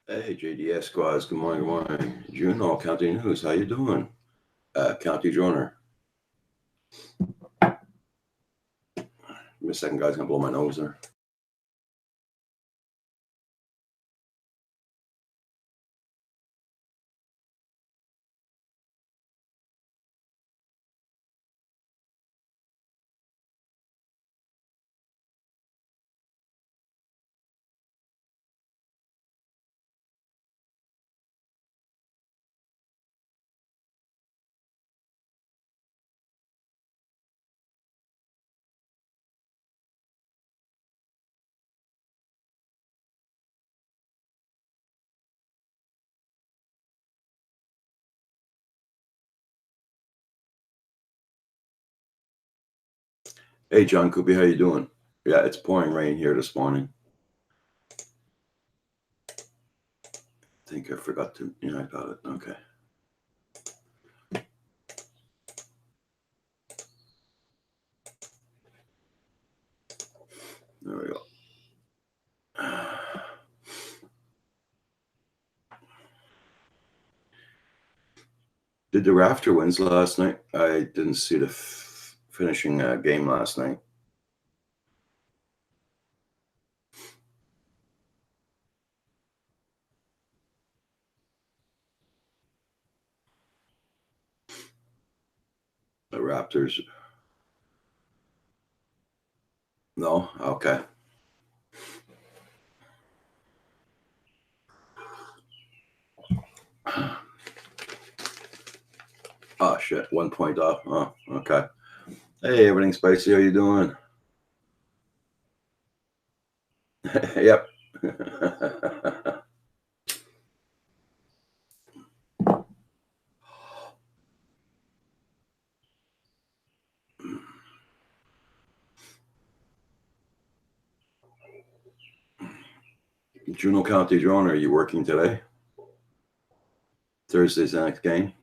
Hey, JDS squads. Good morning. Good morning. Juneau County News. How you doing? County Droner. Give me a second, guys. Gonna blow my nose there. Hey, John Koopy. How you doing? Yeah, it's pouring rain here this morning. I think I forgot to. Yeah, I got it. Okay. There we go. Did the Rafter wins last night? I didn't see the finishing game last night. The Raptors. No? Okay. Oh, shit. 1 point off. Oh, okay. Hey, everything spicy. How you doing? Yep. Juneau County Drone, are you working today? Thursday's the next game.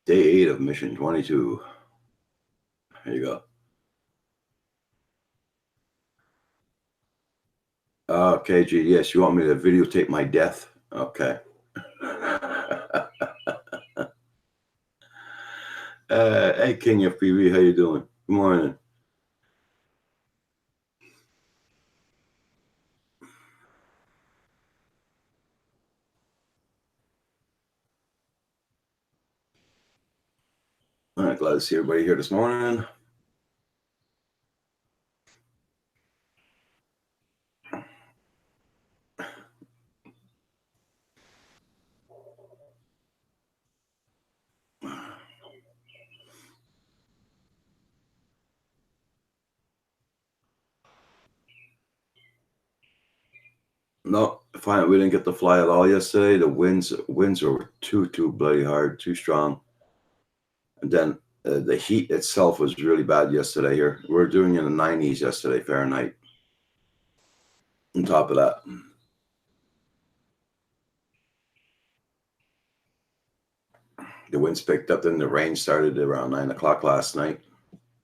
Day 8 of Mission 22. There you go. Okay, GDS, you want me to videotape my death? Okay. Hey, King FPV, how you doing? Good morning. All right, glad to see everybody here this morning. No, fine. We didn't get to fly at all yesterday. The winds were too bloody hard, too strong. And then the heat itself was really bad yesterday here. We were doing in the 90s yesterday, Fahrenheit. On top of that. The winds picked up, then the rain started around 9 o'clock last night.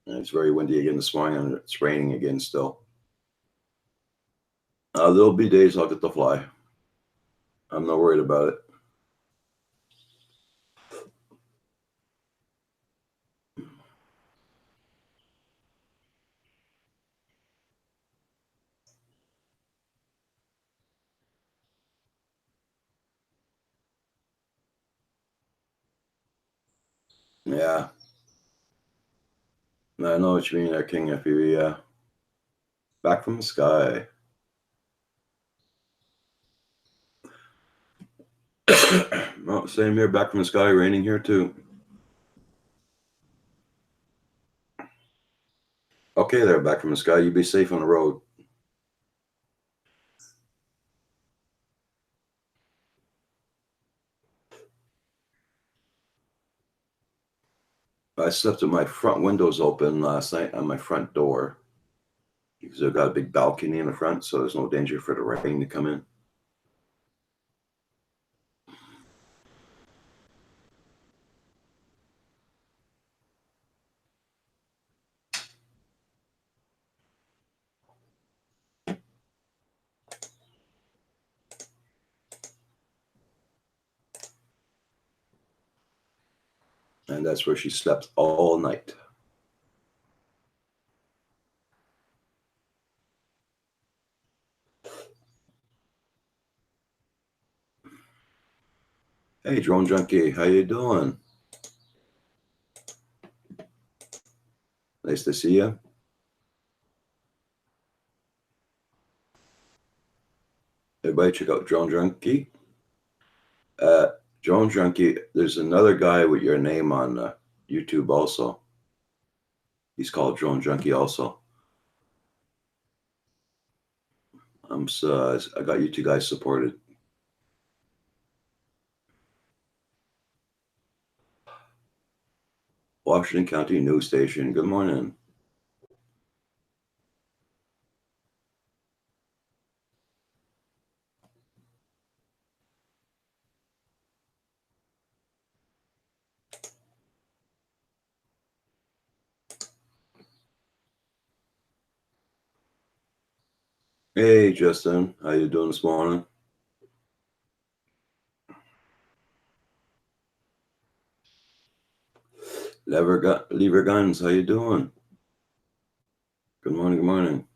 And it's very windy again this morning, and it's raining again still. There'll be days I'll get to fly. I'm not worried about it. Yeah. I know what you mean there, King FPV, yeah. Back from the sky. Well, same here, back from the sky, raining here too. Okay, there, back from the sky. You be safe on the road. I slept with my front windows open last night on my front door because I've got a big balcony in the front, so there's no danger for the rain to come in. And that's where she slept all night. Hey, Drone Junkie, how you doing? Nice to see you. Everybody check out Drone Junkie. Uh, Drone Junkie, there's another guy with your name on YouTube also. He's called Drone Junkie also. I got you two guys supported. Washington County News Station. Good morning. Hey, Justin, how you doing this morning? Lever Guns, how you doing? Good morning, good morning.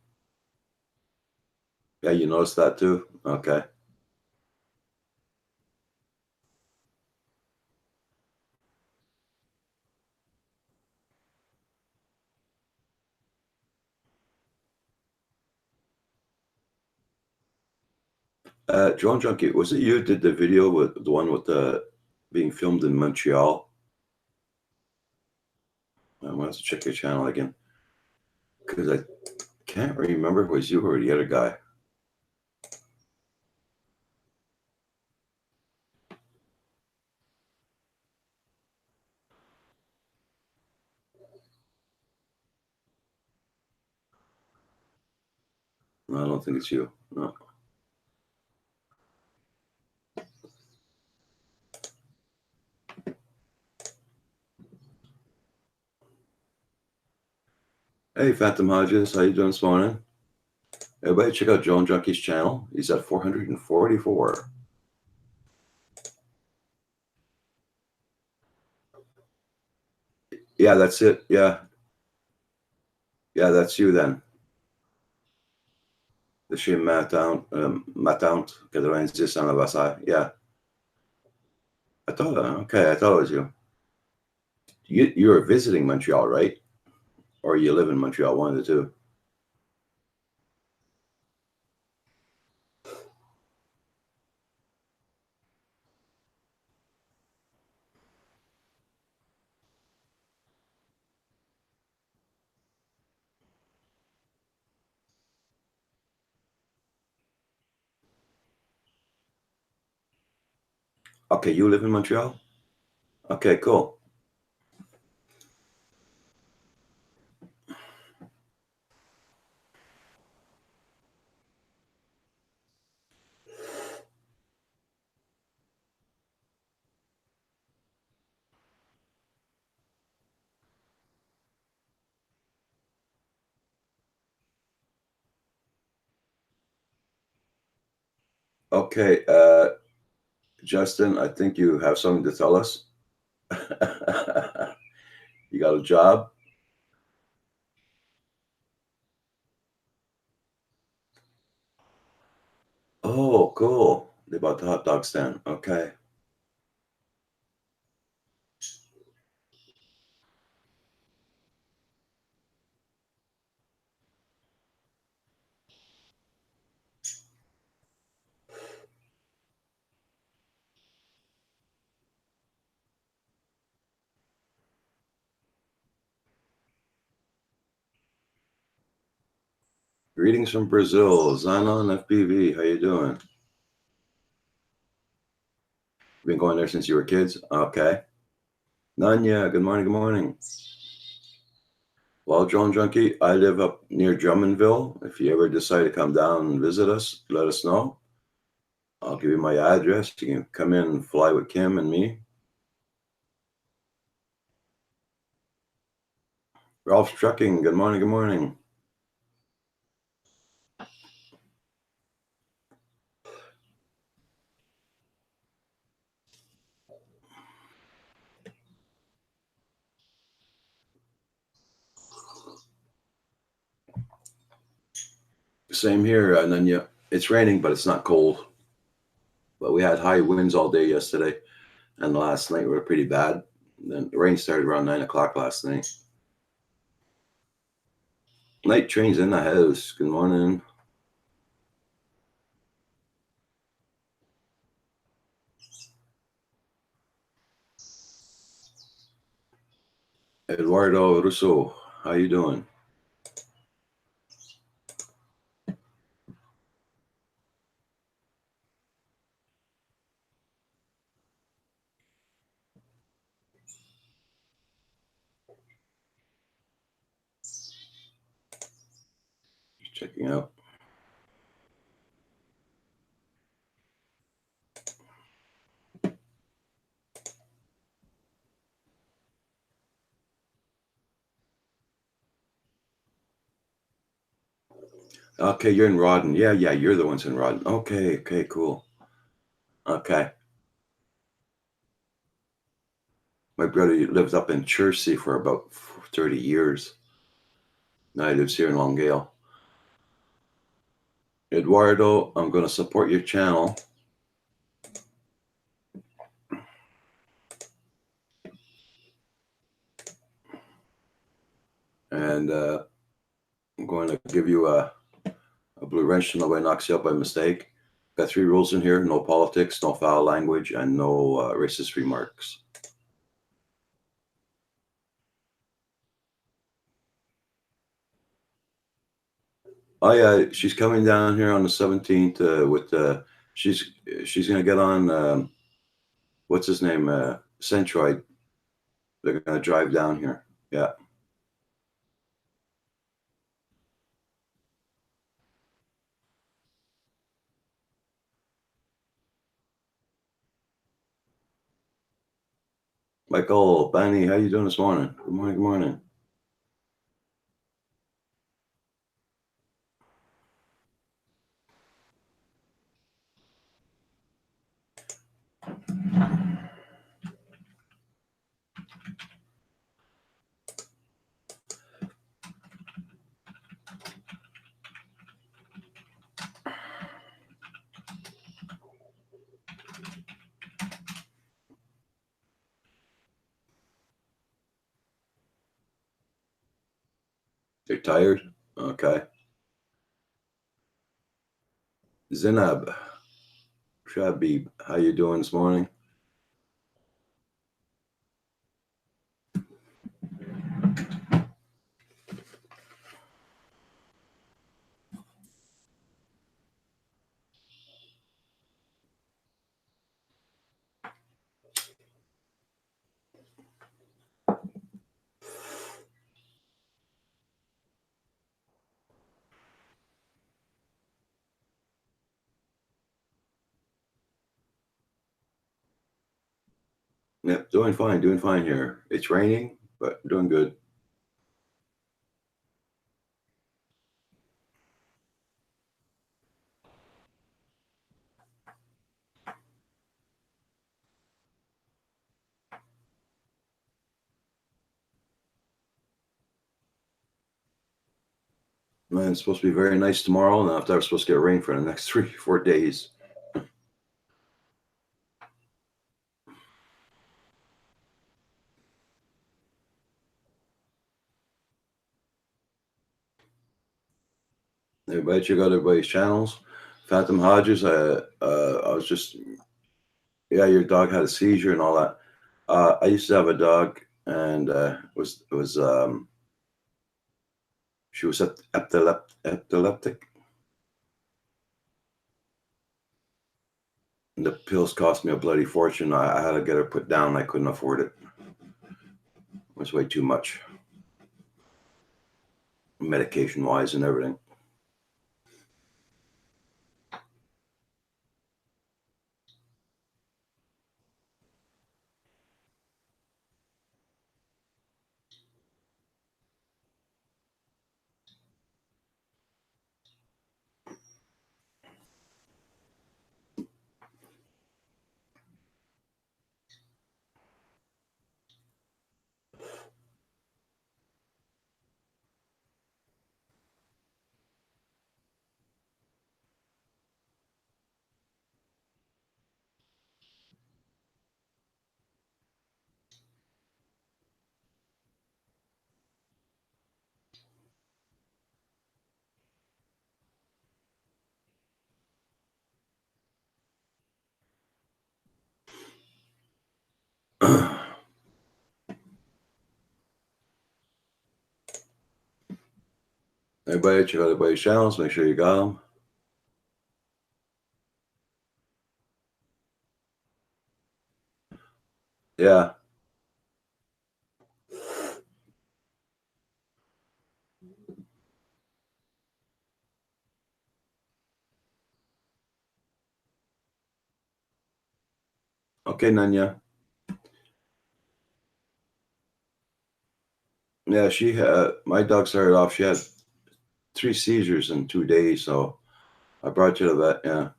Yeah, you noticed that too? Okay. Drone Junkie, was it you did the video with the one with the being filmed in Montreal? I want to check your channel again because I can't remember if it was you or the other guy. No, I don't think it's you. No. Hey, Phantom Hodges, how you doing this morning? Everybody check out Drone Junkie's channel. He's at 444. Yeah, that's it. Yeah. Yeah, that's you then. The Mataunt 96 en Lavasai. Yeah. I thought it was you. You were visiting Montreal, right? Or you live in Montreal, one of the two. Okay, you live in Montreal? Okay, cool. Okay, Justin, I think you have something to tell us. You got a job? Oh, cool. They bought the hot dog stand. Okay. Greetings from Brazil. Zanon FPV. How you doing? Been going there since you were kids? Okay. Nanya, good morning, good morning. Well, Drone Junkie, I live up near Drummondville. If you ever decide to come down and visit us, let us know. I'll give you my address. You can come in and fly with Kim and me. Ralph's Trucking, good morning, good morning. Same here, Nanya. It's raining, but it's not cold. But we had high winds all day yesterday, and last night were pretty bad. Then the rain started around 9 o'clock last night. Night train's in the house. Good morning. Eduardo Russo, how you doing? Just checking out. Okay, you're in Rawdon. Yeah, you're the ones in Rawdon. Okay, cool. Okay. My brother lived up in Chertsey for about 30 years. Now he lives here in Longale. Eduardo, I'm going to support your channel. And I'm going to give you a blue wrench so nobody knocks you up by mistake. Got 3 rules in here: no politics, no foul language, and no racist remarks. Oh yeah, she's coming down here on the 17th with she's gonna get on what's his name, Centroid. They're gonna drive down here. Yeah. Michael, Benny, how you doing this morning? Good morning, good morning. They're tired? Okay. Zinab, Shabib, how you doing this morning? Yep, doing fine here. It's raining, but doing good. Man, it's supposed to be very nice tomorrow, and after we're supposed to get rain for the next 3-4 days. Everybody check out everybody's channels. Phantom Hodges, I was just, yeah, your dog had a seizure and all that. I used to have a dog, and She was epileptic. And the pills cost me a bloody fortune. I had to get her put down. I couldn't afford it. It was way too much, medication-wise and everything. Everybody check out everybody's channels. Make sure you got them. Yeah. Okay, Nanya. Yeah, she had, my dog started off, she had 3 seizures in 2 days, so I brought you to the vet, yeah.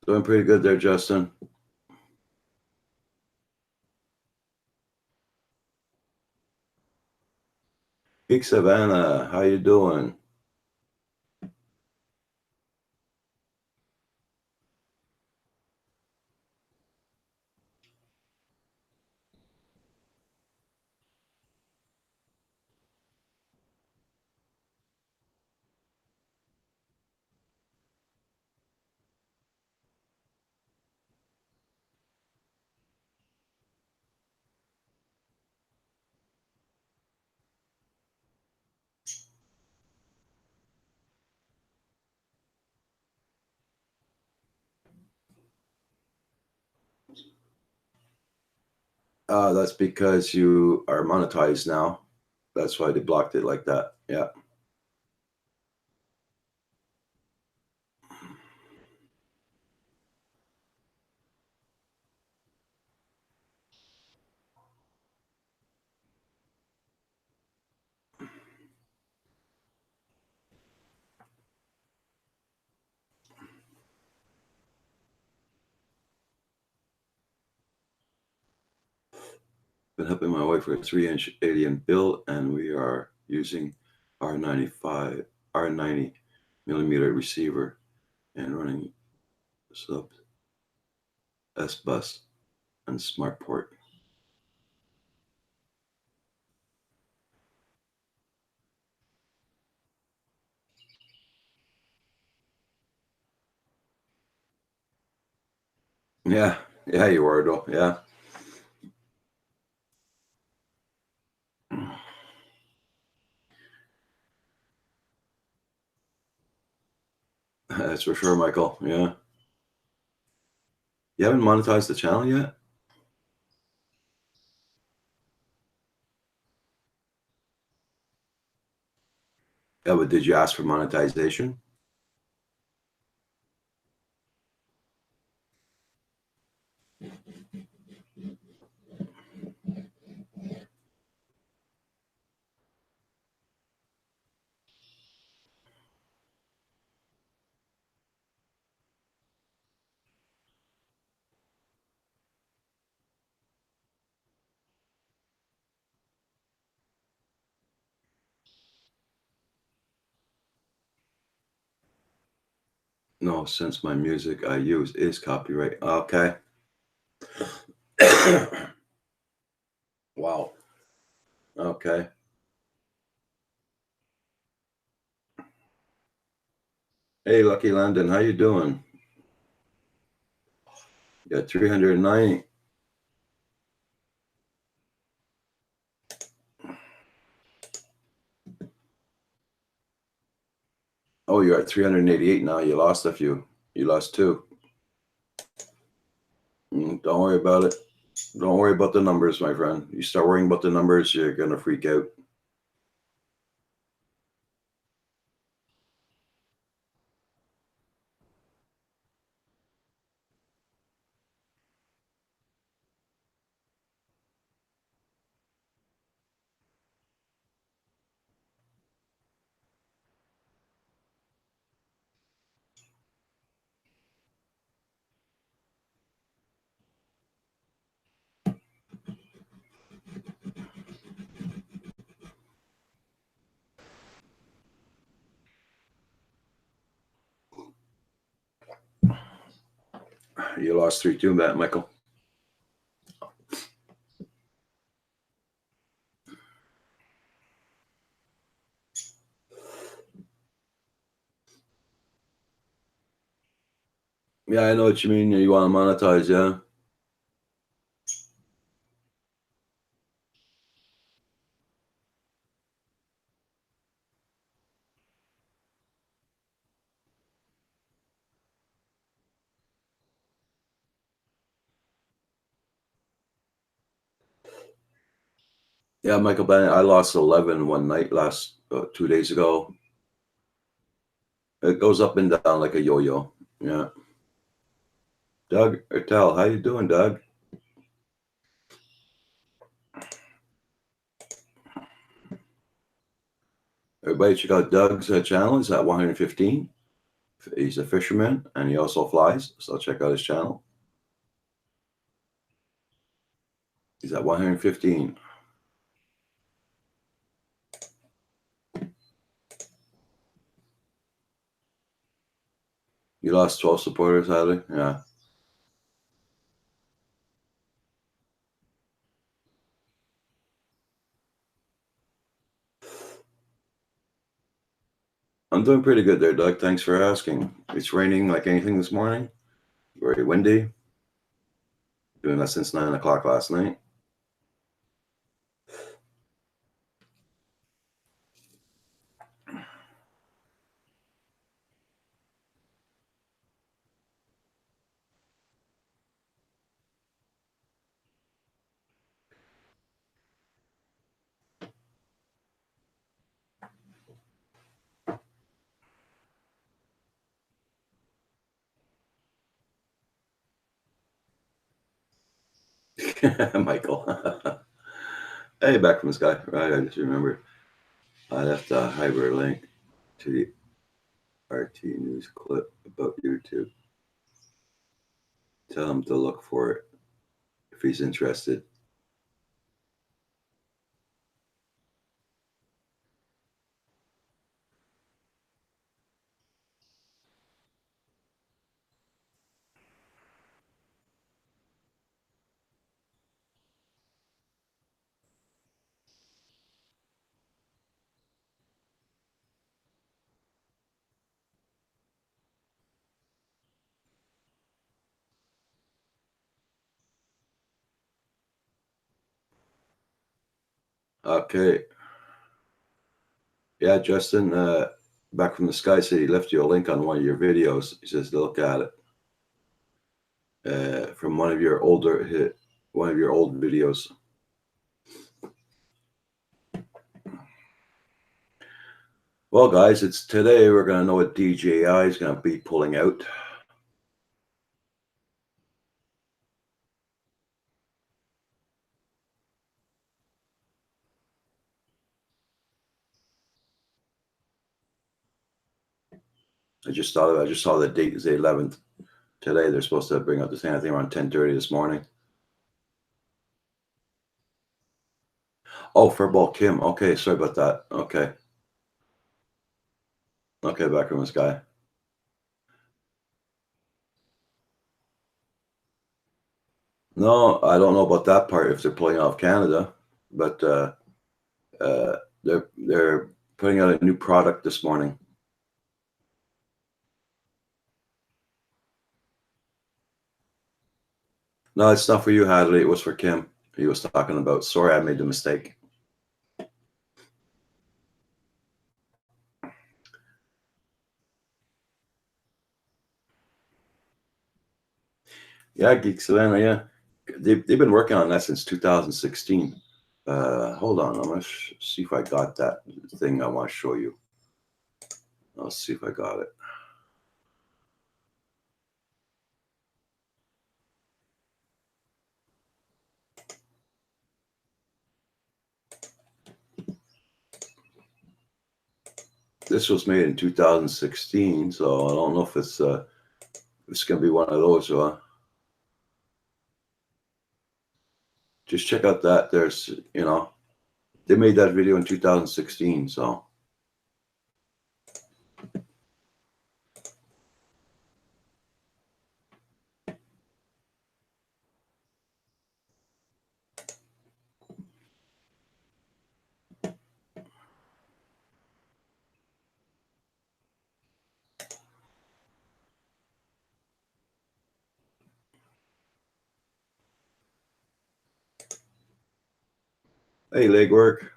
Doing pretty good there, Justin. Big Savannah, how you doing? That's because you are monetized now. That's why they blocked it like that. Yeah. Been helping my wife with a 3-inch alien build, and we are using R90 millimeter receiver and running sub S bus and smart port. Yeah, yeah, you are though. Yeah. That's for sure, Michael. Yeah. You haven't monetized the channel yet? Yeah, but did you ask for monetization? No, since my music I use is copyright. Okay. Wow. Okay. Hey, Lucky London, how you doing? You got 390. Oh, you're at 388 now. You lost a few. You lost two. Don't worry about it. Don't worry about the numbers, my friend. You start worrying about the numbers, you're going to freak out. You lost 3-2, Matt, Michael. Yeah, I know what you mean. You want to monetize, yeah. Yeah, Michael Bennett, I lost 11 one night 2 days ago. It goes up and down like a yo-yo. Yeah. Doug Ertel, how you doing, Doug? Everybody check out Doug's channel. He's at 115. He's a fisherman, and he also flies, so check out his channel. He's at 115. You lost 12 supporters, Hadley? Yeah. I'm doing pretty good there, Doug. Thanks for asking. It's raining like anything this morning. Very windy. Doing that since 9 o'clock last night. Michael. Hey, back from the sky. Right, I just remembered. I left a hyperlink to the RT News clip about YouTube. Tell him to look for it if he's interested. Okay. Yeah, Justin, back from the sky said he left you a link on one of your videos. He says to look at it from one of your old videos. Well, guys, it's today. We're going to know what DJI is going to be pulling out. I just saw the date is the 11th. Today they're supposed to bring out the thing, I think around 10:30 this morning. Oh, Furball Kim. Okay, sorry about that. Okay. Okay, back from this guy. No, I don't know about that part if they're pulling off Canada, but they're putting out a new product this morning. No, it's not for you, Hadley. It was for Kim. He was talking about. Sorry, I made the mistake. Yeah, Geek Savannah. Yeah, they've been working on that since 2016. Hold on, I'm gonna see if I got that thing I want to show you. I'll see if I got it. This was made in 2016, so I don't know if it's gonna be one of those. Just check out that. There's, they made that video in 2016, so. Hey, legwork.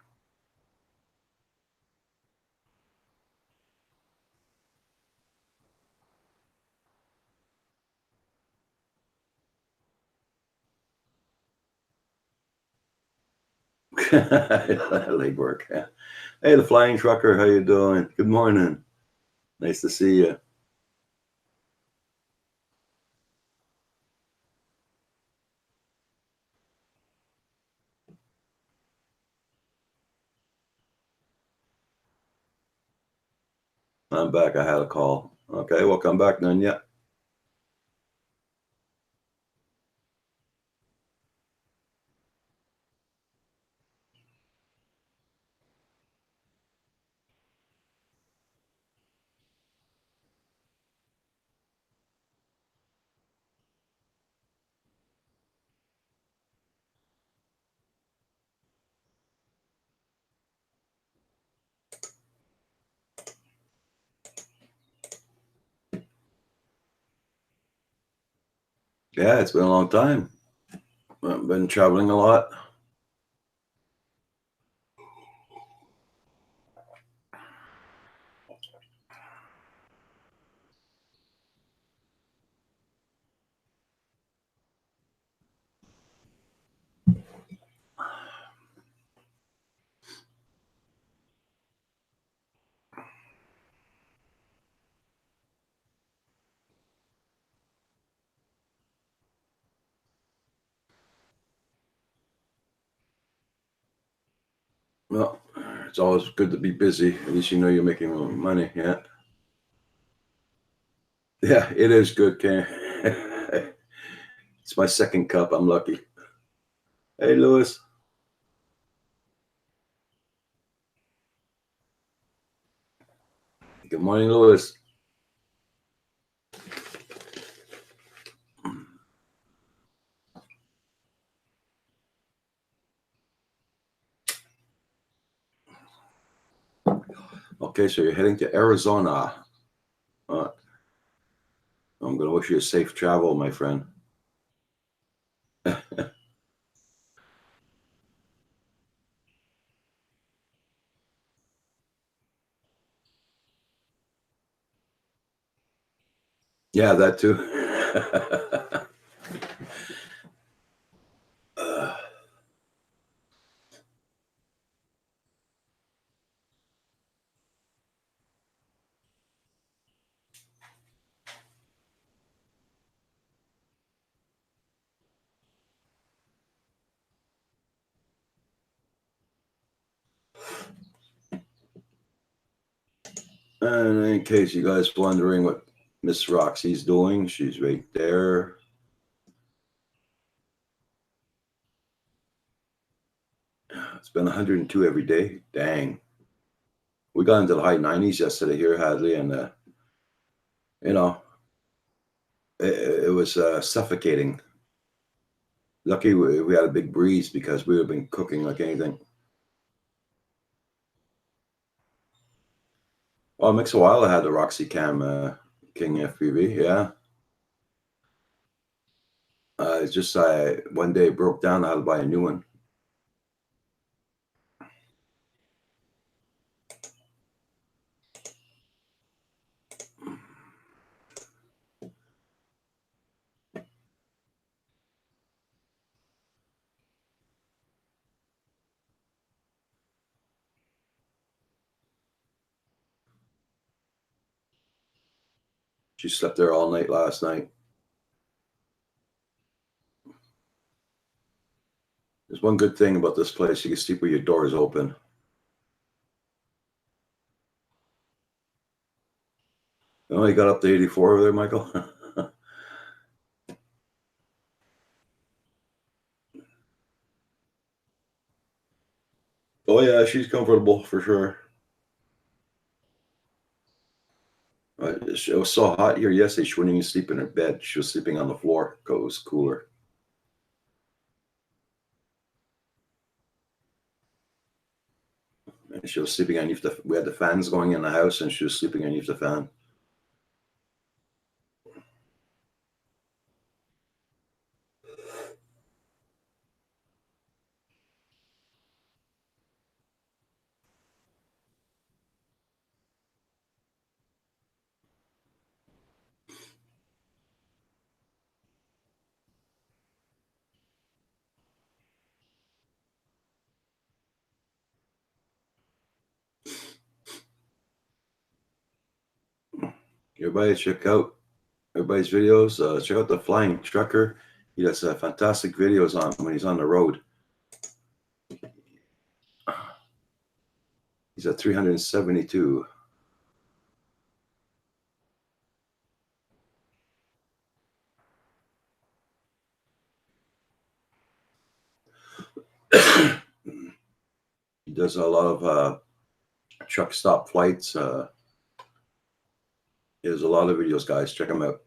Legwork. Yeah. Hey, the flying trucker, how you doing? Good morning. Nice to see you. I'm back. I had a call. Okay, well, come back then. Yeah. Yeah, it's been a long time. I've been traveling a lot. Well, it's always good to be busy. At least you know you're making money. Yeah. Yeah, it is good, Ken. It's my second cup. I'm lucky. Hey, Lewis. Good morning, Lewis. Okay, so you're heading to Arizona. Uh, I'm going to wish you a safe travel, my friend. Yeah, that too. And in case you guys wondering what Miss Roxy's doing, she's right there. It's been 102 every day. Dang. We got into the high 90s yesterday here, Hadley, and you know, it was suffocating. Lucky we had a big breeze because we would have been cooking like anything. Well, it makes a while I had the Roxy Cam King FPV, yeah. It's just one day it broke down. I had to buy a new one. She slept there all night last night. There's one good thing about this place. You can sleep with your doors open. Oh, you got up to 84 over there, Michael? Oh, yeah, she's comfortable for sure. It was so hot here yesterday. She wouldn't even sleep in her bed. She was sleeping on the floor because it was cooler. And she was sleeping underneath we had the fans going in the house, and she was sleeping underneath the fan. Everybody check out everybody's videos. Check out the Flying Trucker. He does fantastic videos on when he's on the road. He's at 372. He does a lot of truck stop flights. He has a lot of videos, guys. Check him out.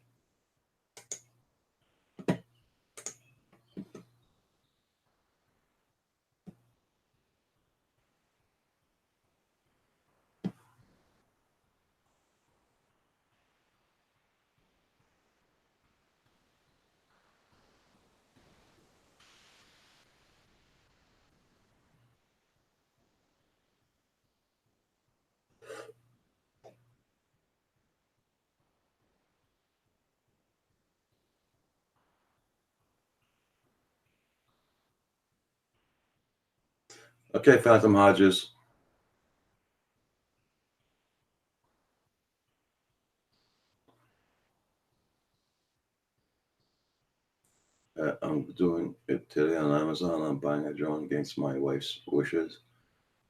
Okay, Phantom Hodges. I'm doing it today on Amazon. I'm buying a drone against my wife's wishes.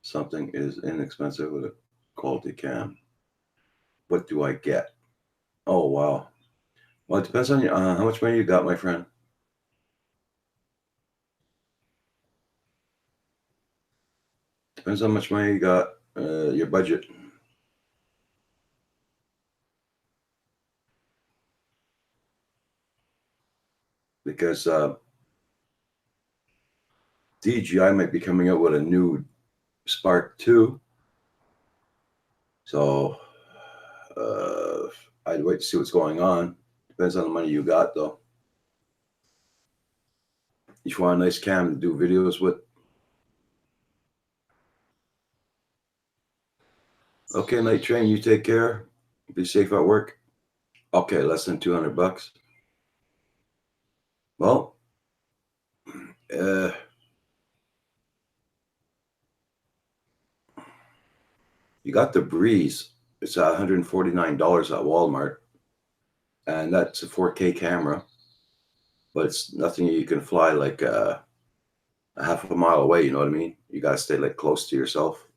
Something is inexpensive with a quality cam. What do I get? Oh, wow. Well, it depends on how much money you got, my friend. Depends on how much money you got, your budget. Because DJI might be coming out with a new Spark 2. So I'd wait to see what's going on. Depends on the money you got, though. If you want a nice cam to do videos with. Okay, Night Train, you take care. Be safe at work. Okay, less than $200. Well, uh, you got the Breeze. It's $149 at Walmart, and that's a 4K camera, but it's nothing you can fly like a half a mile away. You know what I mean? You gotta stay like close to yourself.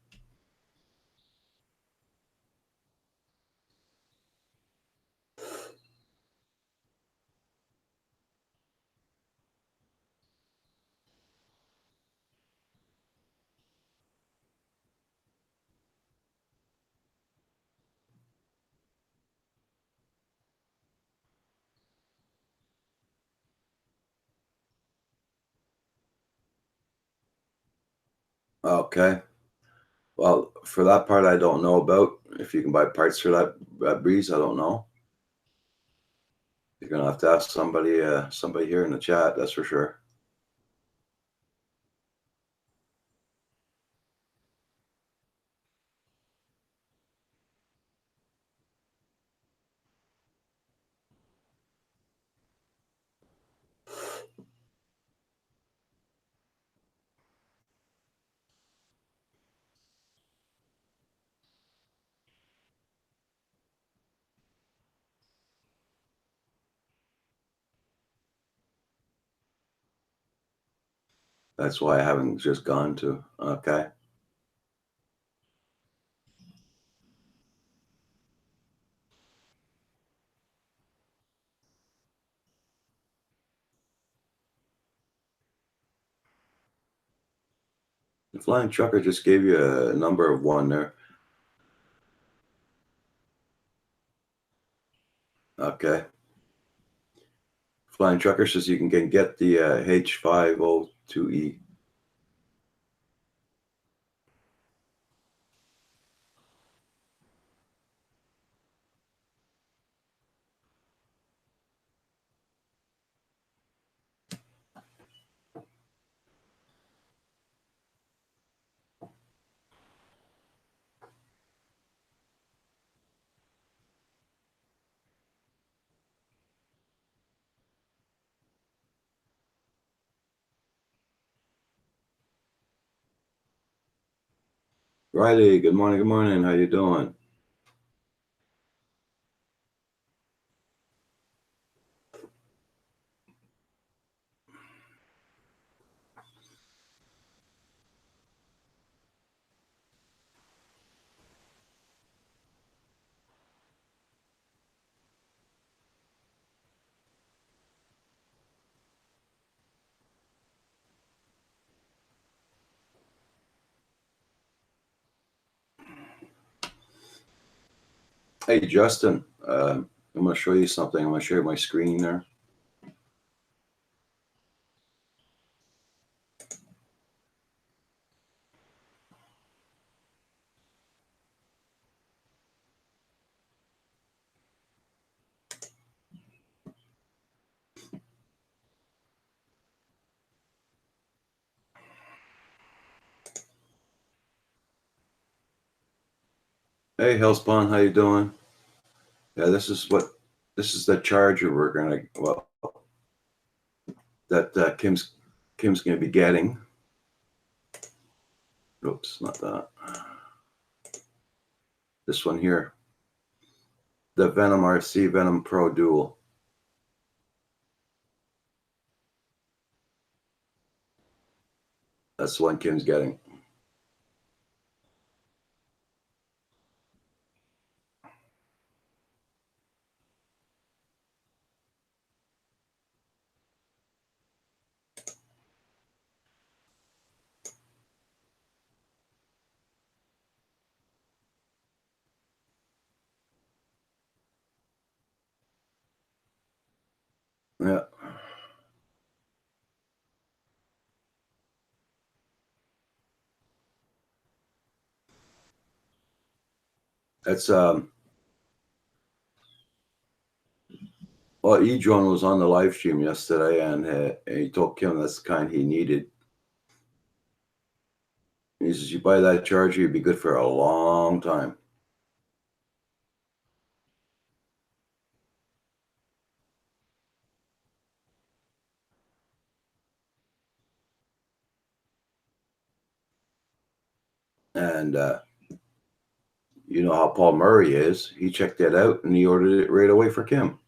Okay. Well, for that part, I don't know about. If you can buy parts for that Breeze, I don't know. You're gonna have to ask somebody here in the chat. That's for sure. That's why I haven't just gone to. Okay. The flying trucker just gave you a number of one there. Okay. Flying trucker says you can get the H502E. Riley, good morning, good morning. How you doing? Hey, Justin, I'm going to show you something. I'm going to share my screen there. Hey, Hellspawn, how you doing? Yeah, this is the charger we're gonna that Kim's gonna be getting. Oops, not that. This one here, the Venom RC Venom Pro Dual. That's the one Kim's getting. Yeah, that's well, E-Drone was on the live stream yesterday, and he told Kim that's the kind he needed. He says, "You buy that charger, you'd be good for a long time." And you know how Paul Murray is. He checked that out and he ordered it right away for Kim.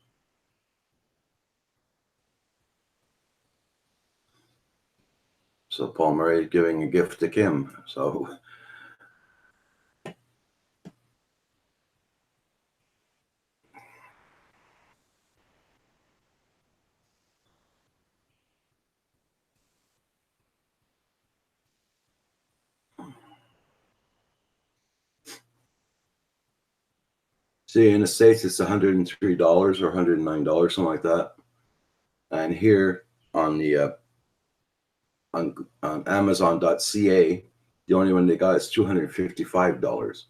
So Paul Murray is giving a gift to Kim. So see, in the States, it's $103 or $109, something like that. And here on the on Amazon.ca, the only one they got is $255.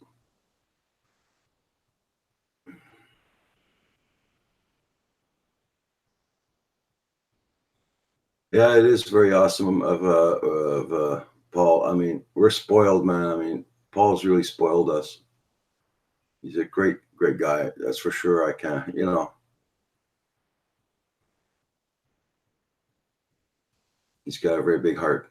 Yeah, it is very awesome of Paul. I mean, we're spoiled, man. I mean, Paul's really spoiled us. He's a great guy. That's for sure. I can't, he's got a very big heart.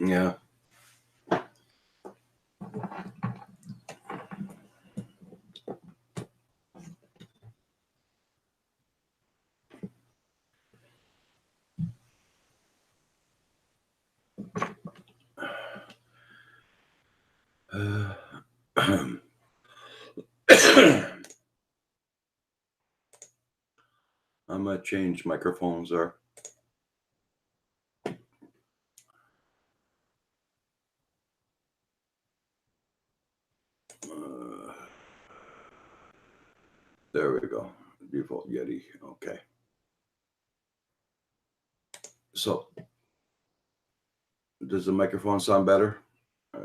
Yeah. I'm gonna change microphones there. There we go. Default Yeti. Okay. So, does the microphone sound better?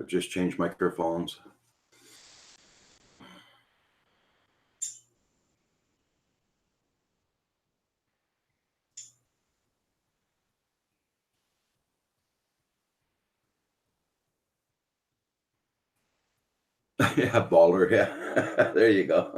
Just change microphones. Yeah, baller. Yeah. There you go.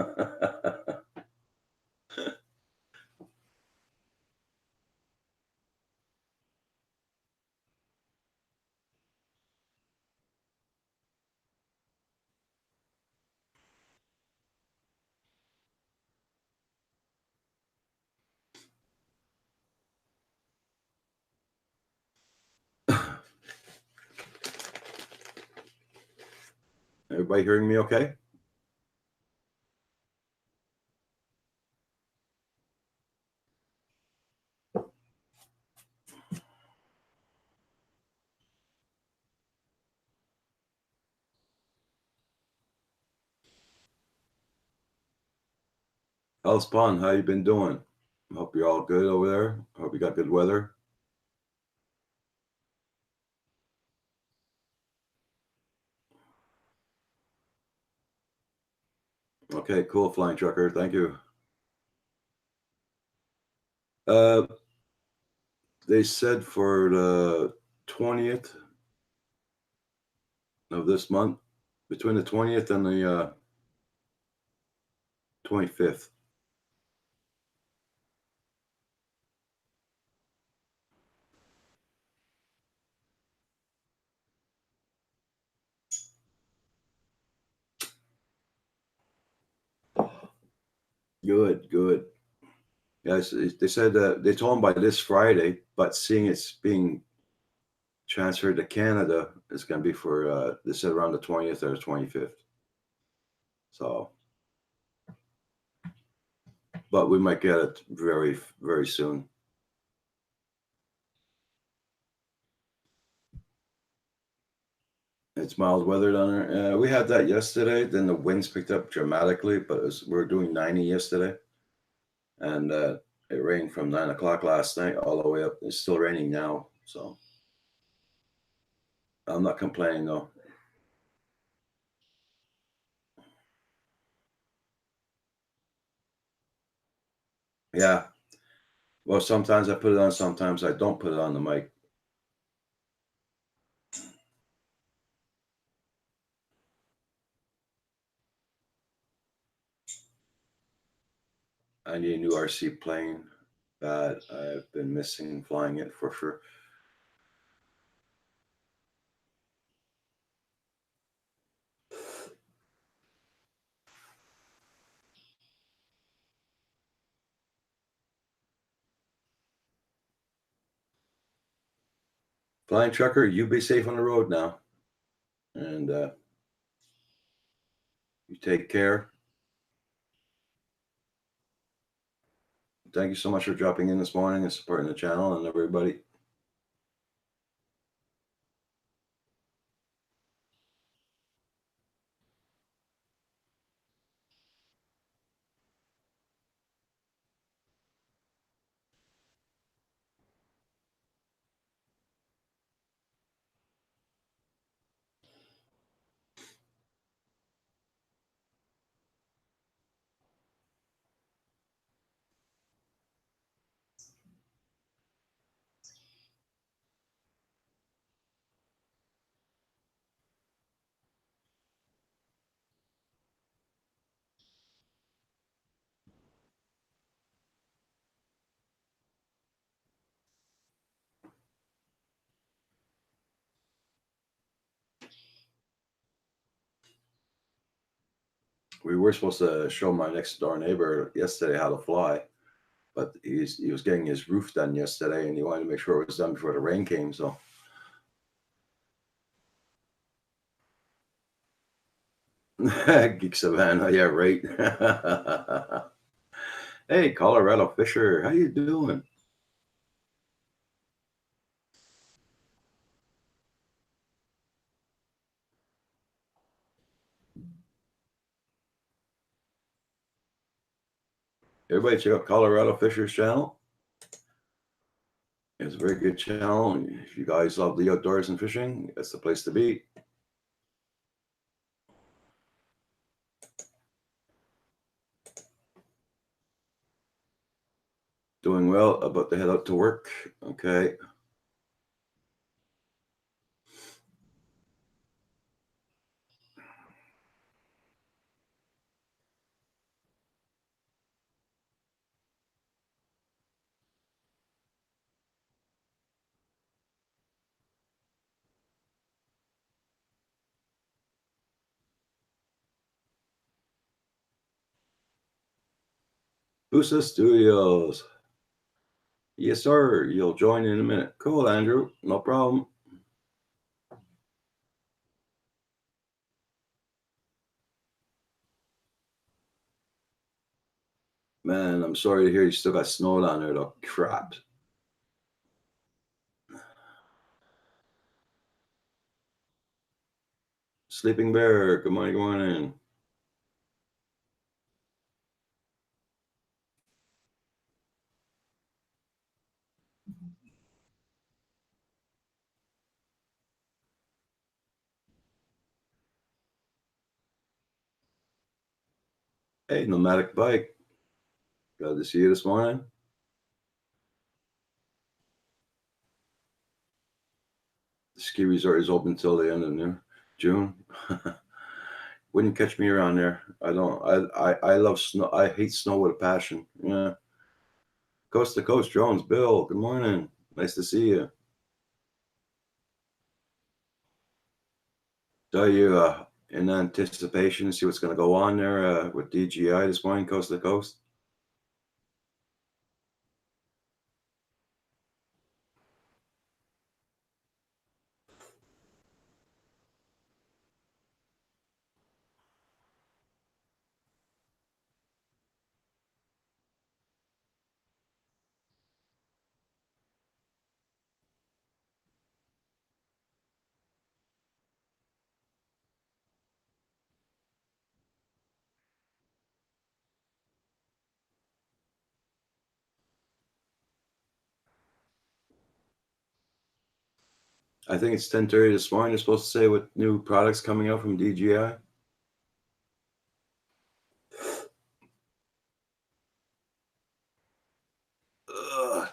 Everybody hearing me okay? How's Spawn? How you been doing? Hope you're all good over there. Hope you got good weather. Okay, cool, Flying Trucker. Thank you. Uh, they said for the 20th of this month, between the 20th and the 25th. Good, good. Yes, they said they told them by this Friday, but seeing it's being transferred to Canada, it's going to be for they said around the 20th or 25th. So, but we might get it very, very soon. It's mild weather down there. We had that yesterday. Then the winds picked up dramatically, but we were doing 90 yesterday, and it rained from 9 o'clock last night all the way up. It's still raining now, so I'm not complaining though. Yeah. Well, sometimes I put it on, sometimes I don't put it on the mic. I need a new RC plane that I've been missing flying it for sure. Flying Trucker, you be safe on the road now. And you take care. Thank you so much for dropping in this morning and supporting the channel and everybody. We were supposed to show my next door neighbor yesterday how to fly, but he was getting his roof done yesterday, and he wanted to make sure it was done before the rain came. So, Geek Savannah, yeah, right. Hey, Colorado Fisher, how you doing? Everybody check out Colorado Fisher's channel. It's a very good channel. If you guys love the outdoors and fishing, that's the place to be. Doing well, about to head out to work. Okay. Busa Studios. Yes, sir. You'll join in a minute. Cool, Andrew. No problem. Man, I'm sorry to hear you still got snow down there, though. Crap. Sleeping Bear, good morning, good morning. Hey, Nomadic Bike. Glad to see you this morning. The ski resort is open till the end of June. Wouldn't catch me around there. I don't. I love snow. I hate snow with a passion. Yeah. Coast to Coast Jones, Bill. Good morning. Nice to see you. Tell you in anticipation, see what's going to go on there with DGI this morning, Coast to Coast. I think it's 10:30 this morning. They're supposed to say what new products coming out from DGI. Ugh.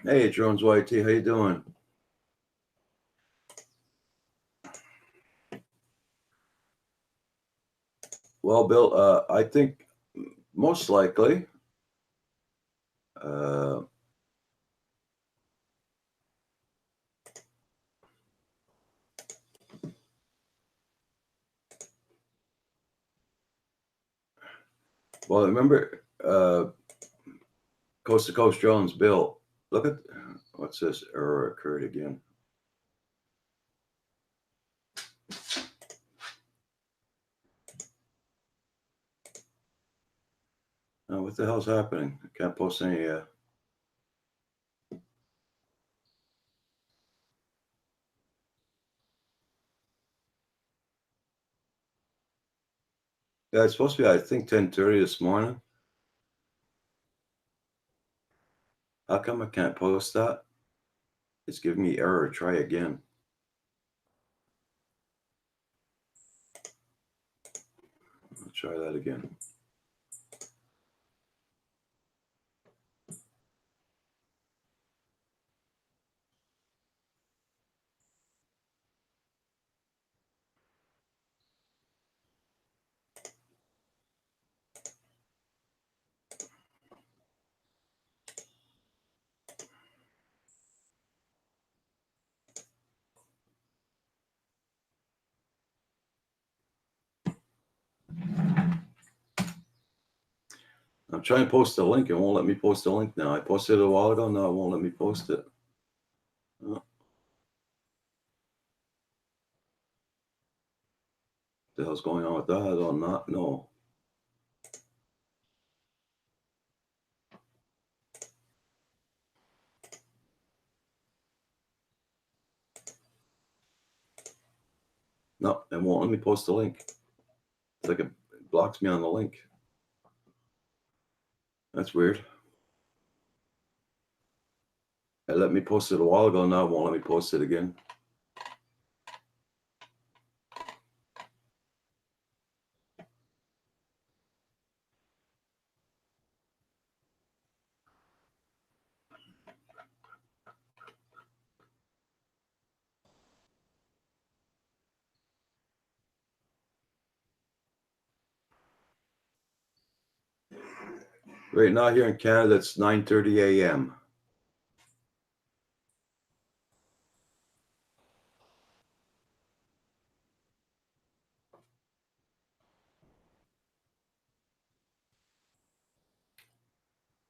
Hey, Jones YT, how you doing? Well, Bill, I think most likely. Uh, well, remember Coast to Coast Jones, Bill. Look at what's this error occurred again. What the hell's happening? I can't post any. Yeah, it's supposed to be, I think, 10:30 this morning. How come I can't post that? It's giving me error. Try again. Let's try that again. I'm trying to post the link. It won't let me post the link now. I posted it a while ago. Now it won't let me post it. Oh. The hell's going on with that? I don't not know. No, it won't let me post the link. It's like it blocks me on the link. That's weird. It let me post it a while ago. Now it won't let me post it again. Right now here in Canada, it's 9:30 a.m.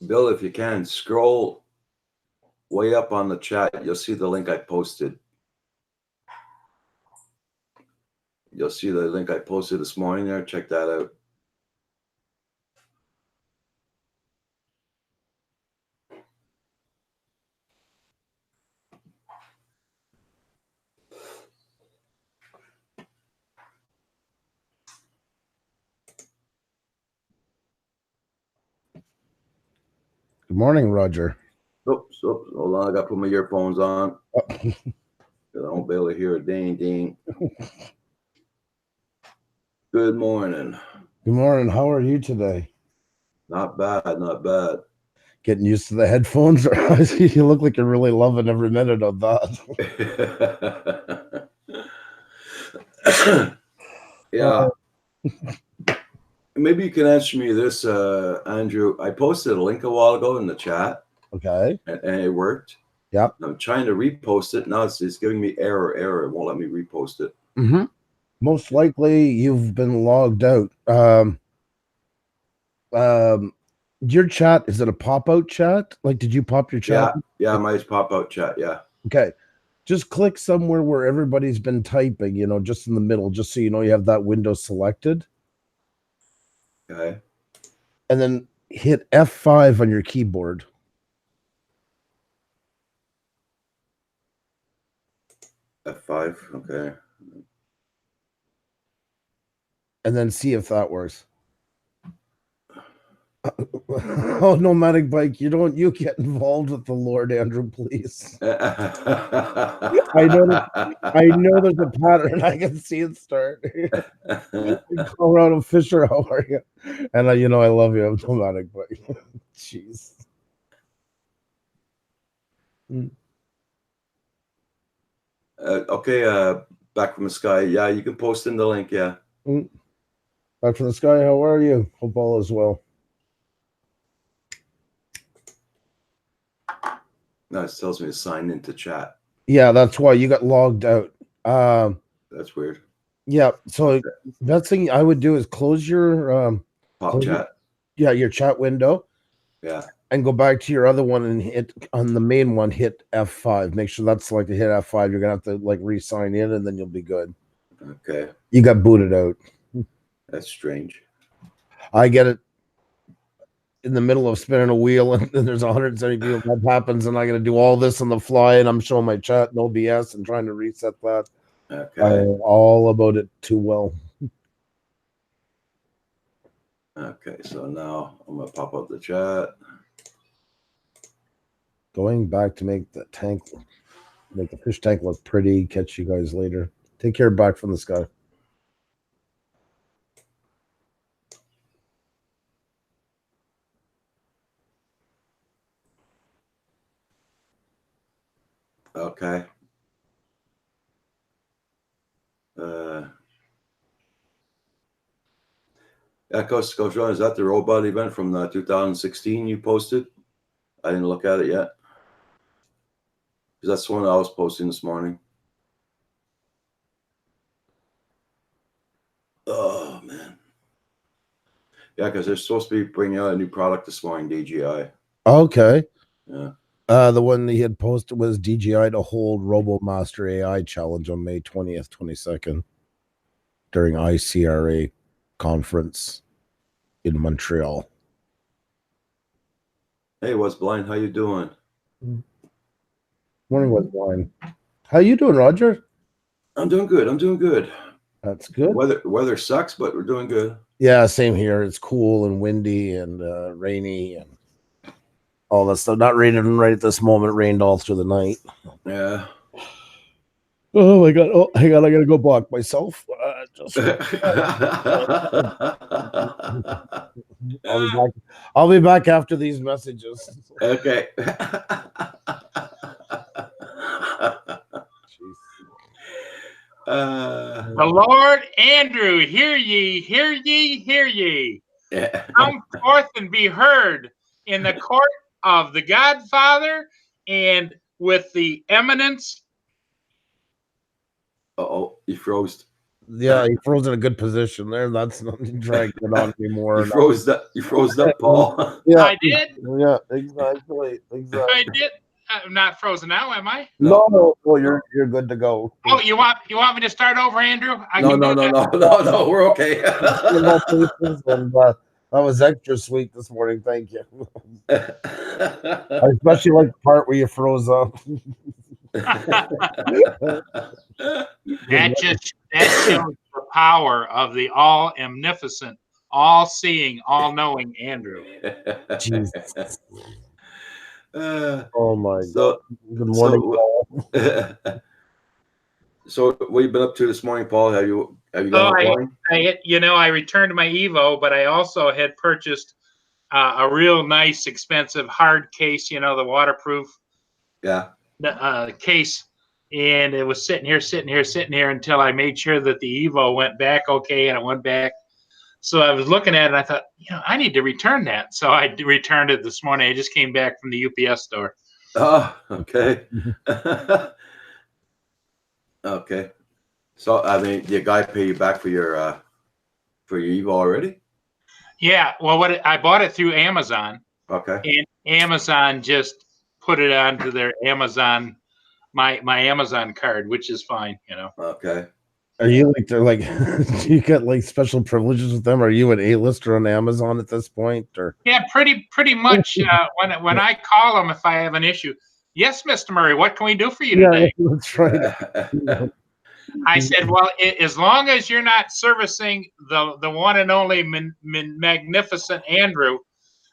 Bill, if you can, scroll way up on the chat. You'll see the link I posted. You'll see the link I posted this morning there. Check that out. Good morning, Roger. Oops, hold on. I got to put my earphones on. I won't be able to hear a ding ding. Good morning. Good morning. How are you today? Not bad, not bad. Getting used to the headphones? You look like you're really loving every minute of that. Yeah. Maybe you can answer me this, Andrew. I posted a link a while ago in the chat. Okay. And it worked. Yep. I'm trying to repost it. Now it's giving me error. It won't let me repost it. Mm-hmm. Most likely you've been logged out. Your chat, is it a pop-out chat? Like, did you pop your chat? Yeah, mine's pop-out chat, yeah. Okay. Just click somewhere where everybody's been typing, just in the middle, just so you know you have that window selected. Okay. And then hit F5 on your keyboard. F5, okay. And then see if that works. Oh, Nomadic Bike, you get involved with the Lord, Andrew, please. I know there's a pattern. I can see it start. Colorado Fisher, how are you? And I love you. I'm Nomadic Bike. Jeez. Okay, back from the sky. Yeah, you can post in the link, yeah. Back from the sky, how are you? Hope all is well. No, it tells me to sign into chat. Yeah, that's why you got logged out. That's weird. Yeah, so best thing I would do is close your chat. Yeah, your chat window. Yeah. And go back to your other one and hit on the main one, hit F5. Make sure that's selected, hit F5. You're gonna have to re-sign in and then you'll be good. Okay. You got booted out. That's strange. I get it. In the middle of spinning a wheel and then there's 170 people, that happens, and I gotta do all this on the fly, and I'm showing my chat, no BS, and trying to reset that. Okay. I know all about it too well. Okay, so now I'm gonna pop up the chat. Going back to make the fish tank look pretty. Catch you guys later. Take care. Back from the sky. Okay. Echo Scotia, is that the robot event from 2016 you posted? I didn't look at it yet. Because that's the one I was posting this morning. Oh, man. Yeah, because they're supposed to be bringing out a new product this morning, DJI. Okay. Yeah. The one he had posted was DJI to hold RoboMaster AI challenge on May 20th, 22nd during ICRA conference in Montreal. Hey, what's blind? How you doing? Morning, what's blind? How you doing, Roger? I'm doing good. I'm doing good. That's good. Weather sucks, but we're doing good. Yeah, same here. It's cool and windy and rainy and all that stuff. Not raining right at this moment. It rained all through the night. Yeah. Oh my god! Oh, hang on, I gotta go block myself. I'll be back after these messages. Okay. The Lord Andrew, hear ye, hear ye, hear ye. Yeah. Come forth and be heard in the court of the Godfather and with the eminence. Uh-oh, he froze. Yeah, he froze in a good position there. That's not dragging it on anymore. You froze up, Paul. Yeah, I did. Yeah, exactly. I did. I'm not frozen now, am I? No, you're good to go. Oh, you want me to start over, Andrew? No, we're okay. And, that was extra sweet this morning. Thank you. I especially like the part where you froze up. That shows the power of the all omnipotent, all seeing, all knowing Andrew. Jesus. Oh my God. Good morning, Paul. So what have you been up to this morning, Paul? Have you gone I returned my Evo, but I also had purchased a real nice, expensive hard case, the waterproof case. And it was sitting here until I made sure that the Evo went back okay, and it went back. So I was looking at it, and I thought, I need to return that. So I returned it this morning. I just came back from the UPS store. Oh, okay. Okay. So, I mean, the guy pay you back for your Evo already? Yeah. Well, I bought it through Amazon. Okay. And Amazon just put it onto their Amazon, my Amazon card, which is fine, Okay. Are you do you get like special privileges with them? Are you an A-lister on Amazon at this point, or? Yeah, pretty much. When I call them if I have an issue, yes, Mr. Murray, what can we do for you today? Yeah, that's right. I said, well, as long as you're not servicing the one and only magnificent Andrew.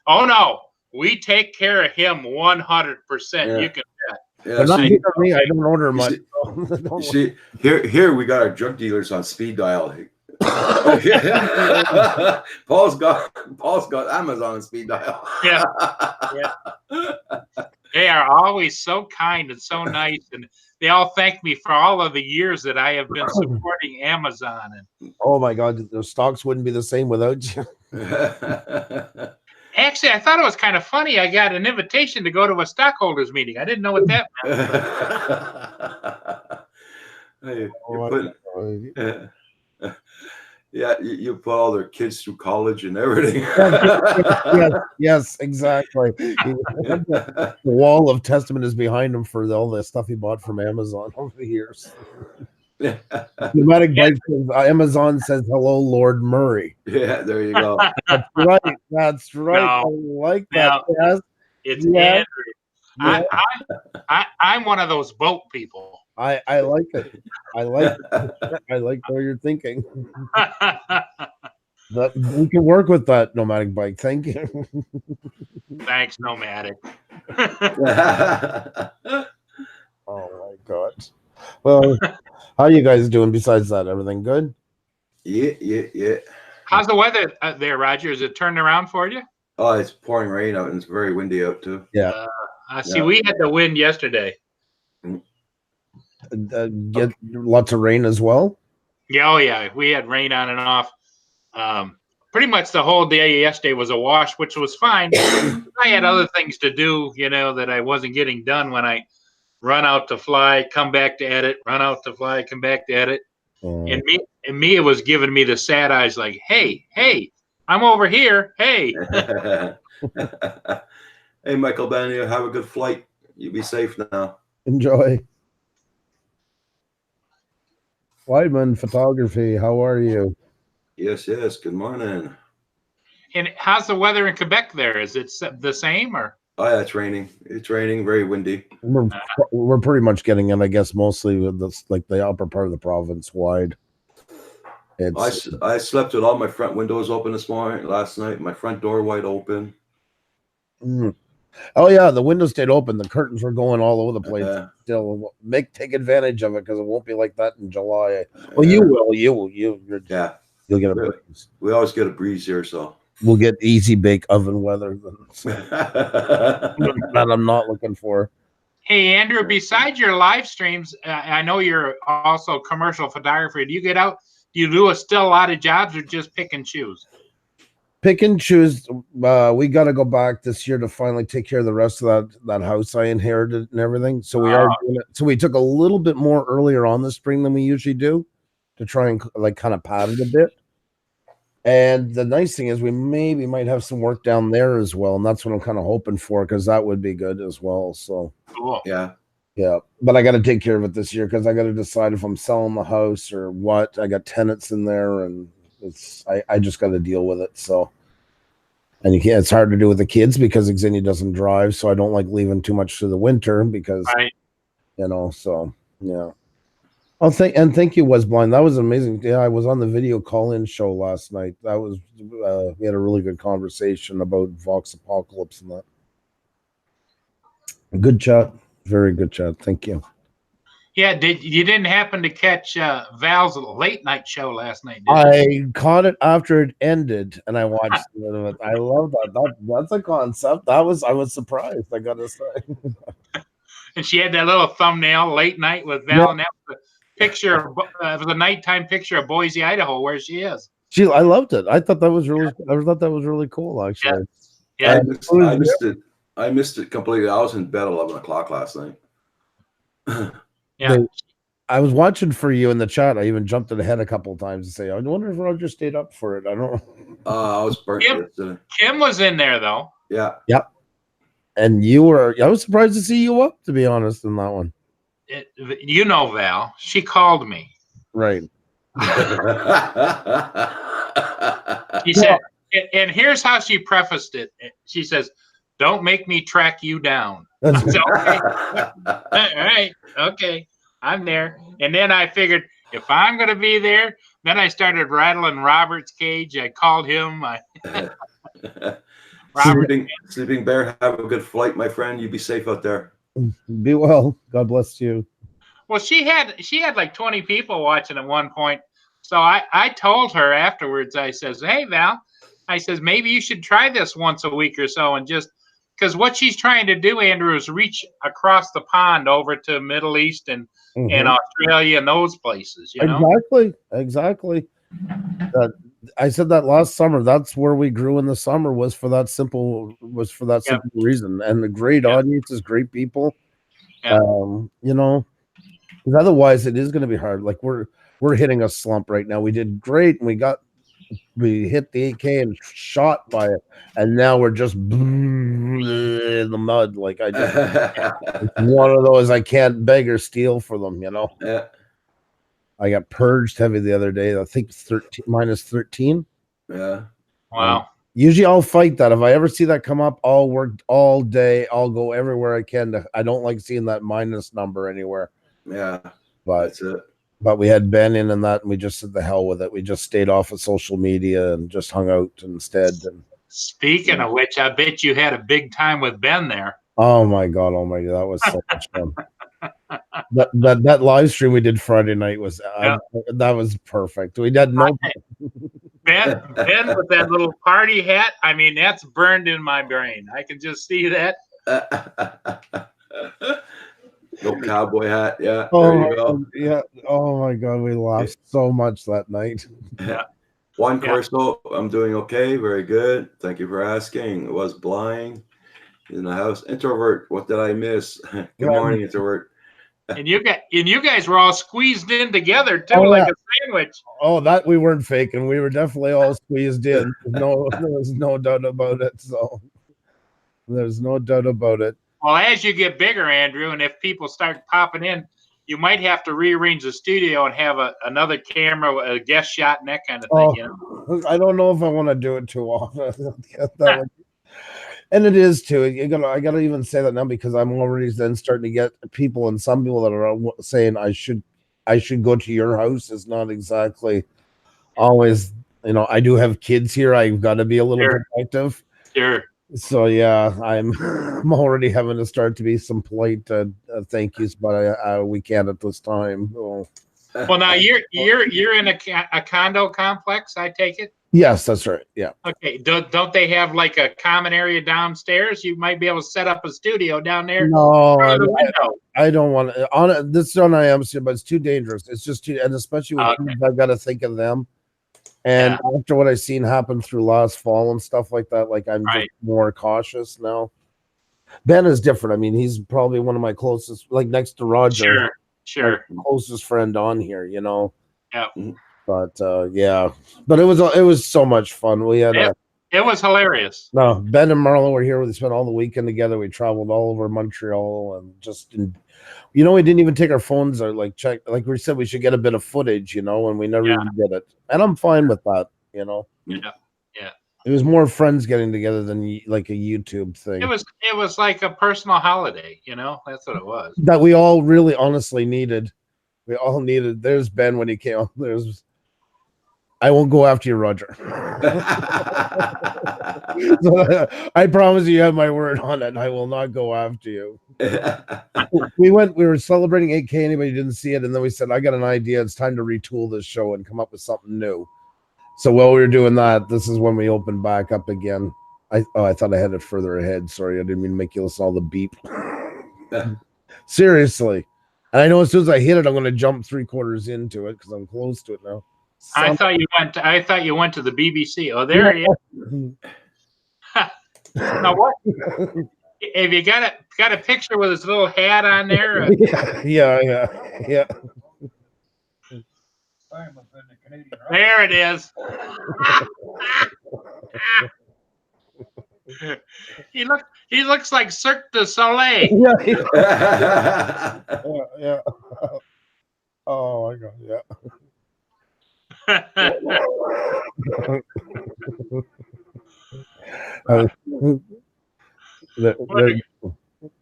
Oh no, we take care of him 100%. You can bet. Yeah, not me. I don't order much. See, here we got our drug dealers on speed dial. Paul's got Amazon on speed dial. Yeah. They are always so kind and so nice, and they all thank me for all of the years that I have been supporting Amazon. And oh my God, the stocks wouldn't be the same without you. Actually, I thought it was kind of funny. I got an invitation to go to a stockholders meeting. I didn't know what that meant. You put all their kids through college and everything. Yes, exactly. The wall of testament is behind him for all the stuff he bought from Amazon over the years. Pneumatic bike says, Amazon says hello, Lord Murray. Yeah, there you go. That's right. No, I like that. Yes. It's Andrew. Yeah. I'm one of those boat people. I like it. I like where you're thinking. We can work with that nomadic bike. Thank you. Thanks, nomadic. Oh my God. Well, how are you guys doing besides that? Everything good? Yeah. How's the weather there, Roger? Is it turned around for you? Oh, it's pouring rain out and it's very windy out too. Yeah. See, we had the wind yesterday. Get lots of rain as well? Yeah, oh yeah. We had rain on and off. Pretty much the whole day yesterday was a wash, which was fine. I had other things to do, that I wasn't getting done when I run out to fly, come back to edit, run out to fly, come back to edit. And me, it was giving me the sad eyes like, hey, I'm over here. Hey. Hey, Michael Bania, have a good flight. You be safe now. Enjoy. Weidman Photography, how are you? Yes, yes. Good morning. And how's the weather in Quebec there? Is it the same or? Oh, yeah, it's raining. It's raining, very windy. We're pretty much getting in, I guess, mostly with this, like the upper part of the province wide. I slept with all my front windows open last night. My front door wide open. Oh yeah, the windows stayed open. The curtains were going all over the place. Still, take advantage of it because it won't be like that in July. Well, you will. You'll get a breeze. We always get a breeze here, so we'll get easy bake oven weather. That I'm not looking for. Hey, Andrew, besides your live streams, I know you're also a commercial photographer. Do you get out? Do you do still a lot of jobs or just pick and choose? Pick and choose. We got to go back this year to finally take care of the rest of that house I inherited and everything. So we are doing it. So we took a little bit more earlier on this spring than we usually do to try and like kind of pad it a bit. And the nice thing is we might have some work down there as well. And that's what I'm kind of hoping for, because that would be good as well. So cool. Yeah. But I got to take care of it this year because I got to decide if I'm selling the house or what. I got tenants in there and I just got to deal with it. So, and it's hard to do with the kids because Xenia doesn't drive. So I don't like leaving too much through the winter because, so yeah. Oh, thank you, Was Blind. That was amazing. Yeah, I was on the video call-in show last night. That was we had a really good conversation about Vox Apocalypse and that. Good chat, very good chat. Thank you. Yeah, you didn't happen to catch Val's late night show last night? I caught it after it ended, and I watched a little bit. I love that. That's a concept. I was surprised. I gotta say. And she had that little thumbnail late night with Val, and that was a picture. It was a nighttime picture of Boise, Idaho, where she is. I loved it. I thought that was really cool. Actually, yeah. I missed it completely. I was in bed 11 o'clock last night. Yeah. I was watching for you in the chat. I even jumped ahead a couple of times to say, I wonder if Roger stayed up for it. I don't know. I was burnt yesterday. Kim was in there though. Yeah. Yep. And I was surprised to see you up, to be honest, in that one. Val, she called me. Right. She said, and here's how she prefaced it. She says, "Don't make me track you down." I said, okay. All right. Okay. I'm there. And then I figured if I'm going to be there, then I started rattling Robert's cage. I called him. Sleeping Bear, have a good flight, my friend. You be safe out there. Be well. God bless you. Well, she had like 20 people watching at one point. So I told her afterwards, I says, hey, Val, I says, maybe you should try this once a week or so, and just because what she's trying to do, Andrew, is reach across the pond over to Middle East and Australia and those places. You know? Exactly. I said that last summer. That's where we grew in the summer was for that simple reason. And the great audiences, great people. Yeah. Because otherwise it is going to be hard. Like we're hitting a slump right now. We did great and we hit the 8K and shot by it, and now we're just in the mud. Like it's one of those I can't beg or steal for them, Yeah. I got purged heavy the other day. I think -13. Yeah. Wow. Usually I'll fight that. If I ever see that come up, I'll work all day. I'll go everywhere I can. I don't like seeing that minus number anywhere. Yeah. But that's it. But we had Ben in and that, and we just said the hell with it. We just stayed off of social media and just hung out instead. And speaking of which, I bet you had a big time with Ben there. Oh my god, that was so much fun. That live stream we did Friday night was that was perfect. We had no Ben with that little party hat. I mean, that's burned in my brain. I can just see that. No cowboy hat. Yeah. There you go. Yeah. Oh my god, we laughed so much that night. Yeah. Juan Corso, I'm doing okay. Very good. Thank you for asking. It was blind in the house. Introvert, what did I miss? Good morning, Introvert. And you guys were all squeezed in together too, Oh, like yeah. a sandwich. Oh, that we weren't faking. We were definitely all squeezed in. No, there was no doubt about it. So there's no doubt about it. Well, as you get bigger, Andrew, and if people start popping in, you might have to rearrange the studio and have another camera, a guest shot, and that kind of thing. You know? I don't know if I want to do it too often. And it is too. I gotta even say that now because I'm already then starting to get people, and some people that are saying I should go to your house is not exactly always. You know, I do have kids here. I've got to be a little protective. Sure. So yeah, I'm already having to start to be some polite thank yous, but we can't at this time. Well, now you're in a condo complex, I take it. Yes, that's right. Yeah. Okay. Don't they have like a common area downstairs? You might be able to set up a studio down there. No, I don't want to. On this one, I am, but it's too dangerous. It's just too, and especially with kids, I've got to think of them. And after what I've seen happen through last fall and stuff like that, like I'm just more cautious now. Ben is different. I mean, he's probably one of my closest, like next to Roger. Sure. Closest friend on here, you know. Yeah. But but it was so much fun. We had it was hilarious. No, Ben and Marlo were here. We spent all the weekend together. We traveled all over Montreal and just we didn't even take our phones or like check. Like we said, we should get a bit of footage, and we never even did it. And I'm fine with that, Yeah. It was more friends getting together than like a YouTube thing. It was like a personal holiday, That's what it was. That we all really honestly needed. We all needed. There's Ben when he came. I won't go after you, Roger. I promise you have my word on it. I will not go after you. We were celebrating 8K. Anybody didn't see it. And then we said, I got an idea. It's time to retool this show and come up with something new. So while we were doing that, this is when we opened back up again. I thought I had it further ahead. Sorry, I didn't mean to make you listen to all the beep. Seriously. And I know as soon as I hit it, I'm going to jump 3/4 into it because I'm close to it now. I thought you went to the BBC. Oh, there he is. Now what? Have you got a picture with his little hat on there? Yeah. There it is. He looks like Cirque du Soleil. Yeah. Oh my God, yeah.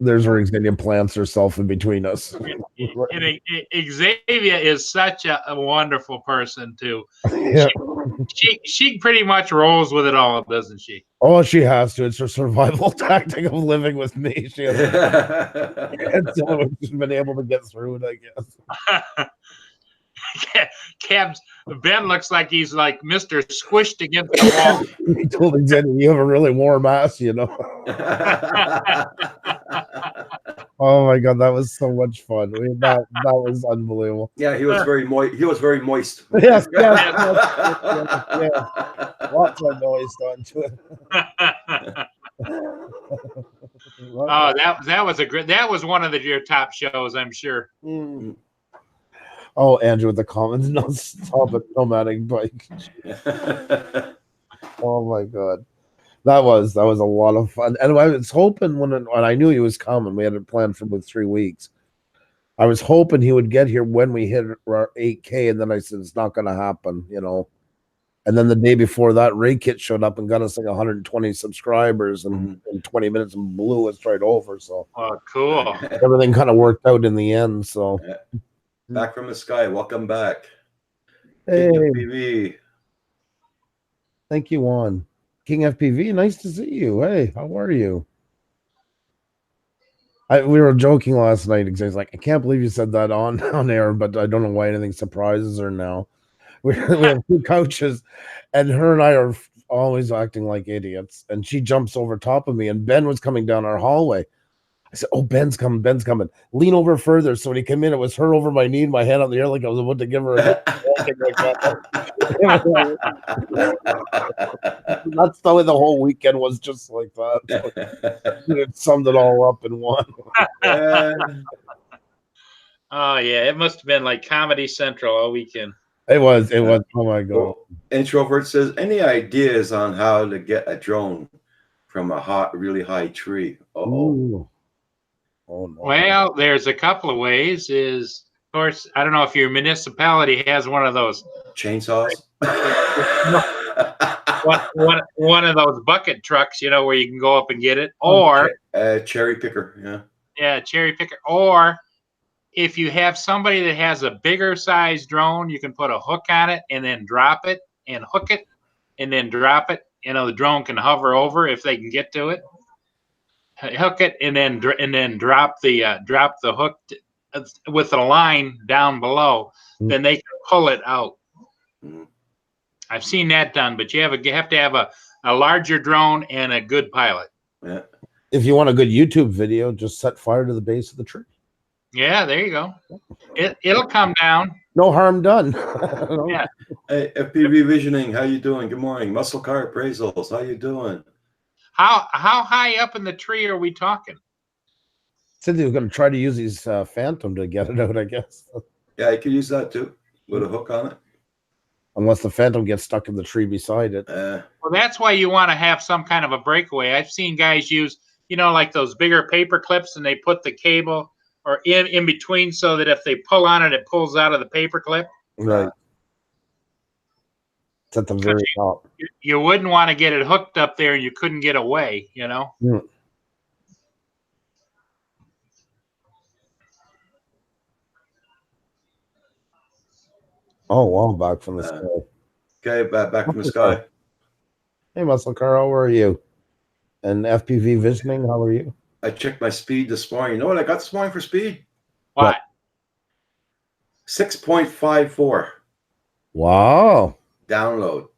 There's where Xavier plants herself in between us. And Xavier is such a wonderful person too. Yeah. She pretty much rolls with it all, doesn't she? Oh, she has to. It's her survival tactic of living with me. She has been able to get through it, I guess. Ben looks like he's like Mr. Squished against the wall. He told Xavier, you have a really warm ass, Oh my God, that was so much fun. That was unbelievable. Yeah, he was very moist. He was very moist. Yes. Lots of noise onto it. Oh, that was one of your top shows, I'm sure. Oh, Andrew with the comments. No, stop it, nomadic bike. Oh my God. That was a lot of fun. And I was hoping when I knew he was coming, we had it planned for about 3 weeks. I was hoping he would get here when we hit our 8K, and then I said it's not gonna happen, And then the day before that, Ray Kit showed up and got us like 120 subscribers and in 20 minutes and blew us right over. So cool. Everything kind of worked out in the end. So back from the sky, welcome back. Hey, FPV. Thank you, Juan. King FPV, nice to see you. Hey, how are you? We were joking last night. He's like, I can't believe you said that on air, but I don't know why anything surprises her now. We have 2 couches, and her and I are always acting like idiots. And she jumps over top of me, and Ben was coming down our hallway. I said, oh, Ben's coming. Lean over further. So when he came in, it was her over my knee and my hand on the air like I was about to give her a hit. That's the way the whole weekend was, just like that. It summed it all up in one. Oh yeah, it must have been like Comedy Central all weekend. It was. Oh my god. Well, Introvert says, any ideas on how to get a drone from a really high tree? Ooh. Oh no. Well, there's a couple of ways. Of course, I don't know if your municipality has one of those Chainsaws. one of those bucket trucks, where you can go up and get it, or cherry picker. Yeah, cherry picker. Or if you have somebody that has a bigger size drone, you can put a hook on it and then drop it and hook it and then drop it. The drone can hover over if they can get to it. Hook it and then drop the hook with a line down below. Then they can pull it out. I've seen that done, but you have to have a larger drone and a good pilot. Yeah. If you want a good YouTube video, just set fire to the base of the tree. Yeah, there you go. It'll come down. No harm done. Yeah. Hey, FPV Visioning, how you doing? Good morning. Muscle Car Appraisals, how you doing? How high up in the tree are we talking? Said they were going to try to use these Phantom to get it out, I guess. Yeah, you could use that too, with a hook on it. Unless the Phantom gets stuck in the tree beside it. Well, that's why you want to have some kind of a breakaway. I've seen guys use, like those bigger paper clips, and they put the cable or in between so that if they pull on it, it pulls out of the paper clip. Right. It's at the very top. You wouldn't want to get it hooked up there and you couldn't get away, Yeah. Oh, wow, back from the sky. Okay, back from the sky. Hey, Muscle Car, how are you? And FPV Visioning, how are you? I checked my speed this morning. You know what I got this morning for speed? What? 6.54. Wow. Download.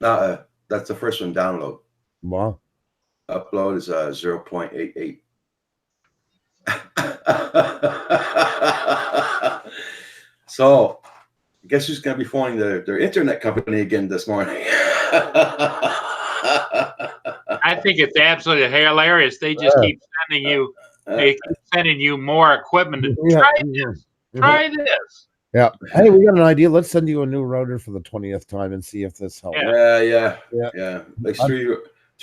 That's the first one, download. Wow. Upload is 0.88. So, guess who's going to be phoning their internet company again this morning? I think it's absolutely hilarious. They just keep sending you more equipment. Try this. Yeah. Hey, we got an idea. Let's send you a new router for the 20th time and see if this helps. Yeah. Like three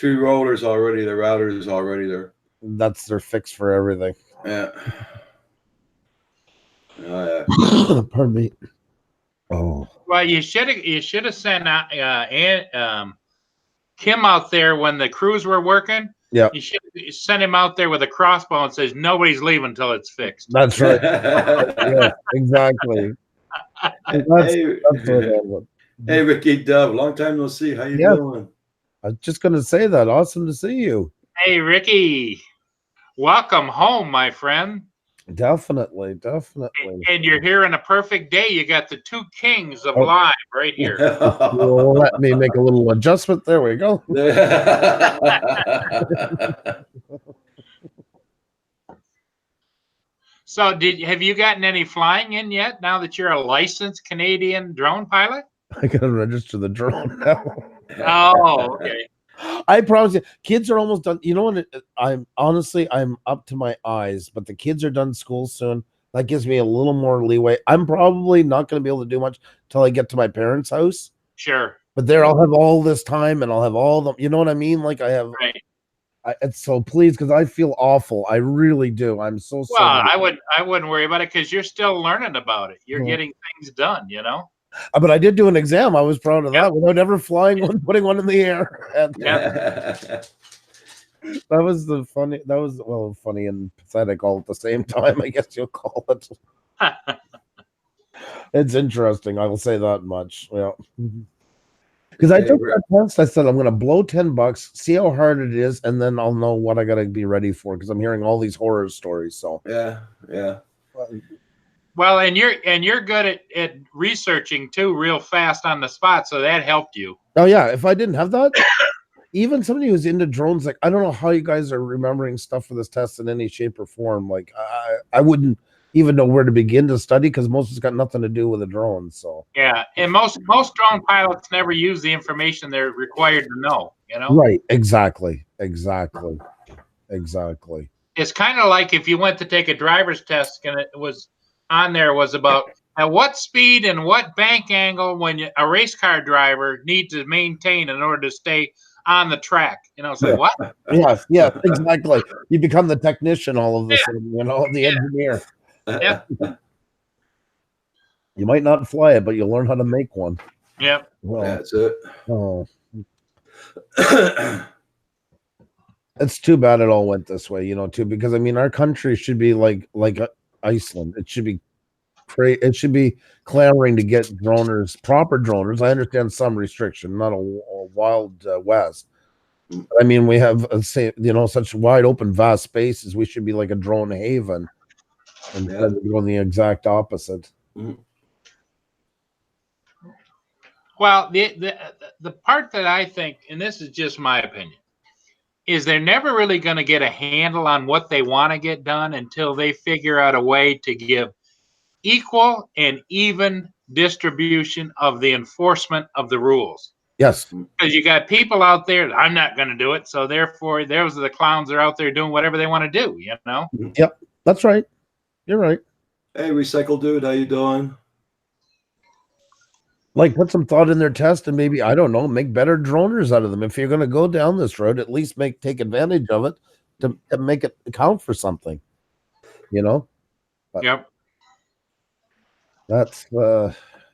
routers already. The router is already there. That's their fix for everything. Yeah. Oh, yeah. Pardon me. Oh. Well, you should have sent Kim out there when the crews were working. Yeah. You should send him out there with a crossbow and says nobody's leaving until it's fixed. That's right. Yeah, exactly. Hey, Ricky Dove, long time no see. How you doing? I was just going to say that. Awesome to see you. Hey, Ricky. Welcome home, my friend. Definitely. And you're here on a perfect day. You got the two kings of live right here. Well, let me make a little adjustment. There we go. So have you gotten any flying in yet now that you're a licensed Canadian drone pilot? I got to register the drone now. Oh, okay. I promise you, kids are almost done. You know what? I'm up to my eyes, but the kids are done school soon. That gives me a little more leeway. I'm probably not going to be able to do much till I get to my parents' house. Sure. But there, I'll have all this time, and I'll have all the. You know what I mean? Like I have. Right. It's so please, because I feel awful. I really do. I'm so sorry. Well, I wouldn't worry about it because you're still learning about it. You're getting things done. But I did do an exam. I was proud of that without ever flying one, putting one in the air. That was funny. That was funny and pathetic all at the same time. I guess you'll call it. It's interesting. I will say that much. Yeah. Because I took that test. I said I'm going to blow $10, see how hard it is, and then I'll know what I got to be ready for. Because I'm hearing all these horror stories. So yeah. Well, and you're good at researching too, real fast on the spot. So that helped you. Oh yeah, if I didn't have that, even somebody who's into drones, like I don't know how you guys are remembering stuff for this test in any shape or form. Like I wouldn't even know where to begin to study because most of it's got nothing to do with a drone. So yeah, and most drone pilots never use the information they're required to know. Right? Exactly. It's kind of like if you went to take a driver's test and it was on there was about at what speed and what bank angle when a race car driver needs to maintain in order to stay on the track. It's like, what? Yes, yes, exactly. You become the technician all of a Yeah. sudden, the engineer. Yep. You might not fly it, but you'll learn how to make one. Yep. Well, That's it. oh, it's too bad it all went this way, too, because our country should be like Iceland. It should be clamoring to get proper droners. I understand some restriction, not a wild west. But, we have such wide open, vast spaces. We should be like a drone haven instead of doing the exact opposite. Well, the part that I think, and this is just my opinion, is they're never really going to get a handle on what they want to get done until they figure out a way to give equal and even distribution of the enforcement of the rules. Yes. Because you got people out there, I'm not going to do it. So therefore, those are the clowns that are out there doing whatever they want to do, Yep, that's right. You're right. Hey, Recycle Dude, how you doing? Like, put some thought in their test and maybe, I don't know, make better droners out of them. If you're going to go down this road, at least take advantage of it to make it count for something, But yep. That's,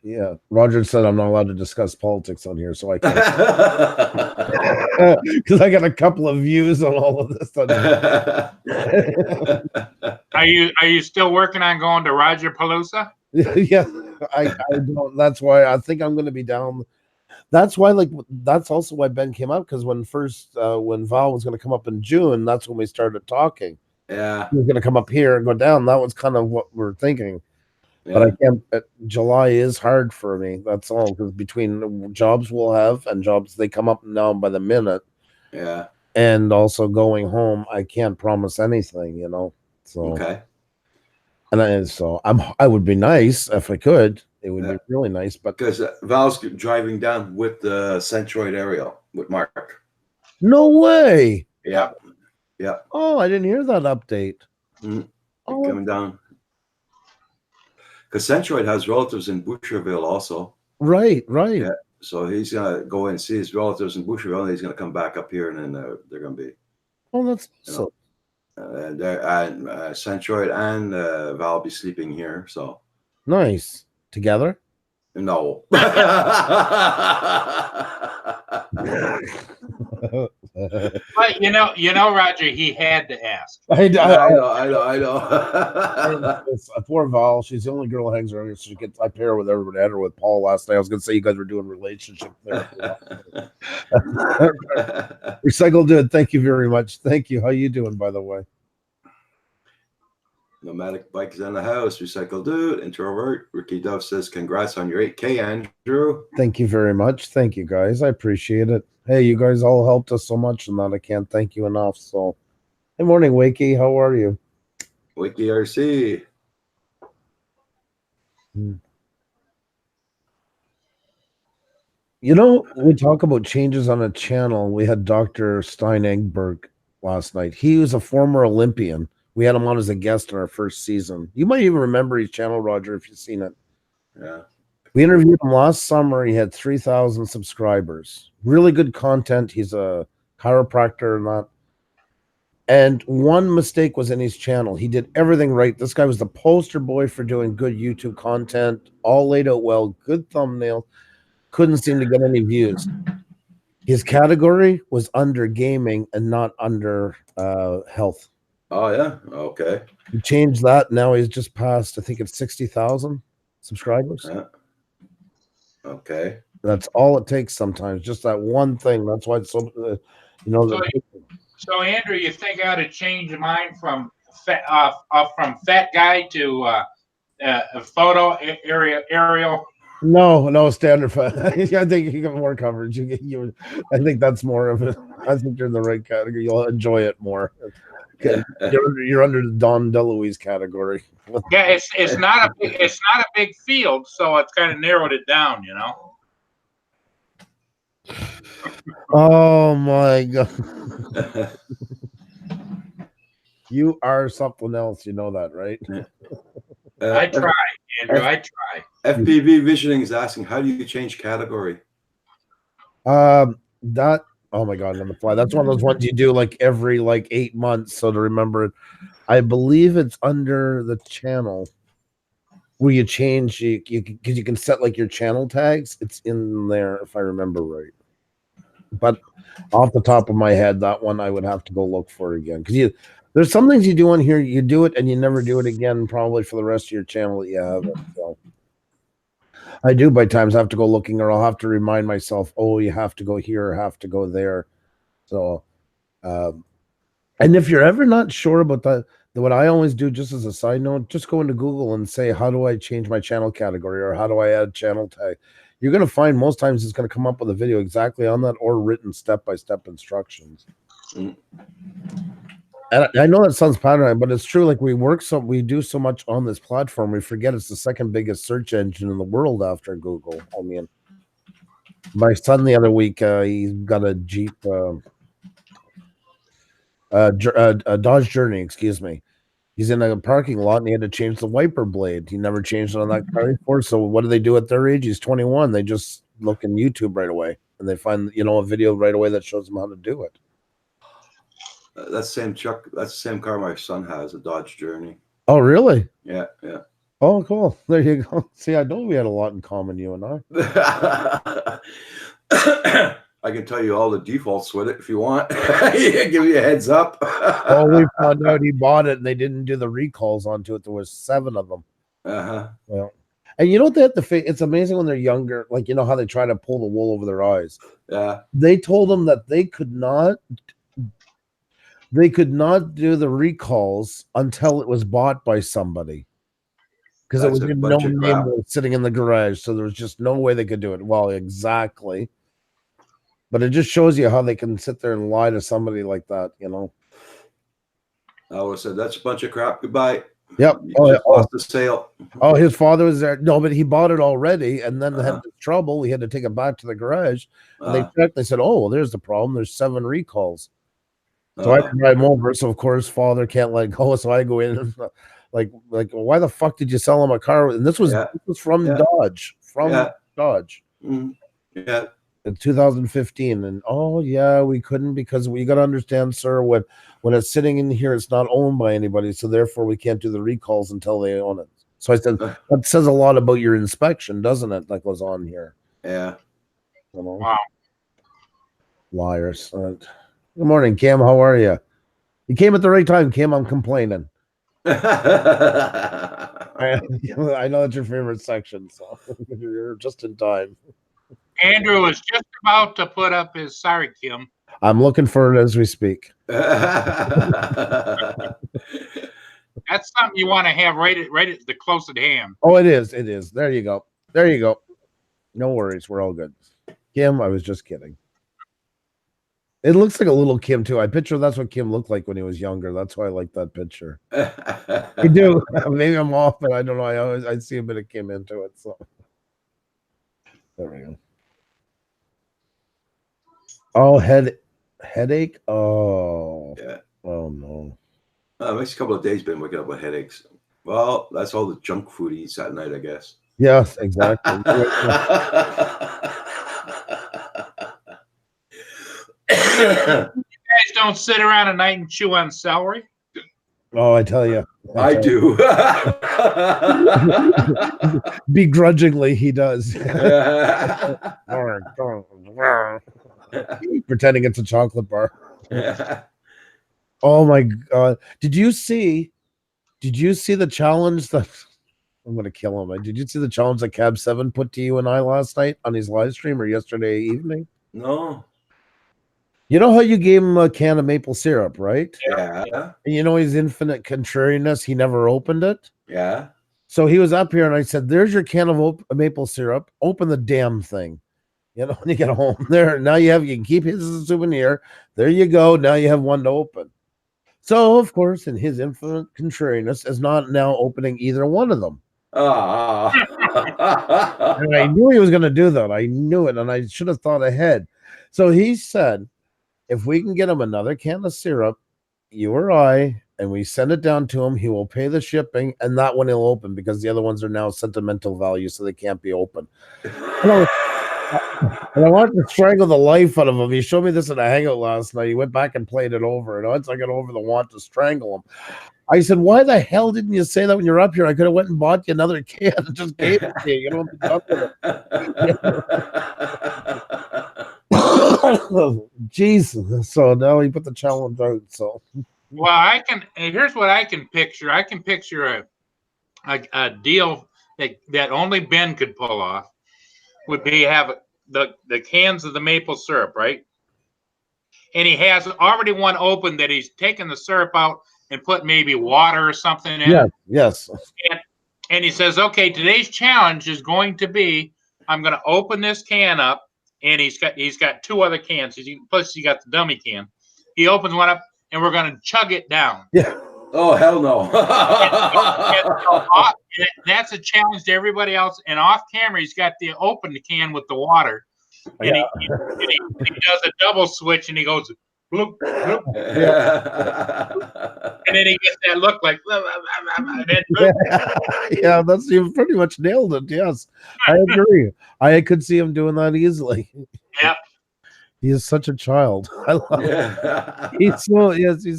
yeah. Roger said I'm not allowed to discuss politics on here, so I can't. Because I got a couple of views on all of this. Are you still working on going to Roger Palooza? Yeah, I don't. That's why I think I'm going to be down. That's why, that's also why Ben came up, because when Val was going to come up in June, that's when we started talking. Yeah, he was going to come up here and go down. That was kind of what we're thinking. Yeah. But I can't. July is hard for me. That's all, because between jobs we'll have and jobs they come up and down by the minute. Yeah, and also going home, I can't promise anything. So okay. And I would be nice if I could. It would be really nice, but because Val's driving down with the Centroid Ariel with Mark. No way. Yeah, yeah. Oh, I didn't hear that update. Coming down because Centroid has relatives in Butcherville also. Right. Yeah, so he's gonna go and see his relatives in Butcherville, and he's gonna come back up here, and then they're gonna be. Oh, that's so. And Centroid and Val be sleeping here, so nice. Together? No. But Roger, he had to ask. I know. Poor Val, she's the only girl who hangs around here. So I pair her with everybody. I had her with Paul last night. I was gonna say you guys were doing relationship therapy. Recycle Dude, thank you very much. Thank you. How you doing, by the way? Nomadic Bike is in the house. Recycle Dude, introvert. Ricky Dove says, congrats on your 8K, Andrew. Thank you very much. Thank you, guys. I appreciate it. Hey, you guys all helped us so much, and that I can't thank you enough. So, hey, morning, Wakey. How are you? Wakey RC. We talk about changes on a channel. We had Dr. Stein Egberg last night. He was a former Olympian. We had him on as a guest in our first season. You might even remember his channel, Roger, if you've seen it. Yeah. We interviewed him last summer. He had 3,000 subscribers. Really good content. He's a chiropractor and that. And one mistake was in his channel. He did everything right. This guy was the poster boy for doing good YouTube content. All laid out well. Good thumbnail. Couldn't seem to get any views. His category was under gaming and not under health. Oh, yeah? Okay. He changed that. Now he's just passed, I think it's 60,000 subscribers. Yeah. Okay. That's all it takes sometimes. Just that one thing. That's why it's so, So, Andrew, you think I ought to change mine from fat guy to a photo aerial? No, standard fat. I think you get more coverage. I think that's more of it. I think you're in the right category. You'll enjoy it more. Okay. You're under the Don DeLuise category. Yeah, it's not a big field, so it's kind of narrowed it down, Oh my God. You are something else, you know that, right? I try, Andrew. I try. FPV Visioning is asking, how do you change category? That oh my god, on the fly. That's one of those ones you do like every like 8 months. So to remember it, I believe it's under the channel where you change because you can set like your channel tags. It's in there if I remember right. But off the top of my head, that one I would have to go look for again because there's some things you do on here, you do it and you never do it again, probably for the rest of your channel that you have it. So I do by times have to go looking, or I'll have to remind myself, oh, you have to go here or have to go there. So, and if you're ever not sure about that, what I always do, just as a side note, just go into Google and say, how do I change my channel category, or how do I add channel tag? You're going to find most times it's going to come up with a video exactly on that, or written step-by-step instructions. And I know that sounds patternized, but it's true. Like we do so much on this platform, we forget it's the second biggest search engine in the world after Google. I mean, my son the other week, he got a Jeep, a Dodge Journey, excuse me. He's in a parking lot and he had to change the wiper blade. He never changed it on that car before. So what do they do at their age? He's 21. They just look in YouTube right away and they find, a video right away that shows them how to do it. That's the same truck. That's the same car my son has, a Dodge Journey. Oh, really? Yeah. Oh, cool. There you go. See, I know we had a lot in common, you and I. I can tell you all the defaults with it if you want. Give you a heads up. Oh, we found out he bought it and they didn't do the recalls onto it. There was 7 of them. Well, and you know what they have to face? It's amazing when they're younger, like how they try to pull the wool over their eyes. Yeah. They told them that they could not do the recalls until it was bought by somebody. Because it was in no name sitting in the garage. So there was just no way they could do it. Well, exactly. But it just shows you how they can sit there and lie to somebody like that, I would have said, that's a bunch of crap. Goodbye. Yep. Lost the sale. Oh, his father was there. No, but he bought it already and then had trouble. He had to take it back to the garage. And they checked. They said, oh, well, there's the problem. There's 7 recalls. So I drive him over. So, of course, father can't let go. So I go in and like, why the fuck did you sell him a car? And this was from Dodge. Dodge. Yeah. In 2015, and we couldn't because we got to understand, sir, when it's sitting in here, it's not owned by anybody, so therefore we can't do the recalls until they own it. So I said that says a lot about your inspection, doesn't it? Like was on here. Yeah. Wow. Liars. Good morning, Kim. How are you? You came at the right time, Kim. I'm complaining. I know that's your favorite section, so you're just in time. Andrew was just about to put up his sorry, Kim. I'm looking for it as we speak. That's something you want to have right at the close at hand. Oh, it is. It is. There you go. There you go. No worries. We're all good. Kim, I was just kidding. It looks like a little Kim too. I picture that's what Kim looked like when he was younger. That's why I like that picture. I do. Maybe I'm off, but I don't know. I see a bit of Kim into it. So there we go. Oh, headache. Oh, yeah. Oh no. It makes a couple of days been waking up with headaches. Well, that's all the junk food he eats at night, I guess. Yes, exactly. You guys don't sit around at night and chew on celery? Oh, I tell you. I do. Begrudgingly, he does. Pretending it's a chocolate bar. Oh my God. Did you see the challenge that I'm gonna kill him? Did you see the challenge that Cab 7 put to you and I last night on his live stream or yesterday evening? No. You know how you gave him a can of maple syrup, right? Yeah. And you know his infinite contrariness, he never opened it. Yeah. So he was up here and I said, there's your can of maple syrup. Open the damn thing. When you get home there, now you can keep his as a souvenir. There you go. Now you have one to open. So, of course, in his infinite contrariness, is not now opening either one of them. And I knew he was going to do that. I knew it, and I should have thought ahead. So he said, if we can get him another can of syrup, you or I and we send it down to him. He will pay the shipping, and that one he'll open because the other ones are now sentimental value, so they can't be open. And I wanted to strangle the life out of him. He showed me this at a hangout last night. He went back and played it over, and once I got over the want to strangle him, I said, "Why the hell didn't you say that when you're up here? I could have went and bought you another can and just gave it to you. You don't have to Jeez. So now he put the challenge out. So Well, here's what I can picture. I can picture a deal that only Ben could pull off would be have the cans of the maple syrup, right? And he has already one open that he's taken the syrup out and put maybe water or something in it. Yes. And he says, okay, today's challenge is going to be, I'm going to open this can up, and he's got two other cans. Plus he got the dummy can. He opens one up, and we're going to chug it down. Yeah. Oh, hell no. And that's a challenge to everybody else. And off camera, he's got the open can with the water. And he does a double switch, and he goes, bloop, bloop. And then he gets that look like, and then, yeah, you pretty much nailed it. Yes, I agree. I could see him doing that easily. Yep. He is such a child. I love it. He's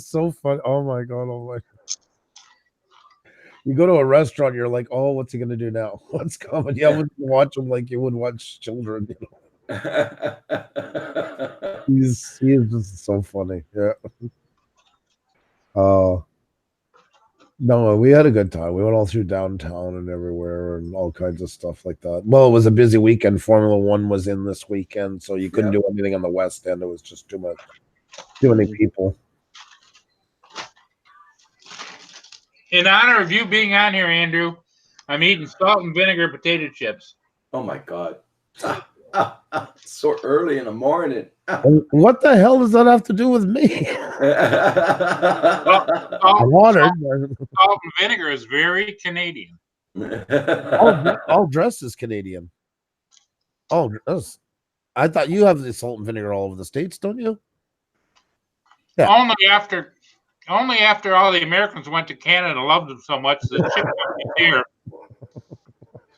so fun. Oh my god. You go to a restaurant, you're like, oh, what's he gonna do now? What's coming? Yeah, you watch him like you would watch children, you know. He is just so funny. Yeah. No, we had a good time. We went all through downtown and everywhere and all kinds of stuff like that. Well, it was a busy weekend. Formula One was in this weekend, so you couldn't do anything on the West End. It was just too many people. in honor of you being on here, Andrew, I'm eating salt and vinegar potato chips. Oh my god. So early in the morning. What the hell does that have to do with me? I'm honored. Salt and vinegar is very Canadian. All dress is Canadian. Oh, I thought you have the salt and vinegar all over the States, don't you? Yeah. Only after all the Americans went to Canada and loved them so much that chip went here.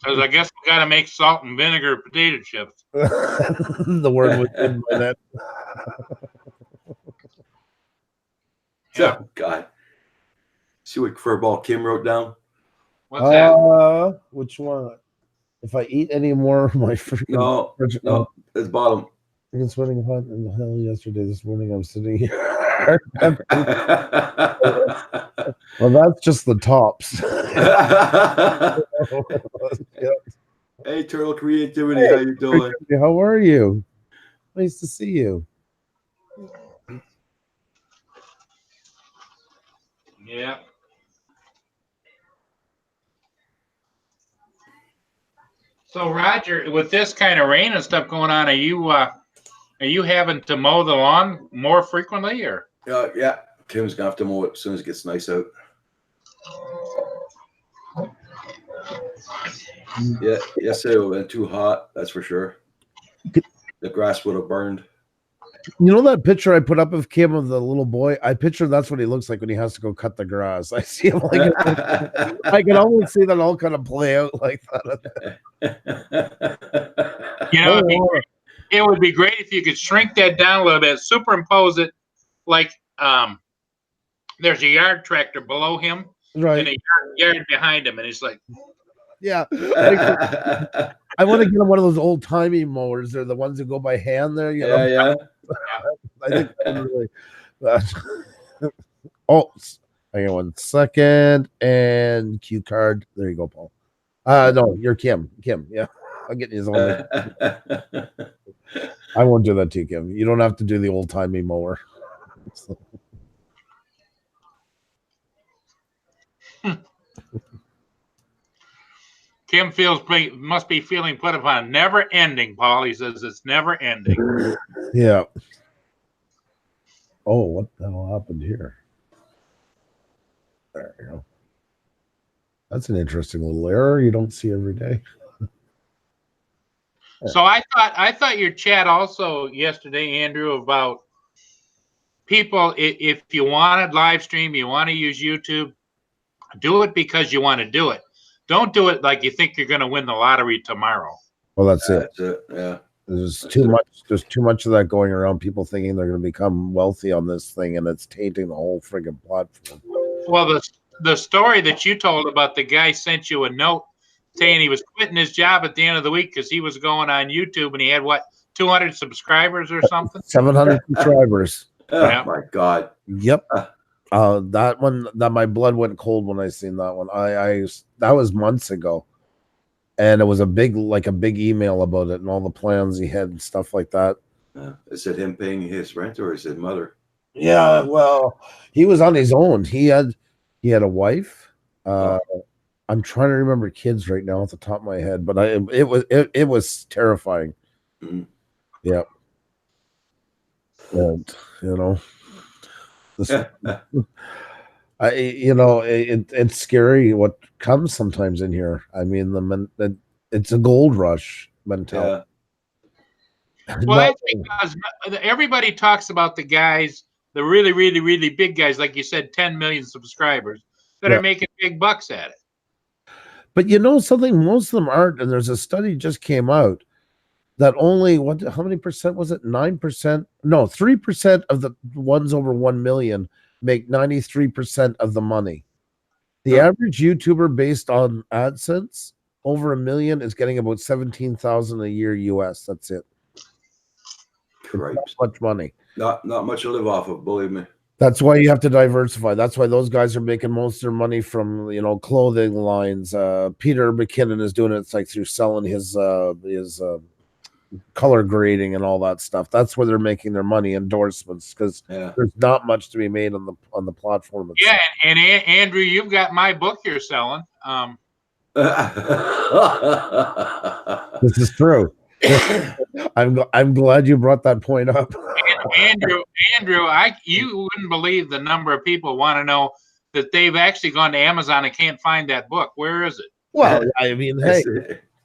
Because I guess we got to make salt and vinegar potato chips. The word was in by that. Oh, God. See what Furball Kim wrote down? What's that? Which one? If I eat any more of my freaking... No, it's bottom. It's sweating hot in the hell yesterday. This morning I'm sitting here. Well, that's just the tops. Hey, Turtle Creativity, how you doing? How are you? Nice to see you. Yeah. So, Roger, with this kind of rain and stuff going on, are you having to mow the lawn more frequently, or? Yeah, Kim's gonna have to mow it as soon as it gets nice out. Yeah, yesterday it would have been too hot, that's for sure. The grass would have burned. You know that picture I put up of Kim of the little boy? I picture that's what he looks like when he has to go cut the grass. I see him like I can always see that all kind of play out like that. You know, it would be great if you could shrink that down a little bit, superimpose it like there's a yard tractor below him, right, and a yard behind him, and he's like, yeah. I want to get him one of those old timey mowers. They're the ones that go by hand there. You know? Yeah. I think really. Oh, hang on 1 second. And cue card. There you go, Paul. No, you're Kim. Kim, yeah. I'll get his own. I won't do that to you, Kim. You don't have to do the old timey mower. Kim must be feeling put upon. Never ending, Paul. He says it's never ending. Yeah. Oh, what the hell happened here? There you go. That's an interesting little error you don't see every day. So I thought your chat also yesterday, Andrew, about people, if you want to live stream, you want to use YouTube, do it because you want to do it. Don't do it like you think you're going to win the lottery tomorrow. Well, that's it. That's it. Yeah. There's too much. There's too much of that going around. People thinking they're going to become wealthy on this thing, and it's tainting the whole friggin' platform. Well, the story that you told about the guy sent you a note saying he was quitting his job at the end of the week because he was going on YouTube and he had what, 200 subscribers or something? 700 subscribers. Oh Yeah. my God. Yep. That one, that my blood went cold when I seen that one. I that was months ago, and it was a big email about it and all the plans he had and stuff like that. Is it him paying his rent or is it mother? Yeah, well, he was on his own. He had a wife. I'm trying to remember kids right now off the top of my head, but it was terrifying. Mm. Yeah. And you know, it's scary what comes sometimes in here. I mean, it's a gold rush mentality. Well, that's because everybody talks about the guys, the really, really, really big guys, like you said, 10 million subscribers that are making big bucks at it. But you know something, most of them aren't. And there's a study just came out that only how many percent was it? 9%? No, 3% of the ones over 1 million make 93% of the money. The average YouTuber based on AdSense over 1 million is getting about 17,000 a year US. That's it. Right. Not much money. Not much to live off of, believe me. That's why you have to diversify. That's why those guys are making most of their money from, clothing lines. Peter McKinnon is doing it. It's like through selling his color grading and all that stuff. That's where they're making their money, endorsements, because there's not much to be made on the platform itself. Yeah, and Andrew, you've got my book you're selling. This is true. I'm glad you brought that point up. Andrew, you wouldn't believe the number of people want to know that they've actually gone to Amazon and can't find that book. Where is it? Well, I mean, hey,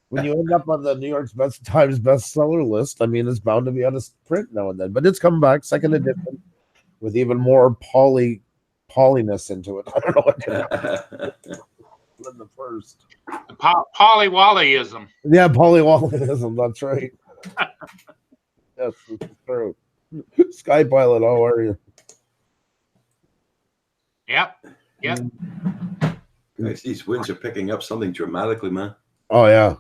when you end up on the New York Times bestseller list, I mean, it's bound to be out of print now and then. But it's come back, second edition, with even more polyness into it. I don't know what than the first. Polywallyism. Yeah, polywallyism. That's right. Yes, it's true. Sky Pilot, how are you? Yep. Guys, these winds are picking up something dramatically, man. Oh yeah.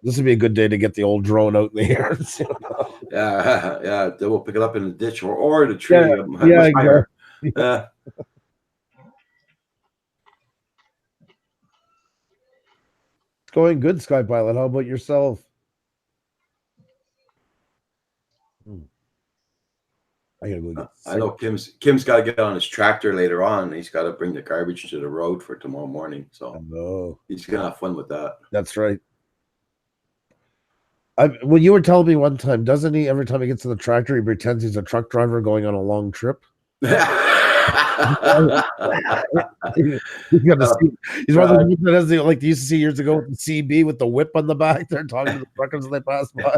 This would be a good day to get the old drone out in the air. Yeah. They will pick it up in the ditch or the tree. Yeah, exactly. It's going good, Sky Pilot. How about yourself? I gotta go get I know Kim's got to get on his tractor later on. He's got to bring the garbage to the road for tomorrow morning. So he's gonna have fun with that. That's right. Well, you were telling me one time, doesn't he? Every time he gets to the tractor, he pretends he's a truck driver going on a long trip. He's one of the that has the, like they used to see years ago with the CB with the whip on the back. They're talking to the truckers as they pass by.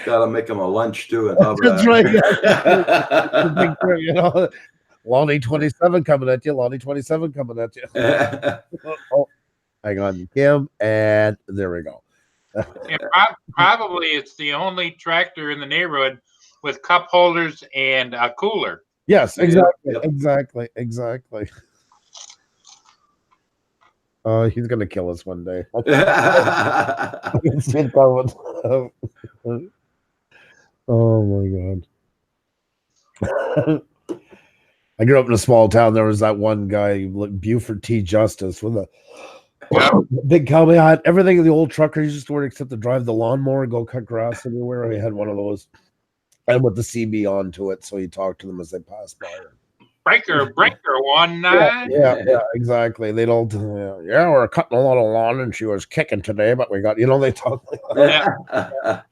Gotta make him a lunch too. And that's right. Yeah. Lonnie 27 coming at you. Lonnie 27 coming at you. Hang on, Kim, and there we go. And probably it's the only tractor in the neighborhood with cup holders and a cooler. Yes, exactly. Exactly. He's gonna kill us one day. Oh my god. I grew up in a small town. There was that one guy, Buford T. Justice, with a big cowboy hat. Everything the old truckers used to wear except to drive the lawnmower and go cut grass everywhere. He had one of those. And with the CB onto it, so he talked to them as they passed by. Breaker, 19. Yeah, exactly. They'd all, we're cutting a lot of lawn, and she was kicking today, but we got, they talk like that.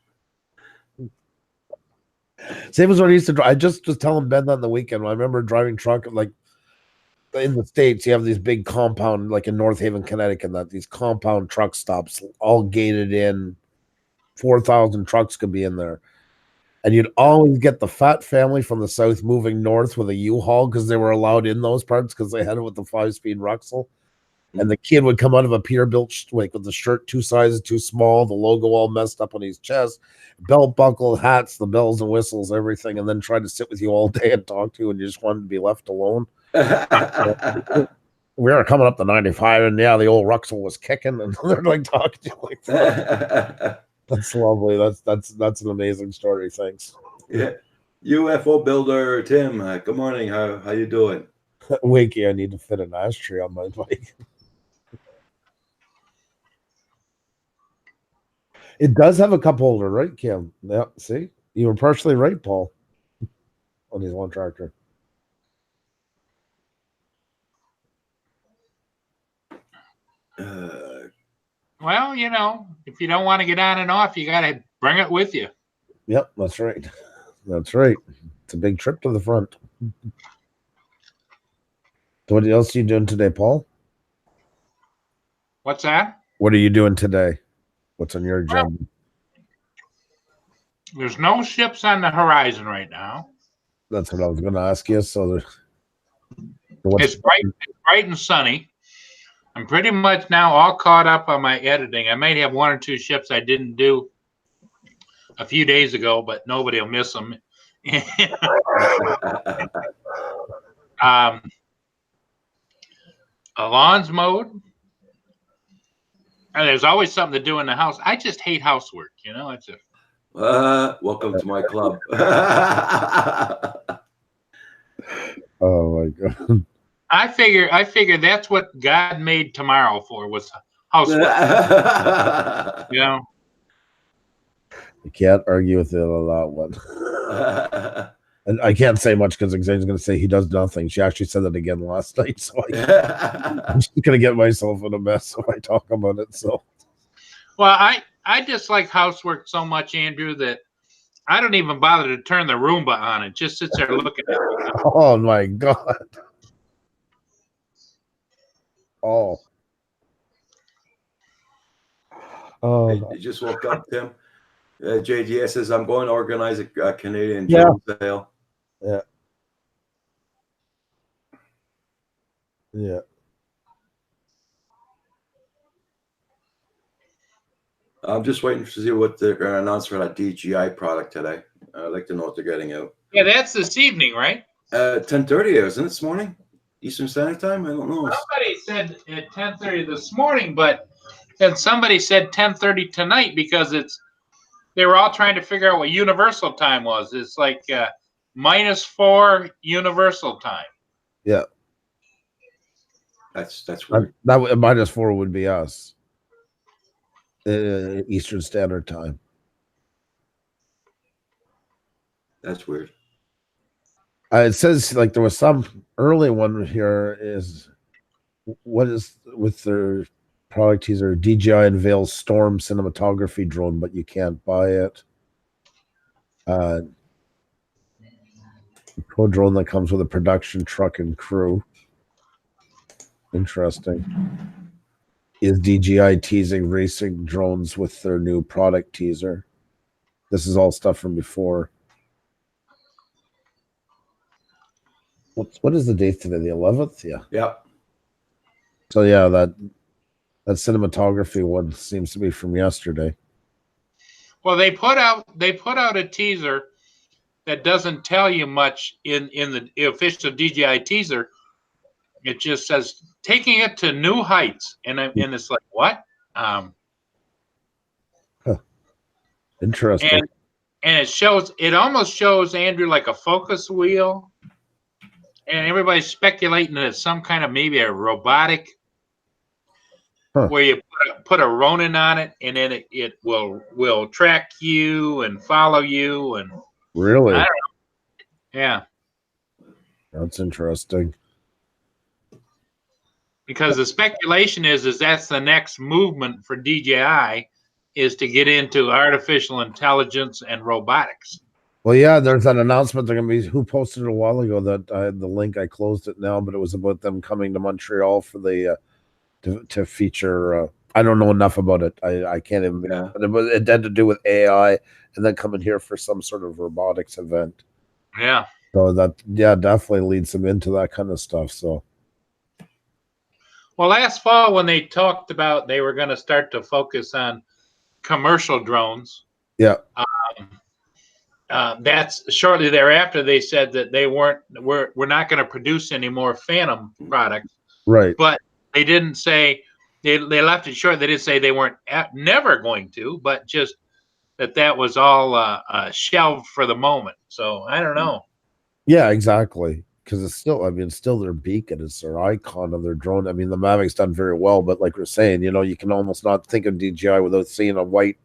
Same as what I used to drive. I just was telling Ben on the weekend. I remember driving truck, like in the States, you have these big compound, like in North Haven, Connecticut, that these compound truck stops all gated in. 4,000 trucks could be in there. And you'd always get the fat family from the south moving north with a U-Haul because they were allowed in those parts because they had it with the 5-speed Ruxel. And the kid would come out of a Peterbilt like with the shirt 2 sizes too small, the logo all messed up on his chest, belt buckle, hats, the bells and whistles, everything, and then try to sit with you all day and talk to you, and you just wanted to be left alone. We were coming up to 95, and yeah, the old Ruxel was kicking, and they're like talking to you like that. That's lovely. That's an amazing story. Thanks. Yeah. UFO builder Tim, good morning. How you doing? Wakey, I need to fit an ashtray on my bike. It does have a cup holder, right, Kim? Yeah, see? You were partially right, Paul, on his one tractor. Well, if you don't want to get on and off, you got to bring it with you. Yep, that's right. That's right. It's a big trip to the front. So what else are you doing today, Paul? What's that? What are you doing today? What's on your agenda? Well, there's no ships on the horizon right now. That's what I was going to ask you. So it's bright and sunny. I'm pretty much now all caught up on my editing. I might have 1 or 2 ships I didn't do a few days ago, but nobody will miss them. Lawns mowed. And there's always something to do in the house. I just hate housework, It's welcome to my club. Oh my God. I figure that's what God made tomorrow for, was housework. You can't argue with it on that one. And I can't say much because Xander's going to say he does nothing. She actually said that again last night, so I'm just going to get myself in a mess if I talk about it. So, well, I dislike housework so much, Andrew, that I don't even bother to turn the Roomba on. It just sits there looking at me. Oh my God. Oh. You just woke up, Tim. JDS says, I'm going to organize a Canadian drone sale. Yeah. Yeah. I'm just waiting to see what they're going to announce for that DJI product today. I'd like to know what they're getting out. Yeah, that's this evening, right? 10:30, isn't it this morning? Eastern Standard Time? I don't know. Somebody said at 10:30 this morning, but then somebody said 10:30 tonight because they were all trying to figure out what Universal Time was. It's like -4 Universal Time. Yeah. That's weird. That -4 would be us. Eastern Standard Time. That's weird. It says like there was some early one here is what is with their product teaser. DJI unveils Storm cinematography drone, but you can't buy it. Pro drone that comes with a production truck and crew. Interesting. Is DJI teasing racing drones with their new product teaser? This is all stuff from before. What is the date today? The 11th? Yeah. Yeah. So yeah, that cinematography one seems to be from yesterday. Well, they put out a teaser that doesn't tell you much in the official DJI teaser. It just says taking it to new heights, and it's like what? Interesting. And it almost shows Andrew like a focus wheel, and everybody's speculating that it's some kind of maybe a robotic, where you put a Ronin on it, and then it will track you and follow you and really. I don't know. Yeah, that's interesting. Because the speculation is that's the next movement for DJI is to get into artificial intelligence and robotics. Well, yeah, there's an announcement. They're going to be, who posted it a while ago that I had the link. I closed it now, but it was about them coming to Montreal for the to feature I don't know enough about it. I can't even. Yeah. But it had to do with AI, and then coming here for some sort of robotics event. Yeah. So that definitely leads them into that kind of stuff. So Well, last fall when they talked about they were going to start to focus on commercial drones. yeah, That's shortly thereafter they said that we're not going to produce any more Phantom products, right. but they didn't say they left it short. They didn't say they weren't never going to, but just that was all shelved for the moment. So I don't know. Yeah, exactly. Because it's still, I mean, it's still their beacon, it's their icon of their drone. I mean, the Mavic's done very well, but like we're saying, you can almost not think of DJI without seeing a white.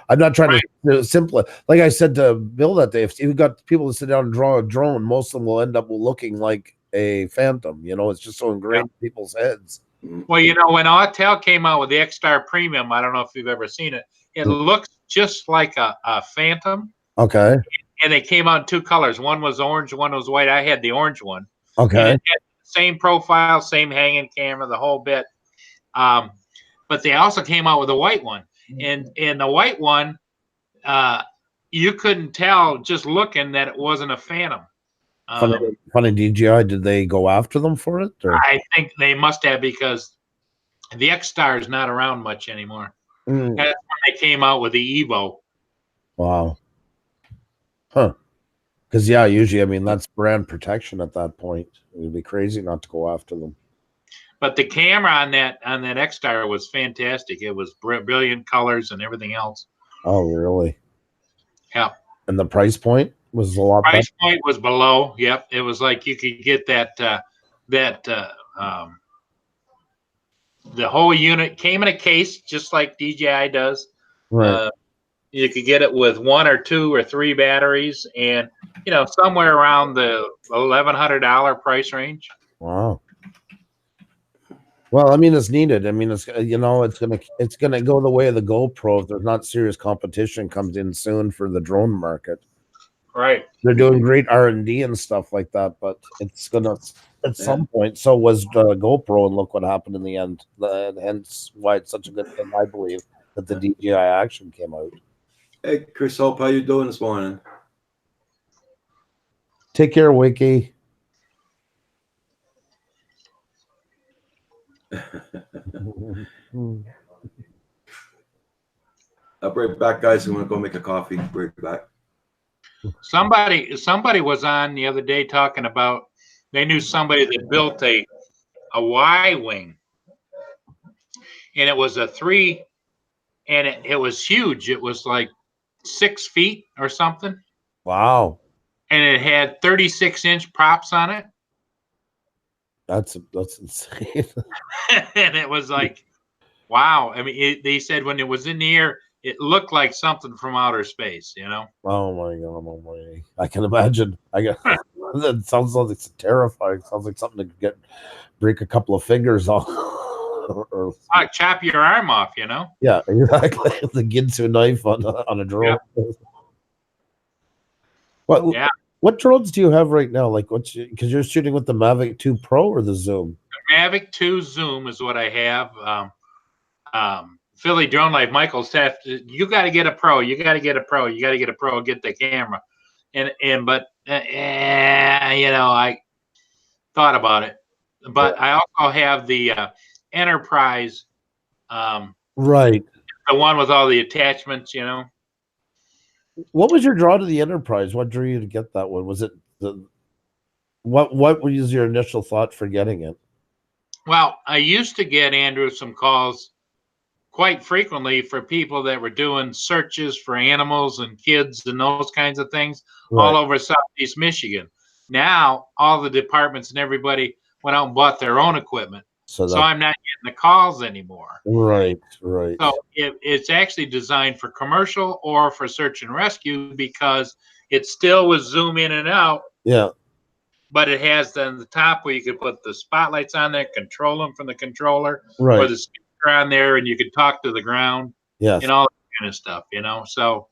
I'm not trying to simplify. Like I said to Bill that day, if you've got people to sit down and draw a drone, most of them will end up looking like a Phantom. It's just so ingrained in people's heads. Well, when Autel came out with the X-Star Premium, I don't know if you've ever seen it. It looks just like a Phantom. Okay. And they came out in two colors. One was orange, one was white. I had the orange one. Okay. And it had the same profile, same hanging camera, the whole bit. But they also came out with a white one. And the white one, you couldn't tell just looking that it wasn't a Phantom. Funny DJI, did they go after them for it? Or? I think they must have, because the X-Star is not around much anymore. That's when they came out with the Evo. Wow. Huh. Because usually, I mean, that's brand protection at that point. It would be crazy not to go after them. But the camera on that X-Star was fantastic. It was brilliant colors and everything else. Oh, really? Yeah. And the price point was a lot. Price point was below. Yep. It was like you could get the whole unit came in a case just like DJI does. Right. You could get it with 1 or 2 or 3 batteries, and somewhere around the $1,100 price range. Wow. Well, I mean, it's needed. I mean, it's gonna go the way of the GoPro if there's not serious competition comes in soon for the drone market. Right. They're doing great R&D and stuff like that, but it's gonna at some point. So was the GoPro, and look what happened in the end. Hence why it's such a good thing, I believe, that the DJI Action came out. Hey, Chris Hope, how you doing this morning? Take care, Wiki. I'll be right back, guys. I'm gonna go make a coffee. Be right back. Somebody was on the other day talking about they knew somebody that built a Y-wing, and it was a 3, and it was huge. It was like 6 feet or something. Wow. And it had 36-inch props on it. That's insane. And it was like, wow. I mean, they said when it was in the air, it looked like something from outer space, Oh my god, oh my! I can imagine. That sounds like it's terrifying. Sounds like something to break a couple of fingers off. or chop your arm off, Yeah, exactly. The Ginsu knife on a drone. Yeah. What drones do you have right now? Like, because you're shooting with the Mavic 2 Pro or the Zoom? The Mavic 2 Zoom is what I have. Philly Drone Life, Michael said, you got to get a Pro. You got to get a Pro. You got to get a Pro. Get the camera. But I thought about it. But I also have the Enterprise. Right. The one with all the attachments, What was your draw to the Enterprise? What drew you to get that one? Was it what was your initial thought for getting it? Well, I used to get, Andrew, some calls quite frequently for people that were doing searches for animals and kids and those kinds of things all over Southeast Michigan. Now, all the departments and everybody went out and bought their own equipment. So I'm not getting the calls anymore. Right. So it's actually designed for commercial or for search and rescue, because it still was zoom in and out. Yeah. But it has the top where you could put the spotlights on there, control them from the controller, right, or the speaker on there, and you could talk to the ground. Yes. And all that kind of stuff, So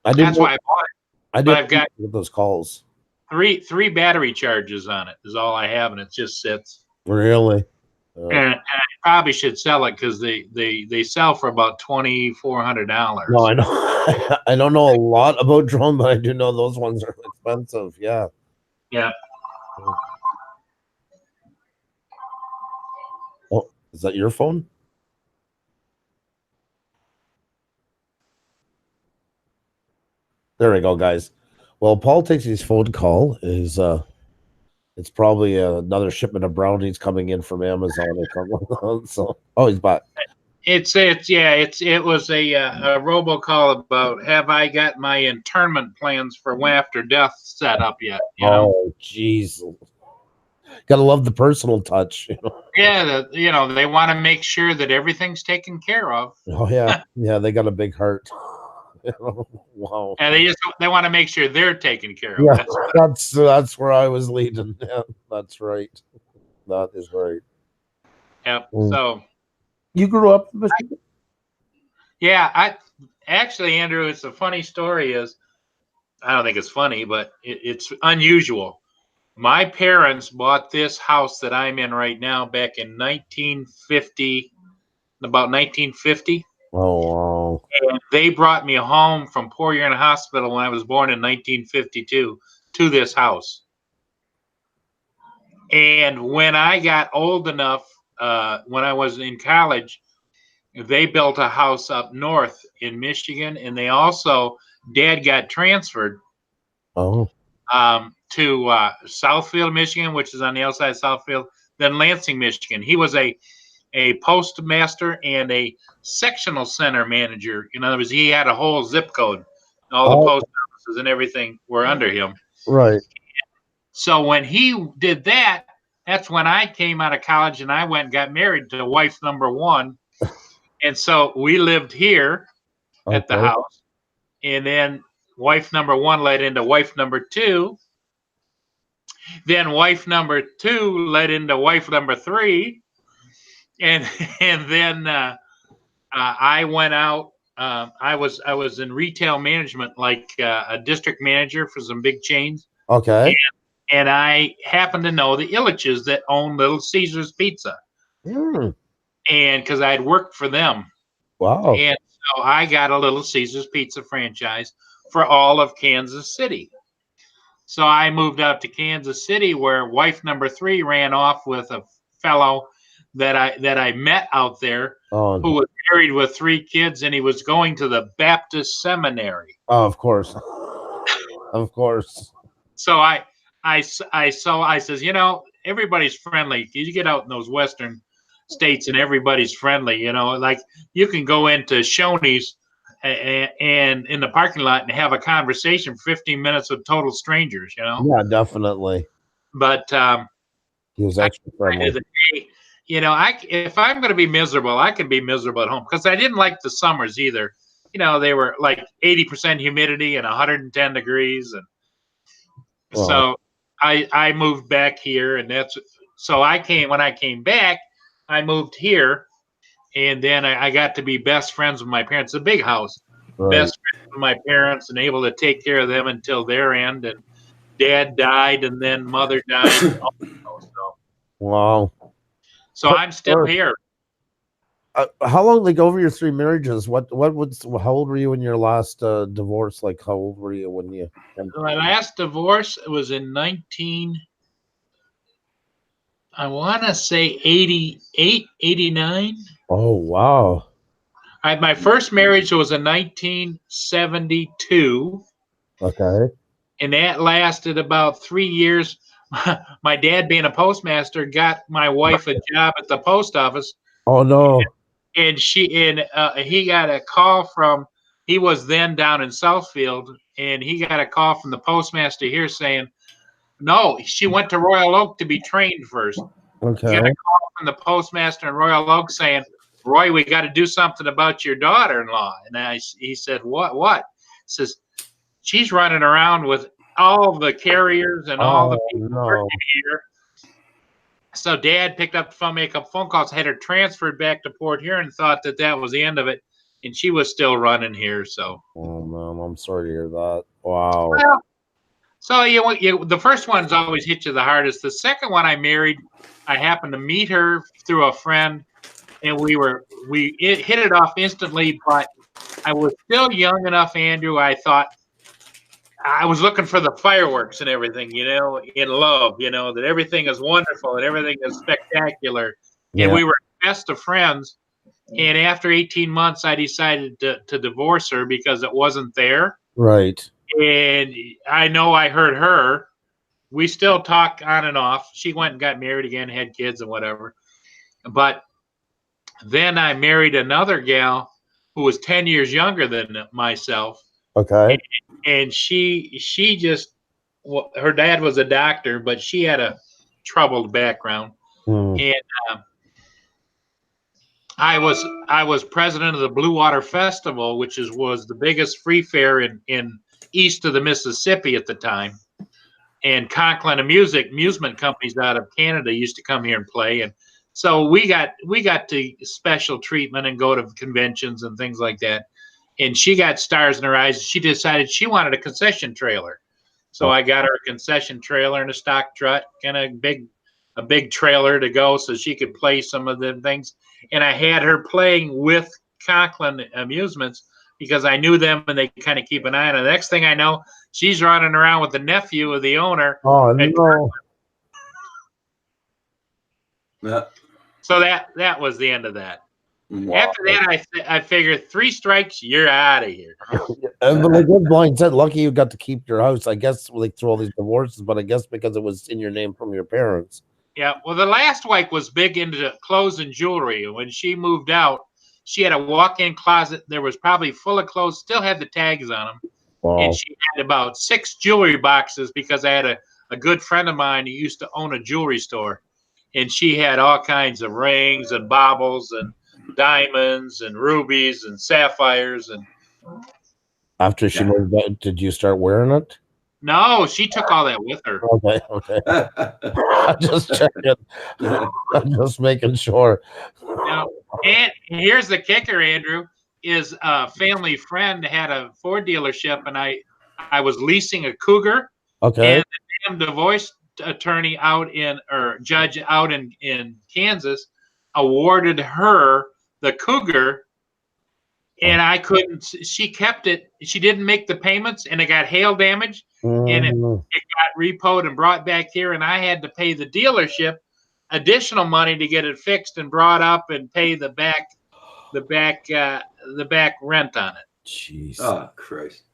that's why I bought it. I've got those calls. Three battery charges on it is all I have, and it just sits. Really? And I probably should sell it because they sell for about $2,400. No, I know. I don't know a lot about drone, but I do know those ones are expensive. Yeah. Yeah. Oh, is that your phone? There we go, guys. Well, Paul takes his phone call. It's probably another shipment of brownies coming in from Amazon or something. So, oh, he's back. It was a robocall about have I got my internment plans for after death set up yet? You know? Oh, jeez. Gotta love the personal touch. Yeah, they want to make sure that everything's taken care of. Oh yeah, yeah. They got a big heart. Wow. And they want to make sure they're taken care of. Yeah, that's where I was leading. Yeah, that's right. That is right. Yep. Mm. So you grew up in Michigan? Yeah, Andrew, it's a funny story. I don't think it's funny, but it's unusual. My parents bought this house that I'm in right now back in 1950, about 1950. Oh, wow. And they brought me home from Poor Urine Hospital when I was born in 1952 to this house. And when I got old enough, when I was in college, they built a house up north in Michigan, and they also, Dad got transferred to Southfield, Michigan, which is on the outside of Southfield, then Lansing, Michigan. He was a postmaster and a sectional center manager. In other words, he had a whole zip code. All the post offices and everything were under him. Right. So when he did that, that's when I came out of college and I went and got married to wife number one. And so we lived here at the house. And then wife number one led into wife number two. Then wife number two led into wife number three. And then I went out. I was in retail management, like a district manager for some big chains. Okay. And I happened to know the Illiches that own Little Caesars Pizza. Mm. And because I had worked for them. Wow. And so I got a Little Caesars Pizza franchise for all of Kansas City. So I moved out to Kansas City, where wife number three ran off with a fellow that I met out there who was married with 3 kids, and he was going to the Baptist seminary. Oh, of course. Of course. So I says, everybody's friendly. You get out in those western states and everybody's friendly, like you can go into Shoney's and in the parking lot and have a conversation for 15 minutes with total strangers, Yeah, definitely. But he was extra friendly. If I'm going to be miserable, I can be miserable at home, because I didn't like the summers either. They were like 80% humidity and 110 degrees. And so I moved back here, and when I came back, I moved here, and then I got to be best friends with my parents. It's a big house. Right. Best friends with my parents and able to take care of them until their end. And Dad died, and then Mother died. Wow. So I'm still here. How long did they go over your 3 marriages? How old were you in your last divorce? Like, how old were you when you? My last divorce was in I want to say 88, 89. Oh, wow. My first marriage was in 1972. Okay. And that lasted about 3 years. My dad, being a postmaster, got my wife a job at the post office. Oh, no. And he got a call he was then down in Southfield, and he got a call from the postmaster here saying, no, she went to Royal Oak to be trained first. Okay. He got a call from the postmaster in Royal Oak saying, Roy, we got to do something about your daughter-in-law. And he said, what? He says, she's running around with all the carriers and all the people working here. So Dad picked up the phone, made a couple phone calls, had her transferred back to Port Huron, thought that was the end of it. And she was still running here. So. Oh, man, I'm sorry to hear that. Wow. Well, so the first one's always hit you the hardest. The second one I married, I happened to meet her through a friend, and it hit it off instantly. But I was still young enough, Andrew. I thought I was looking for the fireworks and everything, in love, that everything is wonderful and everything is spectacular. Yeah. And we were best of friends. And after 18 months, I decided to divorce her because it wasn't there. Right. And I know I hurt her. We still talk on and off. She went and got married again, had kids and whatever. But then I married another gal who was 10 years younger than myself. Okay. And she just, her dad was a doctor, but she had a troubled background. And I was president of the Blue Water Festival, which was the biggest free fair in east of the Mississippi at the time. And Conklin amusement companies out of Canada used to come here and play. And so we got to special treatment and go to conventions and things like that. And she got stars in her eyes. She decided she wanted a concession trailer. So I got her a concession trailer and a stock truck and a big trailer to go so she could play some of the things. And I had her playing with Conklin Amusements because I knew them and they kind of keep an eye on her. The next thing I know, she's running around with the nephew of the owner. Oh, no. Yeah. So that was the end of that. Wow. After that, I figured 3 strikes, you're out of here. But like what Blind said, lucky you got to keep your house, I guess, like through all these divorces, but I guess because it was in your name from your parents. Yeah, well, the last wife was big into clothes and jewelry. And when she moved out, she had a walk-in closet. There was probably full of clothes, still had the tags on them. Wow. And she had about 6 jewelry boxes because I had a good friend of mine who used to own a jewelry store. And she had all kinds of rings and baubles and diamonds and rubies and sapphires. And After she moved out, did you start wearing it? no, she took all that with her. Okay. I'm just checking. I'm just making sure. Now, and here's the kicker, Andrew, is a family friend had a Ford dealership, and I was leasing a Cougar. Okay. And the damn divorce attorney judge out in Kansas awarded her the Cougar, and I couldn't. She kept it. She didn't make the payments, and it got hail damage, and it got repoed and brought back here, and I had to pay the dealership additional money to get it fixed and brought up and pay the back rent on it. Jeez. Oh, Christ.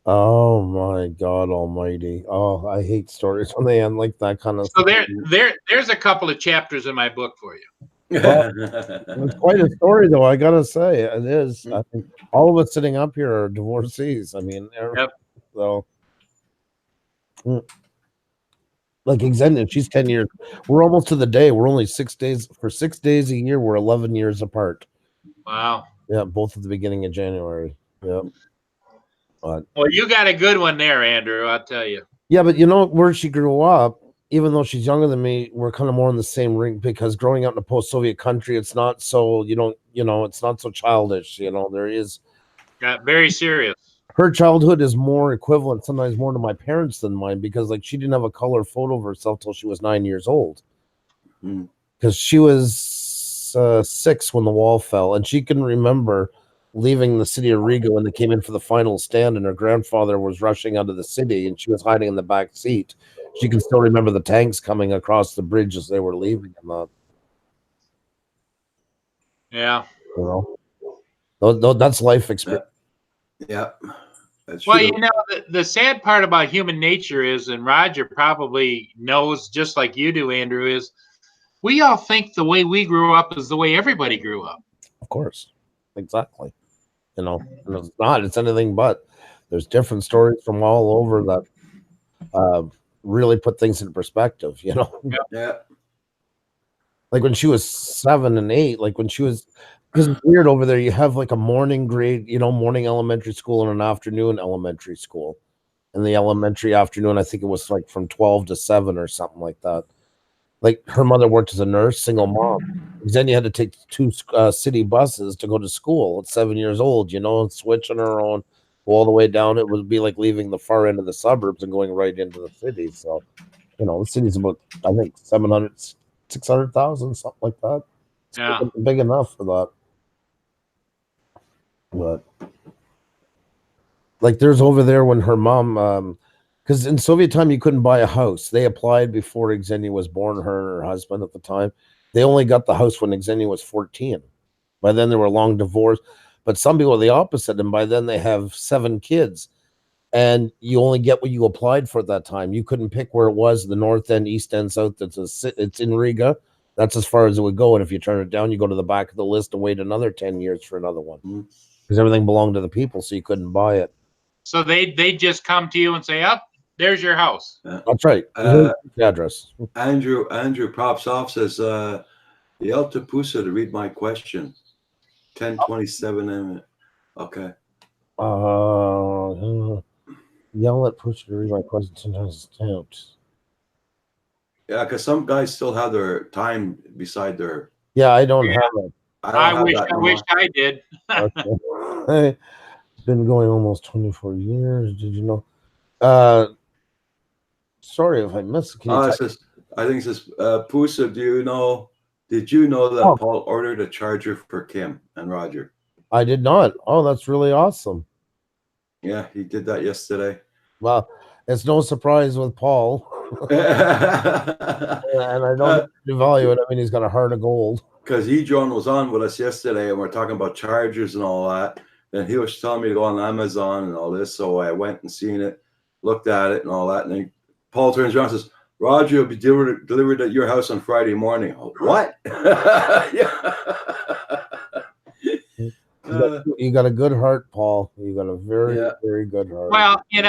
Oh my God Almighty! Oh, I hate stories when they end like that kind of. So there's a couple of chapters in my book for you. It's quite a story, though. I gotta say, it is. I think all of us sitting up here are divorcees. I mean, Yep. So, like Xenia, she's 10 years. We're almost to the day. We're only 6 days. For 6 days a year, we're 11 years apart. Wow. Yeah, both at the beginning of January. Yep. Well, you got a good one there, Andrew. I'll tell you. Yeah, but you know where she grew up, even though she's younger than me, we're kind of more in the same ring because growing up in a post-Soviet country, it's not so it's not so childish. There is. Got very serious. Her childhood is more equivalent, sometimes more to my parents than mine, because like she didn't have a color photo of herself till she was 9 years old. Because she was 6 when the wall fell, and she can remember leaving the city of Riga when they came in for the final stand, and her grandfather was rushing out of the city, and she was hiding in the back seat. She can still remember the tanks coming across the bridge as they were leaving. Yeah. That's life experience. Yeah. That's well, true. the sad part about human nature is, and Roger probably knows just like you do, Andrew, is we all think the way we grew up is the way everybody grew up. Of course. Exactly. And it's not. It's anything but. There's different stories from all over that really put things in perspective. Yeah. Like when she was 7 and 8, like when she was, because it's weird over there. You have like a morning grade, morning elementary school and an afternoon elementary school. In the elementary afternoon, I think it was like from 12 to 7 or something like that. Like her mother worked as a nurse, single mom. Then you had to take 2 city buses to go to school at 7 years old, switch on her own, go all the way down. It would be like leaving the far end of the suburbs and going right into the city. So, the city's about, I think, 600,000, something like that. Yeah. Big enough for that. But like there's over there when her mom, because in Soviet time you couldn't buy a house. They applied before Xenia was born, her and her husband at the time. They only got the house when Xenia was 14. By then they were long divorced. But some people are the opposite, and by then they have 7 kids. And you only get what you applied for at that time. You couldn't pick where it was, the north end, east end, south. It's in Riga. That's as far as it would go. And if you turn it down, you go to the back of the list and wait another 10 years for another one. Because everything belonged to the people, so you couldn't buy it. So they just come to you and say, "Up, there's your house." That's right. The address. Andrew Props Off says, yell to Pusa to read my question. 10:27 Okay. Yell at Pusa to read my question 10 times stamped. Yeah, because some guys still have their time beside their. Yeah, I don't have it. I wish I did. Okay. It's been going almost 24 years. Did you know? Sorry if I missed it. I think it says, Pusa, did you know that Paul ordered a charger for Kim and Roger? I did not. Oh, that's really awesome. Yeah, he did that yesterday. Well, it's no surprise with Paul. And I don't devalue it. I mean, he's got a heart of gold. Because Edron was on with us yesterday, and we're talking about chargers and all that. And he was telling me to go on Amazon and all this. So I went and seen it, looked at it and all that. And then Paul turns around and says, Roger will be delivered at your house on Friday morning. Oh, what? You got a good heart, Paul. You got a very, very good heart. Well, and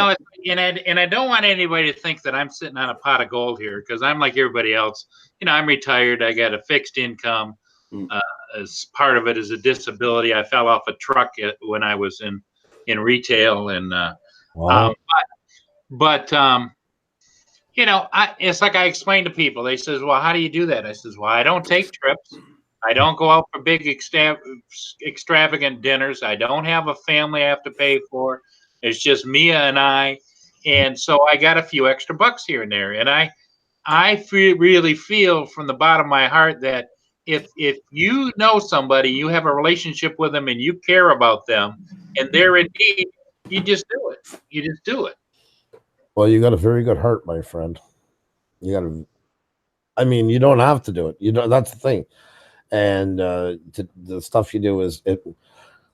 I don't want anybody to think that I'm sitting on a pot of gold here, because I'm like everybody else. I'm retired. I got a fixed income. As part of it is a disability. I fell off a truck when I was in retail, and wow. it's like I explained to people. They says, "Well, how do you do that?" I says, "Well, I don't take trips. I don't go out for big extravagant dinners. I don't have a family I have to pay for. It's just Mia and I, and so I got a few extra bucks here and there. And I really feel from the bottom of my heart that if you know somebody, you have a relationship with them, and you care about them, and they're in need, you just do it. You just do it." Well, you got a very good heart, my friend. You don't have to do it. That's the thing. And the stuff you do is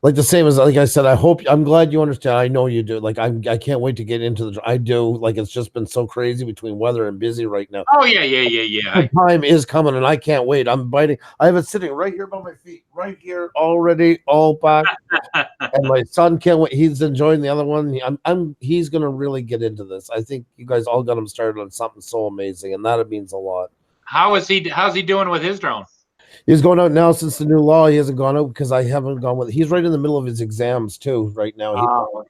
like the same as, like I said, I'm glad you understand. I know you do. Like, I can't wait to get into I do. Like, it's just been so crazy between weather and busy right now. Oh yeah. Time is coming, and I can't wait. I'm biting. I have it sitting right here by my feet, right here already, all back. And my son can't wait. He's enjoying the other one. He's gonna really get into this. I think you guys all got him started on something so amazing, and that means a lot. How's he doing with his drone? He's going out now since the new law. He hasn't gone out because I haven't gone with it. He's right in the middle of his exams too right now. He's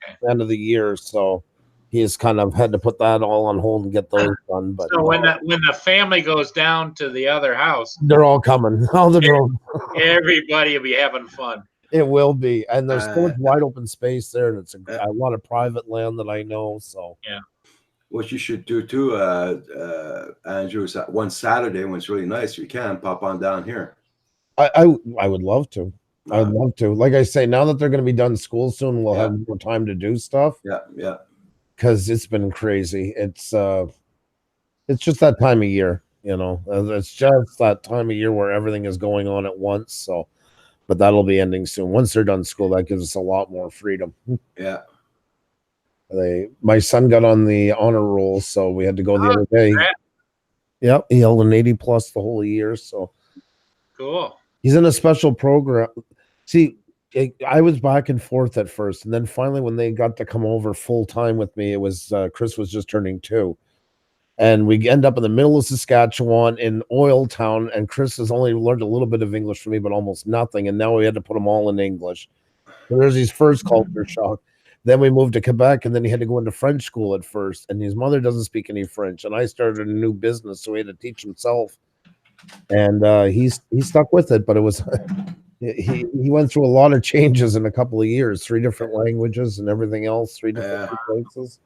at the end of the year, so he's kind of had to put that all on hold and get those done. But so when the family goes down to the other house, they're all coming. All the drones. Everybody will be having fun. It will be, and there's so much wide open space there, and it's a lot of private land that I know. So yeah. What you should do too, Andrew, is that one Saturday when it's really nice, you can pop on down here. I would love to. I would love to. Like I say, now that they're going to be done school soon, we'll have more time to do stuff. Yeah. Because it's been crazy. It's just that time of year, It's just that time of year where everything is going on at once. So, but that'll be ending soon. Once they're done school, that gives us a lot more freedom. Yeah. My son got on the honor roll, so we had to go the other day. Yep, he held an 80 plus the whole year. So cool. He's in a special program. See, I was back and forth at first, and then finally, when they got to come over full time with me, it was Chris was just turning 2, and we end up in the middle of Saskatchewan in Oil Town, and Chris has only learned a little bit of English from me, but almost nothing, and now we had to put them all in English. So there's his first culture shock. Then we moved to Quebec, and then he had to go into French school at first, and his mother doesn't speak any French, and I started a new business, so he had to teach himself, and he stuck with it, but it was he went through a lot of changes in a couple of years, 3 different languages and everything else, 3 different places.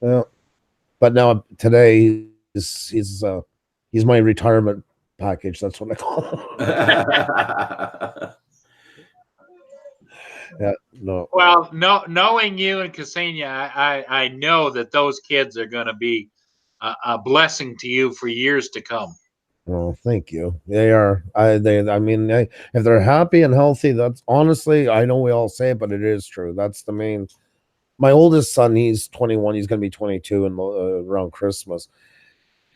Yeah, but now today he's my retirement package. That's what I call it. Yeah, no. Well, knowing you and Ksenia, I know that those kids are going to be a blessing to you for years to come. Oh, thank you. They are. I mean, if they're happy and healthy, that's honestly, I know we all say it, but it is true. That's the main. My oldest son, he's 21. He's going to be 22 in around Christmas.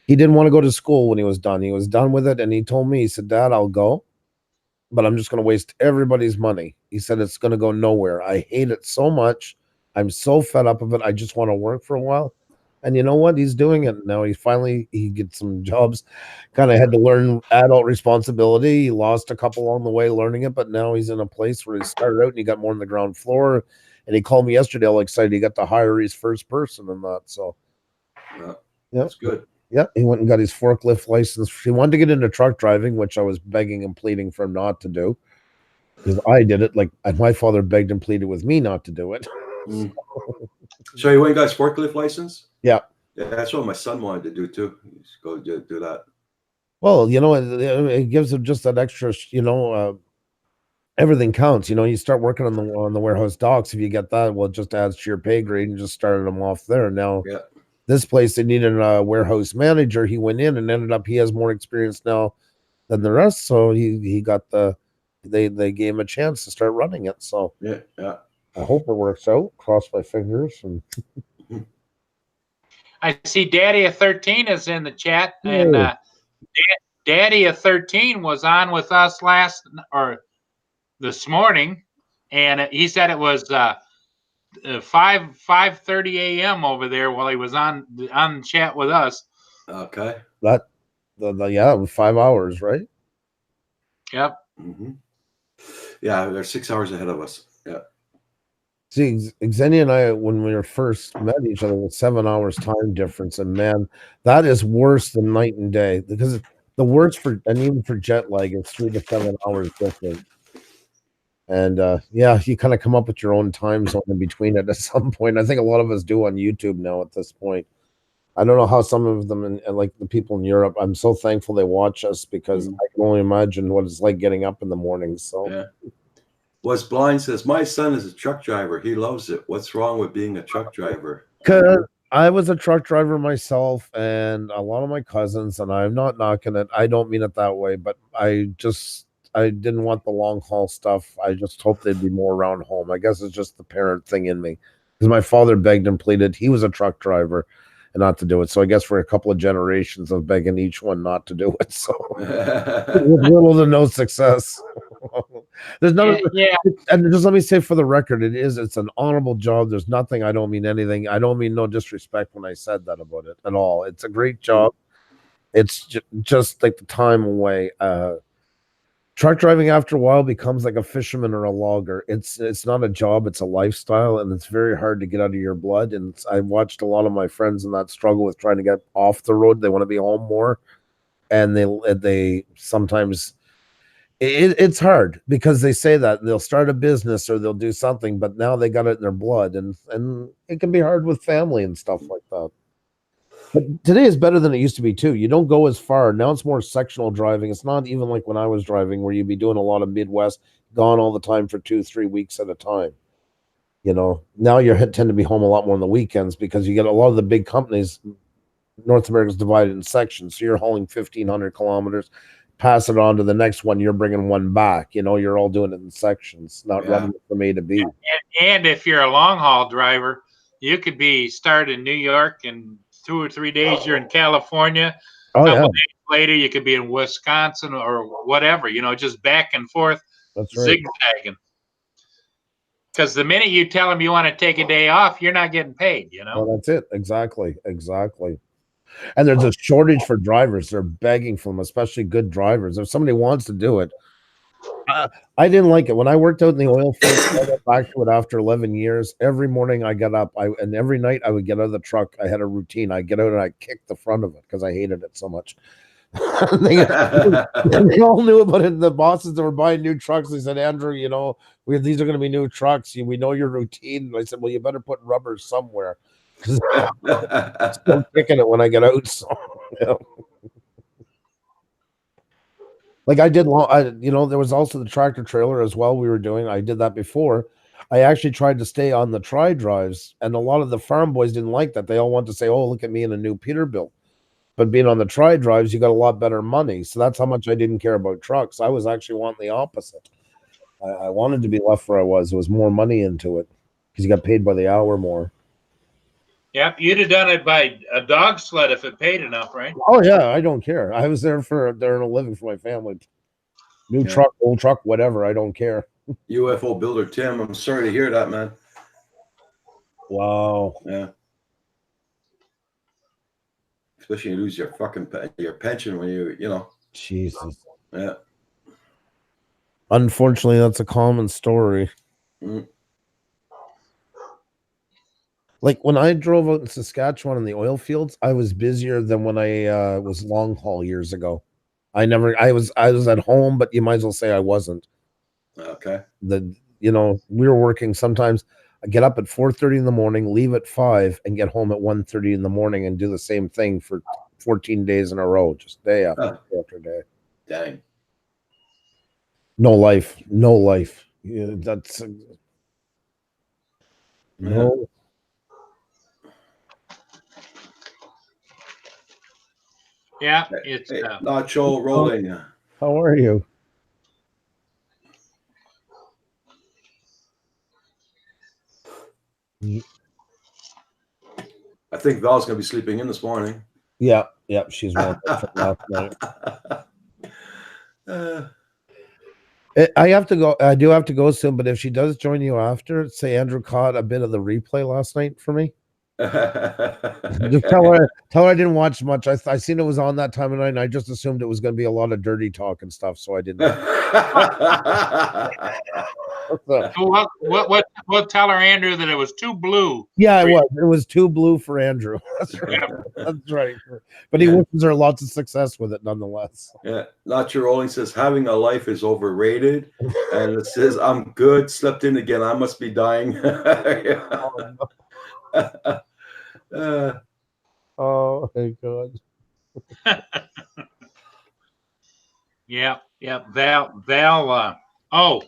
He didn't want to go to school when he was done. He was done with it, and he told me, he said, "Dad, I'll go, but I'm just going to waste everybody's money." He said, "It's going to go nowhere. I hate it so much. I'm so fed up of it. I just want to work for a while." And you know what? He's doing it now. He gets some jobs. Kind of had to learn adult responsibility. He lost a couple along the way learning it, but now he's in a place where he started out and he got more on the ground floor. And he called me yesterday, all excited. He got to hire his first person and that. So, yeah, that's good. Yeah, he went and got his forklift license. He wanted to get into truck driving, which I was begging and pleading for him not to do, because I did it. Like, and my father begged and pleaded with me not to do it. Mm. So you went and got his forklift license? Yeah. Yeah, that's what my son wanted to do too. Just go do that. Well, you know, it gives him just that extra, you know, everything counts. You know, you start working on the warehouse docks. If you get that, well, it just adds to your pay grade and just started him off there. Now, Yeah. This place, they needed a warehouse manager. He went in and ended up, he has more experience now than the rest. So he got they gave him a chance to start running it. So yeah. I hope it works out. Cross my fingers. And I see Daddy of 13 is in the chat, and Daddy of 13 was on with us this morning, and he said it was 5:30 a.m. over there while he was on chat with us. Okay. Yeah, 5 hours, right? Yep. Mm-hmm. Yeah, they're 6 hours ahead of us. Yeah. See, Xenia and I, when we were first met each other, with 7 hours time difference, and man, that is worse than night and day, because the worst and even for jet lag, it's 3 to 7 hours different. And yeah, you kind of come up with your own time zone in between it at some point. I think a lot of us do on YouTube now at this point. I don't know how some of them, and like the people in Europe, I'm so thankful they watch us, because I can only imagine what it's like getting up in the morning. So yeah. What's Blind says, my son is a truck driver. He loves it. What's wrong with being a truck driver? Because I was a truck driver myself, and a lot of my cousins, and I'm not knocking it. I don't mean it that way, but I didn't want the long haul stuff. I just hoped they'd be more around home. I guess it's just the parent thing in me, because my father begged and pleaded. He was a truck driver and not to do it. So I guess for a couple of generations of begging each one not to do it. So with little to no success. There's none. Yeah. And just let me say for the record, it's an honorable job. There's nothing. I don't mean anything. I don't mean no disrespect when I said that about it at all. It's a great job. It's just like the time away. Truck driving after a while becomes like a fisherman or a logger. It's not a job, it's a lifestyle, and it's very hard to get out of your blood. And I watched a lot of my friends in that struggle with trying to get off the road. They want to be home more, and they sometimes it's hard, because they say that they'll start a business or they'll do something, but now they got it in their blood, and it can be hard with family and stuff like that. But today is better than it used to be too. You don't go as far. Now it's more sectional driving. It's not even like when I was driving, where you'd be doing a lot of Midwest, gone all the time for 2-3 weeks at a time. You know, now you tend to be home a lot more on the weekends, because you get a lot of the big companies. North America's divided in sections. So you're hauling 1,500 kilometers, pass it on to the next one. You're bringing one back. You know, you're all doing it in sections, not running it from A to B. And if you're a long haul driver, you could be started in New York, and 2 or 3 days you're in California. Oh, a couple days later you could be in Wisconsin or whatever, you know, just back and forth. That's right. Zigzagging. Because the minute you tell them you want to take a day off, you're not getting paid, you know. Well, that's it. Exactly. And there's a shortage for drivers. They're begging for them, especially good drivers. If somebody wants to do it, I didn't like it when I worked out in the oil field. I got back to it after 11 years. Every morning I got up, and every night I would get out of the truck. I had a routine. I get out and I kick the front of it, because I hated it so much. They all knew about it. The bosses that were buying new trucks, they said, Andrew, you know, these are going to be new trucks. We know your routine. And I said, well, you better put rubber somewhere. I'm still kicking it when I get out. So, you know. Like I did there was also the tractor trailer as well we were doing. I did that before. I actually tried to stay on the tri drives, and a lot of the farm boys didn't like that. They all want to say, "Oh, look at me in a new Peterbilt." But being on the tri drives, you got a lot better money. So that's how much I didn't care about trucks. I was actually wanting the opposite. I wanted to be left where I was. There was more money into it because you got paid by the hour more. Yep, you'd have done it by a dog sled if it paid enough, right? Oh yeah, I don't care. I was there for a living for my family. New truck, old truck, whatever. I don't care. UFO builder Tim, I'm sorry to hear that, man. Wow. Yeah. Especially you lose your fucking your pension when you know. Jesus. Yeah. Unfortunately, that's a common story. Mm. Like when I drove out in Saskatchewan in the oil fields, I was busier than when I was long haul years ago. I was at home, but you might as well say I wasn't. Okay. We were working sometimes. I get up at 4:30 in the morning, leave at 5, and get home at 1:30 in the morning and do the same thing for 14 days in a row, just day after day after day. Dang. No life. Yeah, that's no. Yeah, it's Nacho rolling. How are you? I think Val's gonna be sleeping in this morning. Yeah, she's woke up from last night. I have to go. I do have to go soon, but if she does join you after, say Andrew caught a bit of the replay last night for me. Just tell her I didn't watch much. I seen it was on that time of night, and I just assumed it was going to be a lot of dirty talk and stuff, so I didn't. We'll tell her, Andrew, that it was too blue. Yeah, it was too blue for Andrew. That's right. That's right. But he wishes her lots of success with it nonetheless. Yeah, Not Your Rolling says having a life is overrated, and it says I'm good. Slept in again. I must be dying. Oh my God. Yeah. Val.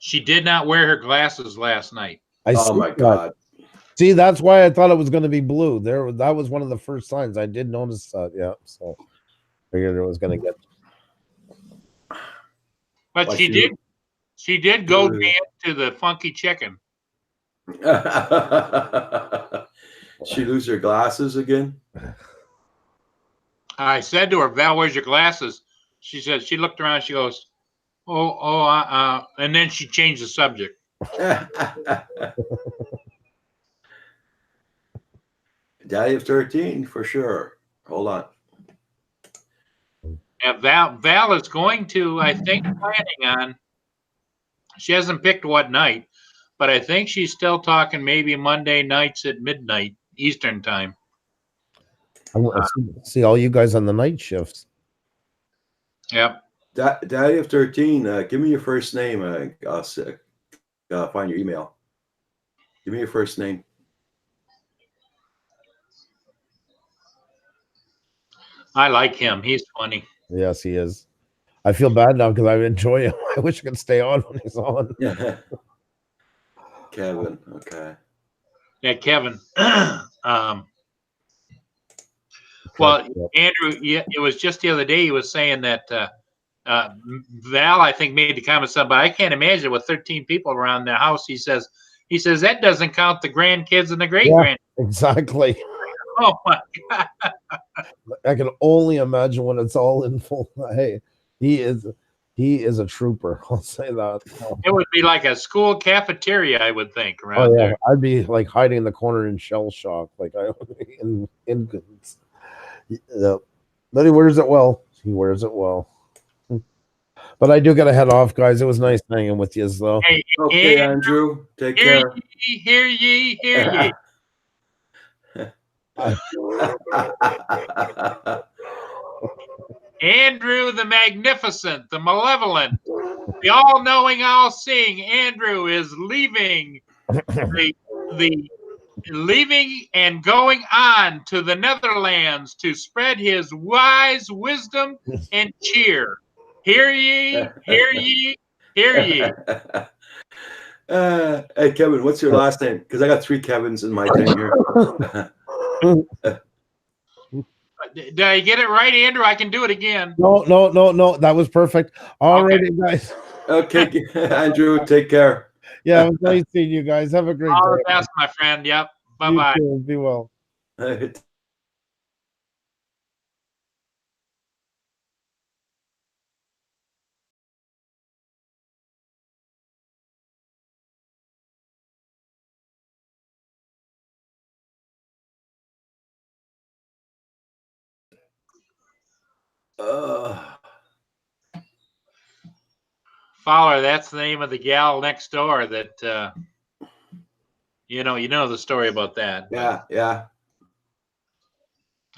She did not wear her glasses last night. Oh my God. See, that's why I thought it was going to be blue. That was one of the first signs. I did notice that. Yeah, so figured it was going to get. But she did go dance to the funky chicken. She lose her glasses again? I said to her, Val, where's your glasses? She said, she looked around, she goes, and then she changed the subject. Daddy of 13 for sure. Hold on. Yeah, Val is going to, I think, planning on, she hasn't picked what night, but I think she's still talking maybe Monday nights at midnight Eastern time. I want to see all you guys on the night shifts. Yep. Daddy of 13, give me your first name. I'll find your email. Give me your first name. I like him. He's funny. Yes, he is. I feel bad now because I enjoy him. I wish I could stay on when he's on. Yeah. Kevin. Okay. Yeah, Kevin. Well, Andrew, it was just the other day he was saying that Val, I think, made the comment something, but I can't imagine with 13 people around their house. He says that doesn't count the grandkids and the great-grandkids. Yeah, exactly. Oh my God. I can only imagine when it's all in full. Hey, he is a trooper. I'll say that. It would be like a school cafeteria, I would think, around there. I'd be like hiding in the corner in shell shock, like I in yeah. But he wears it well. But I do got to head off, guys. It was nice hanging with you, though. Hey, okay, Andrew. Take care. Hear ye. Andrew the Magnificent, the Malevolent, the all-knowing, all-seeing Andrew is leaving the leaving and going on to the Netherlands to spread his wise wisdom and cheer. Hear ye, hear ye, hear ye. Hey, Kevin, what's your last name? Because I got 3 Kevins in my thing here. Did I get it right, Andrew? I can do it again. No. That was perfect. All right, guys. Okay, Andrew, take care. Yeah, it was nice seeing you guys. Have a great All the day. best, my friend. Yep. You Bye-bye. too. Be well. Fowler, that's the name of the gal next door that you know the story about that. Yeah.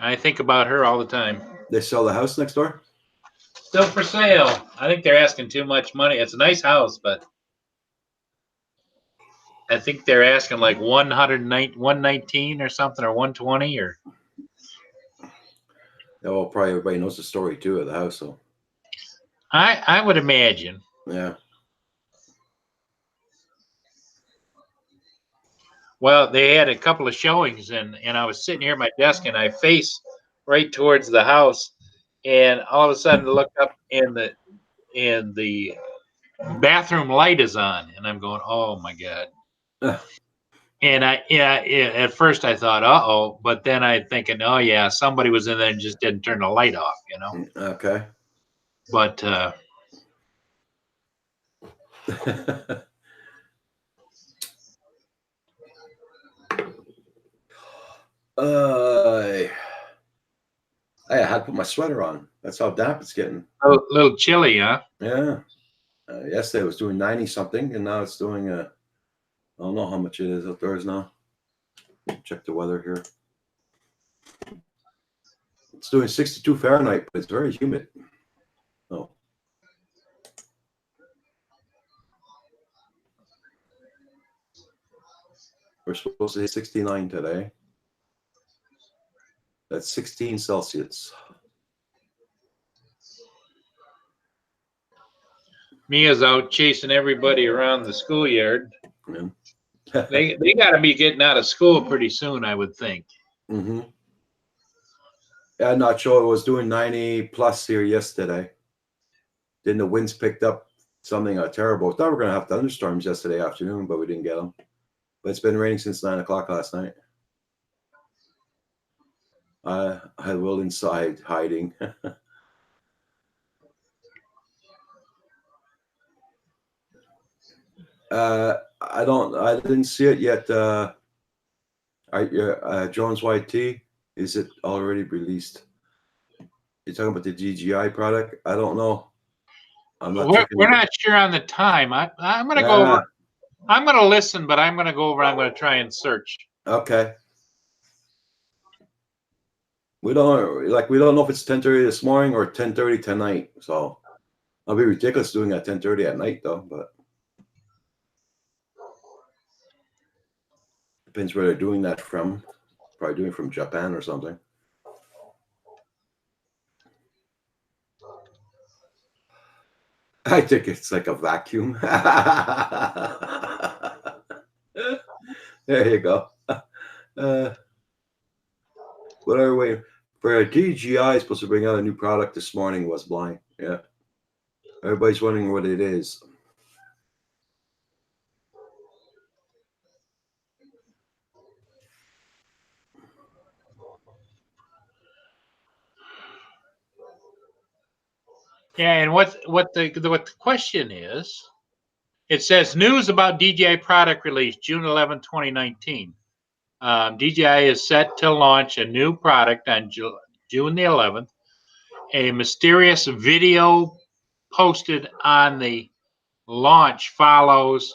I think about her all the time. They sell the house next door? Still for sale. I think they're asking too much money. It's a nice house, but I think they're asking like 119 or something, or 120 or. Oh, probably everybody knows the story too of the house. So I would imagine. yeah. Well, they had a couple of showings, and I was sitting here at my desk, and I face right towards the house, and all of a sudden, I look up, and the bathroom light is on, and I'm going, "Oh my god!" And at first I thought, "Uh-oh," but then I thinking, "Oh yeah, somebody was in there and just didn't turn the light off," you know. Okay. But I had to put my sweater on. That's how damp it's getting. a little chilly, huh? Yeah. Yesterday it was doing 90 something, and now it's doing I don't know how much it is outdoors now. Check the weather here. It's doing 62 Fahrenheit, but it's very humid. Oh. We're supposed to hit 69 today. That's 16 Celsius. Mia's out chasing everybody around the schoolyard. Yeah. They got to be getting out of school pretty soon, I would think. Mm-hmm. Yeah, I'm not sure. It was doing 90 plus here yesterday. Then the winds picked up something terrible. I thought we were going to have thunderstorms yesterday afternoon, but we didn't get them. But it's been raining since 9 o'clock last night. I will inside hiding. I didn't see it yet. Jones YT, is it already released? You're talking about the DJI product? I don't know. We're not sure on the time. I'm going to go over. I'm going to listen, but I'm going to go over. I'm going to try and search. Okay. We don't know if it's 10:30 this morning or 10:30 tonight. So it'll be ridiculous doing it at 10:30 at night, though. But depends where they're doing that from. Probably doing it from Japan or something. I think it's like a vacuum. There you go. What are we waiting for? DJI is supposed to bring out a new product this morning. Was blind. Yeah. Everybody's wondering what it is. Yeah, and what the question is, it says news about DJI product release June 11, 2019. DJI is set to launch a new product on June the 11th. A mysterious video posted on the launch follows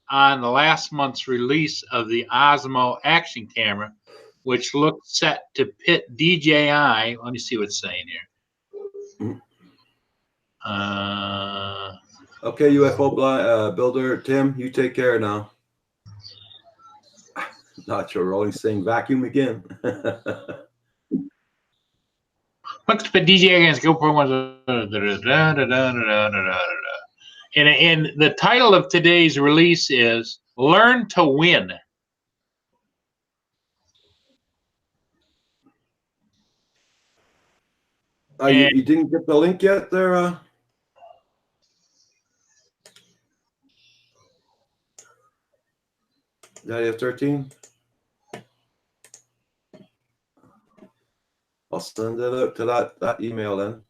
on the last month's release of the Osmo action camera, which looked set to pit DJI. Let me see what's saying here. Okay, UFO builder Tim, you take care now. Nacho Rolling saying vacuum again. Looks for DJ against Go Pro. And the title of today's release is Learn to Win. You didn't get the link yet there? Daddy of 13? I'll send it out to that email then.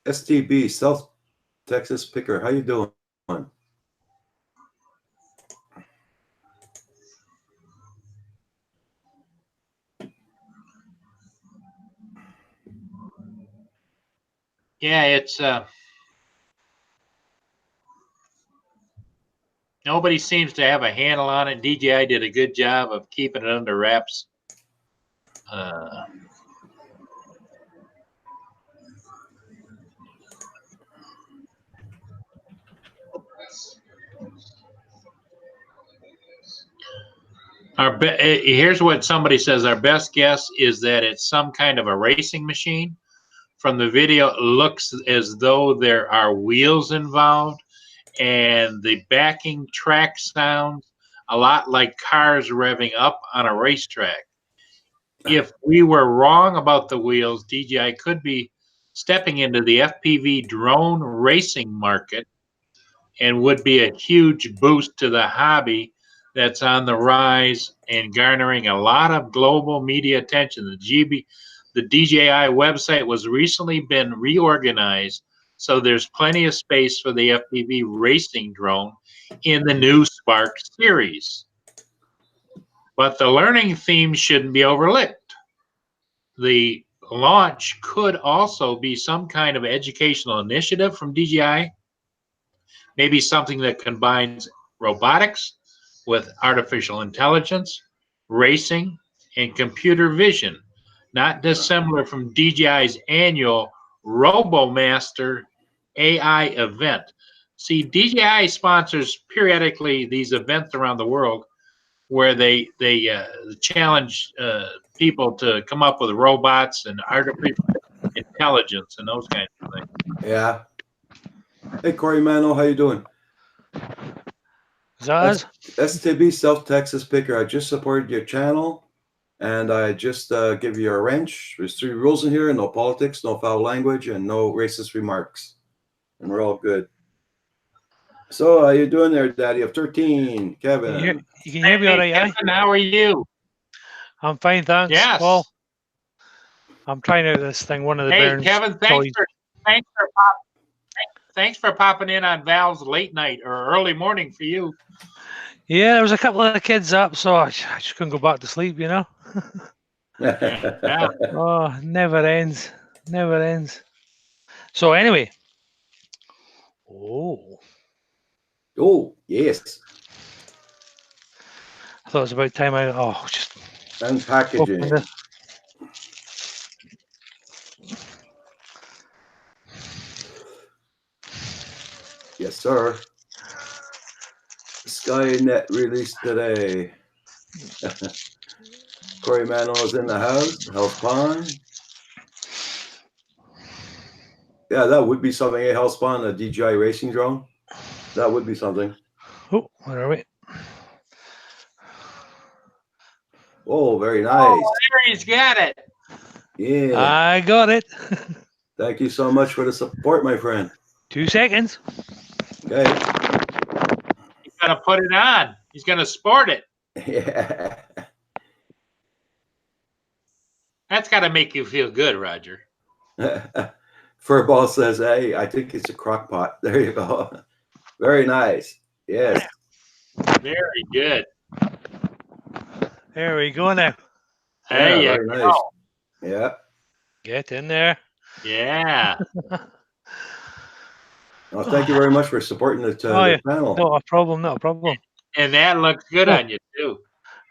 STB, South Texas Picker. How you doing? Yeah, it's nobody seems to have a handle on it. DJI did a good job of keeping it under wraps. Here's what somebody says. Our best guess is that it's some kind of a racing machine. From the video, it looks as though there are wheels involved, and the backing track sounds a lot like cars revving up on a racetrack. If we were wrong about the wheels, DJI could be stepping into the FPV drone racing market and would be a huge boost to the hobby that's on the rise and garnering a lot of global media attention. The DJI website was recently been reorganized, so there's plenty of space for the FPV racing drone in the new Spark series. But the learning theme shouldn't be overlooked. The launch could also be some kind of educational initiative from DJI, maybe something that combines robotics with artificial intelligence, racing, and computer vision, not dissimilar from DJI's annual RoboMaster AI event. See, DJI sponsors periodically these events around the world where they challenge people to come up with robots and artificial intelligence and those kinds of things. Yeah. Hey, Corey Mano, how you doing? Zaz? STB, South Texas Picker. I just supported your channel, and I just give you a wrench. There's 3 rules in here: no politics, no foul language, and no racist remarks. And we're all good. So, how you doing there, Daddy of 13? Kevin. You can hear me all right, Kevin, how are you? I'm fine, thanks. Yes. Paul, I'm trying out this thing. One of the Hey, Bairns Kevin, toys. thanks for popping in on Val's late night or early morning for you. Yeah, there was a couple of kids up, so I just couldn't go back to sleep, you know. Yeah. Oh, never ends. Never ends. So anyway. Oh, yes. I thought it was about time I just And packaging. open this. Yes, sir. Skynet released today. Corey Mano's in the house. Hellspawn. Yeah, that would be something. A Hellspawn, a DJI racing drone. That would be something. Oh, where are we? Oh, very nice. Oh, Larry's got it. Yeah. I got it. Thank you so much for the support, my friend. 2 seconds. Okay. He's gonna put it on. He's gonna sport it. Yeah. That's gotta make you feel good, Roger. Furball says, hey, I think it's a crock pot. There you go. Very nice. Yes. Very good. There we go now. There Yeah, you very go. nice. Yeah. Get in there. Yeah. Well, thank you very much for supporting the channel. Not a problem. Not a problem. And that looks good on you too.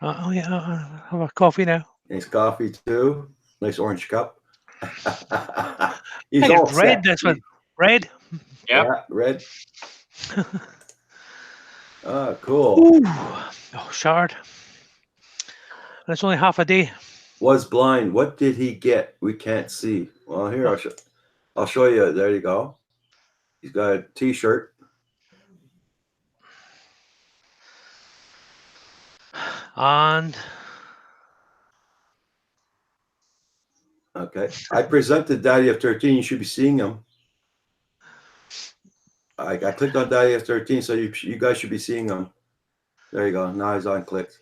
Yeah, I'll have a coffee now. Nice coffee too. Nice orange cup. He's I think all it's red. set. This one, red. Yep. Yeah, red. Ah, cool. Ooh. Oh, shard. And it's only half a day. Was blind. What did he get? We can't see. Well, here I'll show you. There you go. He's got a T-shirt. And Okay. I presented Daddy of 13. You should be seeing him. I clicked on Daddy of 13, so you guys should be seeing him. There you go. Now he's on clicked.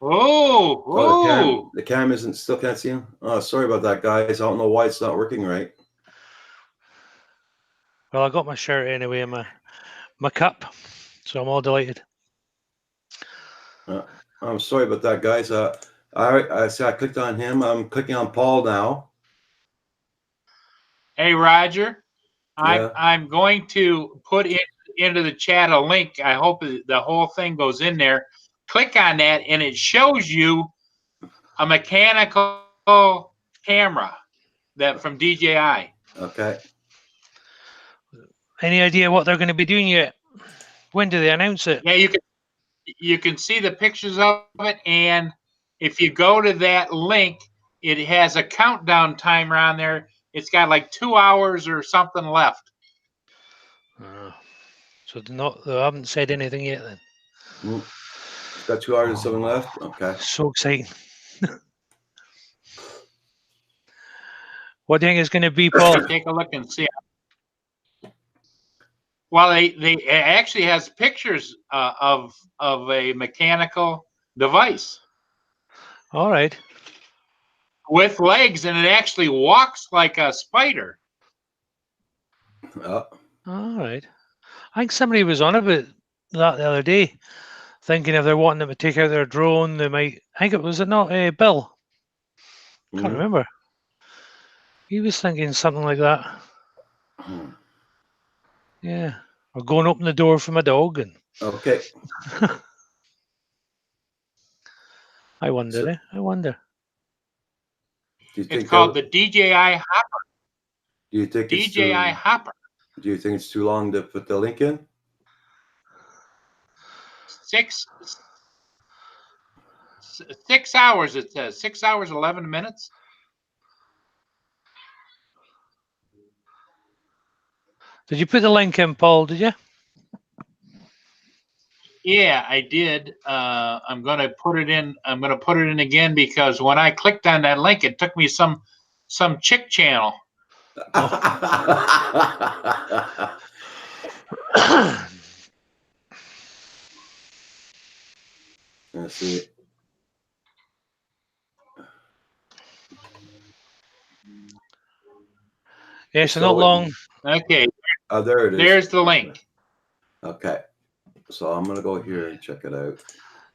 Oh, Oh, the cam isn't still can't see him. Oh, sorry about that, guys. I don't know why it's not working right. well, I got my shirt anyway and my cup, so I'm all delighted. I'm sorry about that, guys. I clicked on him. I'm clicking on Paul now. Hey, Roger. Yeah. I'm going to put into the chat a link. I hope the whole thing goes in there. Click on that, and it shows you a mechanical camera from DJI. Okay. Any idea what they're going to be doing yet? When do they announce it? Yeah, you can see the pictures of it, and if you go to that link, it has a countdown timer on there. It's got like 2 hours or something left. So they haven't said anything yet then. It's got 2 hours and something left. Okay. So exciting. What do you think it's going to be, Paul? Take a look and see. Well, they actually has pictures of a mechanical device All right. with legs, and it actually walks like a spider. All right. I think somebody was on about that the other day, thinking if they're wanting them to take out their drone, they might. I think it was not Bill. Can't remember. He was thinking something like that. Yeah. Or go and open the door for my dog. And Okay. I wonder. I wonder. Do you think It's called the DJI Hopper. Do you think DJI Hopper. Do you think it's too long to put the link in? 6 hours. It says 6 hours 11 minutes. Did you put the link in, Paul? Did you? Yeah, I did. I'm gonna put it in. I'm gonna put it in again because when I clicked on that link, it took me some chick channel. Let's see. Yeah, so not long. Okay. Oh, there it is. There's the link. Okay. So I'm gonna go here and check it out.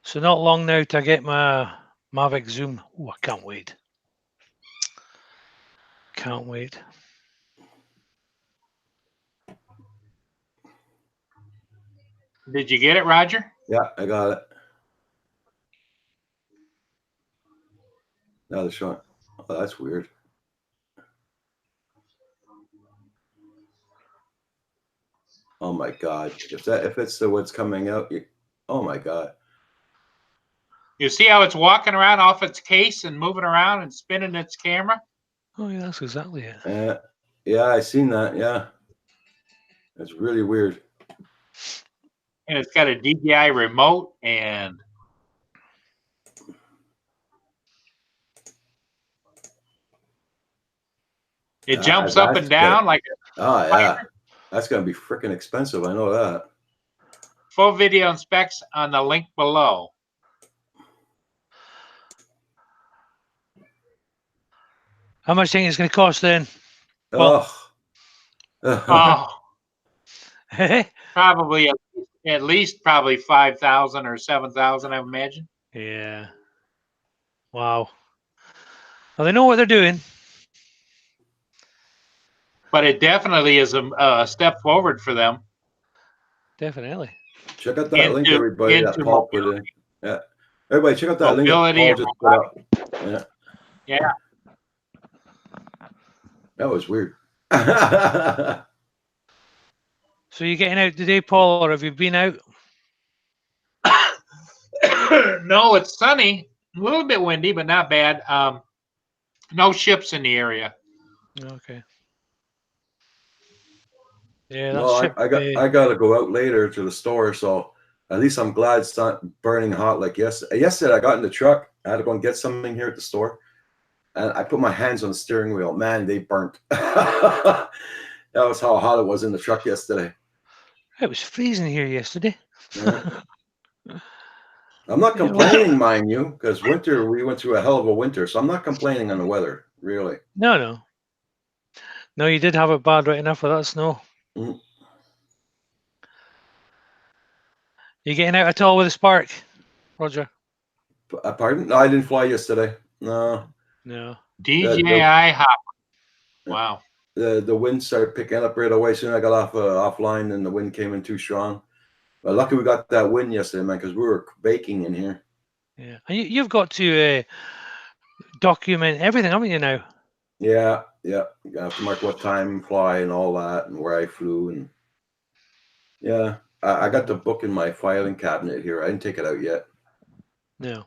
So not long now to get my Mavic Zoom. Oh, I can't wait. Can't wait. Did you get it, Roger? Yeah, I got it. Now they're showing. Oh, that's weird. Oh my God! If it's what's coming out, oh my God! You see how it's walking around off its case and moving around and spinning its camera? Oh yeah, that's exactly it. Yeah, I seen that. Yeah, it's really weird. And it's got a DJI remote and it jumps up and down like a yeah. That's going to be freaking expensive. I know that. Full video and specs on the link below. How much do you think it's going to cost then? Well, Probably at least probably 5,000 or 7,000, I imagine. Yeah. Wow. Well, they know what they're doing. But it definitely is a step forward for them. Definitely. Check out that link, everybody. That Paul put in. Yeah. Everybody, check out that link that Mobility Paul and just put up. Yeah, Yeah. that was weird. So you getting out today, Paul, or have you been out? No, it's sunny. A little bit windy, but not bad. No ships in the area. Okay. Yeah, that No, ship. I got to go out later to the store, so at least I'm glad it's not burning hot like yesterday. Yesterday, I got in the truck. I had to go and get something here at the store, and I put my hands on the steering wheel. Man, they burnt. That was how hot it was in the truck yesterday. It was freezing here yesterday. Yeah. I'm not complaining, mind you, because we went through a hell of a winter, so I'm not complaining on the weather, really. No. No, you did have it bad right enough with that snow. Mm. You getting out at all with a spark, Roger? Pardon? No, I didn't fly yesterday. No. No. DJI Hopper. Wow. The wind started picking up right away. Soon I got offline, and the wind came in too strong. But lucky we got that wind yesterday, man, because we were baking in here. Yeah, and you've got to document everything, haven't you now? Yeah. You have to mark what time fly and all that, and where I flew, and yeah, I got the book in my filing cabinet here. I didn't take it out yet. No.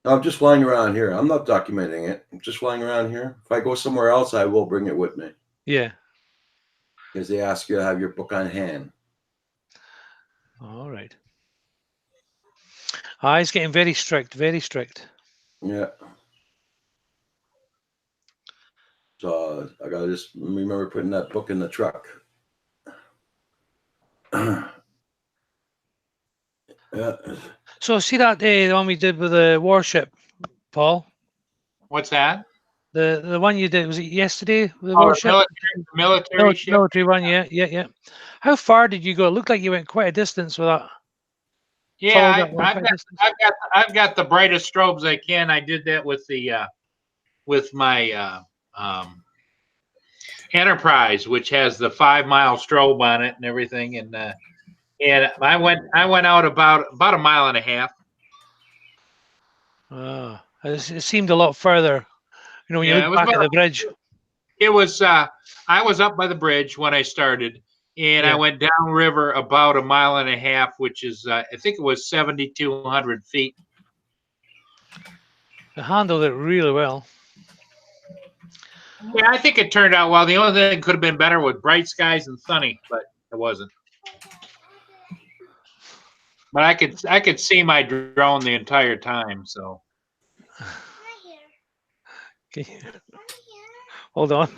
I'm just flying around here. I'm not documenting it. I'm just flying around here. If I go somewhere else, I will bring it with me. Yeah. Because they ask you to have your book on hand. All right. It's getting very strict, very strict. Yeah. So I gotta just remember putting that book in the truck. Yeah. So see that the one we did with the warship, Paul? What's that? The one you did, was it yesterday with the Oh, warship? military ship. Military one, yeah. How far did you go? It looked like you went quite a distance with that. Yeah, Followed that one quite a distance. I've got the brightest strobes I can. I did that with the with my Enterprise, which has the 5-mile strobe on it and everything, and I went out about a mile and a half. It seemed a lot further. You know, when you Yeah, look back at the bridge. It was I was up by the bridge when I started, and I Yeah. went downriver about a mile and a half, which is I think it was 7,200 feet. They handled it really well. Yeah, I think it turned out well. The only thing that could have been better was bright skies and sunny, but it wasn't. But I could see my drone the entire time. So Okay. Hold on.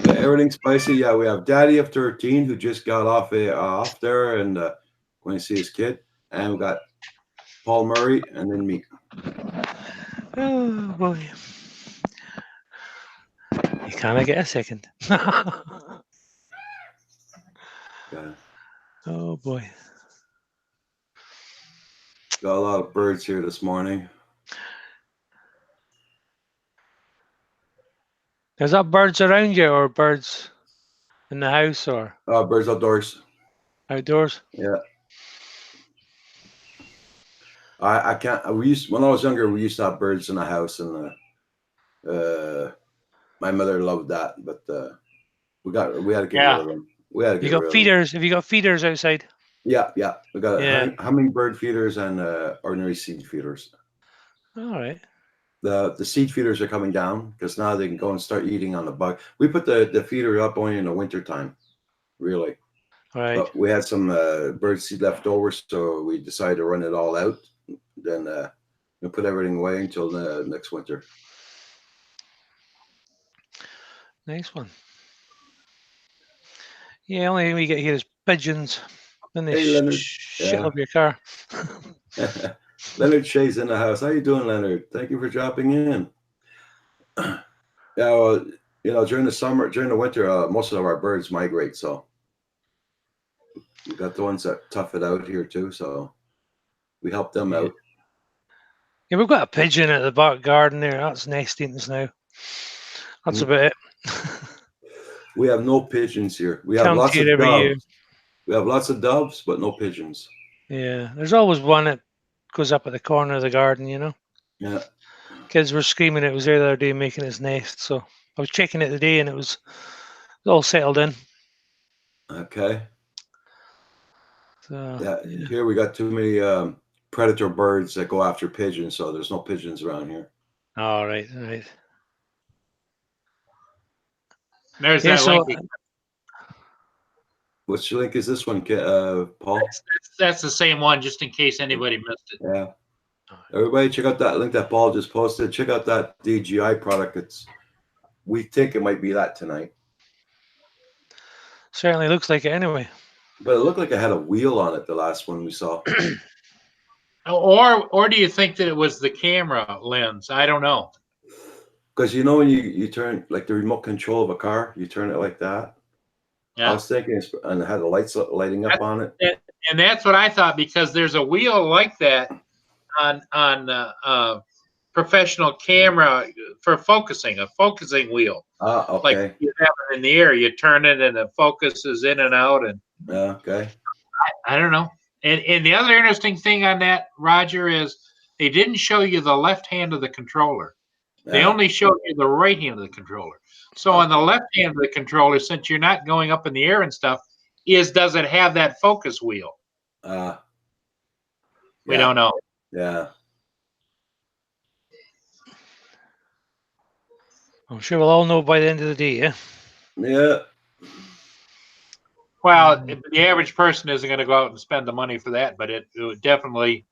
Yeah, everything's spicy. Yeah, we have Daddy of 13 who just got off there and going to see his kid, and we got Paul Murray, and then me. Oh boy. You can't get a second. Yeah. Oh boy. Got a lot of birds here this morning. Is that birds around you or birds in the house or Birds outdoors. outdoors? Yeah. I can't. When I was younger, we used to have birds in the house, and my mother loved that, but we had to get rid of them. We had to get You rid got of feeders? Have you got feeders outside? them. Yeah. We got Yeah. hummingbird feeders and ordinary seed feeders. All right. The seed feeders are coming down because now they can go and start eating on the bug. We put the feeder up only in the winter time, really. All right. But we had some bird seed left over, so we decided to run it all out. Then we put everything away until next winter. Nice one. Yeah, only thing we get here is pigeons. Then they Hey, Leonard. shit Yeah. up your car. Leonard Shea's in the house. How you doing, Leonard? Thank you for dropping in. Yeah, well, during the winter, most of our birds migrate, so we got the ones that tough it out here too, so we help them out. Yeah, we've got a pigeon at the back garden there. That's nesting us now. That's about it. We have no pigeons here. We have Comes lots of here every doves. year. We have lots of doves, but no pigeons. Yeah, there's always one that goes up at the corner of the garden, you know. Yeah. Kids were screaming it was there the other day making its nest. So I was checking it today and it was all settled in. Okay. So, Yeah. yeah. Here we got too many predator birds that go after pigeons, so there's no pigeons around here. All right, all right. There's Yeah, that so link. Which link is this one, Paul? That's the same one, just in case anybody missed it. Yeah. Everybody, check out that link that Paul just posted. Check out that DJI product. We think it might be that tonight, certainly looks like it anyway. but it looked like it had a wheel on it. The last one we saw. Or do you think that it was the camera lens? I don't know. Because you know when you turn like the remote control of a car, you turn it like that. I Yeah. was thinking, and it had the lights lighting up on it. And that's what I thought, because there's a wheel like that on professional camera for focusing, a focusing wheel. Ah, okay. Like you have it in the air, you turn it and it focuses in and out. And Yeah, okay. I don't know. And the other interesting thing on that, Roger, is they didn't show you the left hand of the controller. They Yeah. only showed you the right hand of the controller. So on the left hand of the controller, since you're not going up in the air and stuff, does it have that focus wheel? We don't know. Yeah. I'm sure we'll all know by the end of the day, yeah? Yeah. Well, the average person isn't going to go out and spend the money for that, but it definitely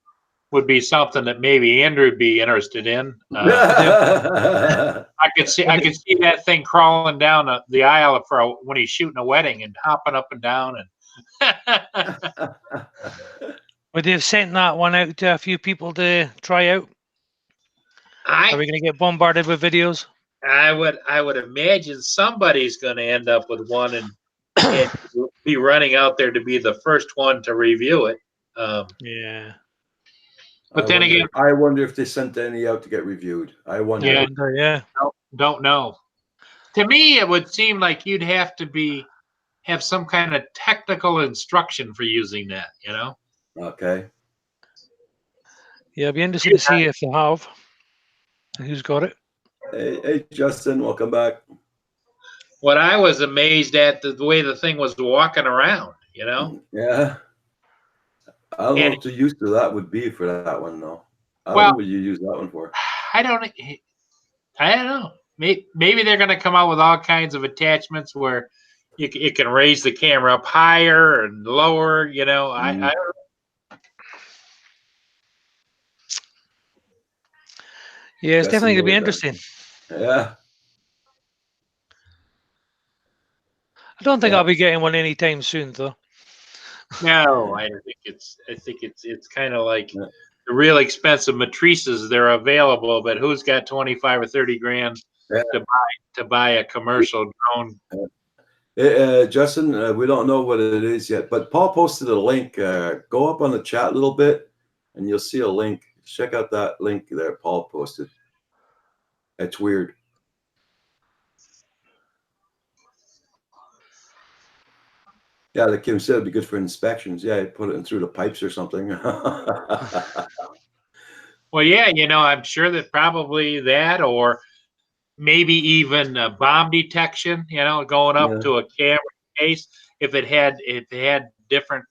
would be something that maybe Andrew would be interested in. I could see that thing crawling down the aisle when he's shooting a wedding and hopping up and down. And Would they have sent that one out to a few people to try out? Are we going to get bombarded with videos? I would imagine somebody's going to end up with one and be running out there to be the first one to review it. Yeah. But then again, I wonder if they sent any out to get reviewed. I wonder. Yeah. Don't know. To me, it would seem like you'd have to have some kind of technical instruction for using that, you know? Okay. Yeah, it'd be interesting to see if they have. Who's got it? Hey, Justin, welcome back. What I was amazed at the way the thing was walking around, you know? Yeah. I don't know what the use of that would be for that one, though. I don't know what you use that one for. I don't know. Maybe they're going to come out with all kinds of attachments where it can raise the camera up higher and lower, you know? I don't know. Yeah, it's definitely going to be interesting. Yeah. I don't think I'll be getting one anytime soon, though. No, I think it's kind of like the real expensive matrices. They're available, but who's got 25 or 30 grand to buy a commercial drone? Justin, we don't know what it is yet, but Paul posted a link. Go up on the chat a little bit, and you'll see a link. Check out that link there Paul posted. It's weird. Yeah, like Kim said, it'd be good for inspections. Yeah, put it in through the pipes or something. Well, yeah, you know, I'm sure that probably that, or maybe even bomb detection. You know, going up to a camera case if it had different.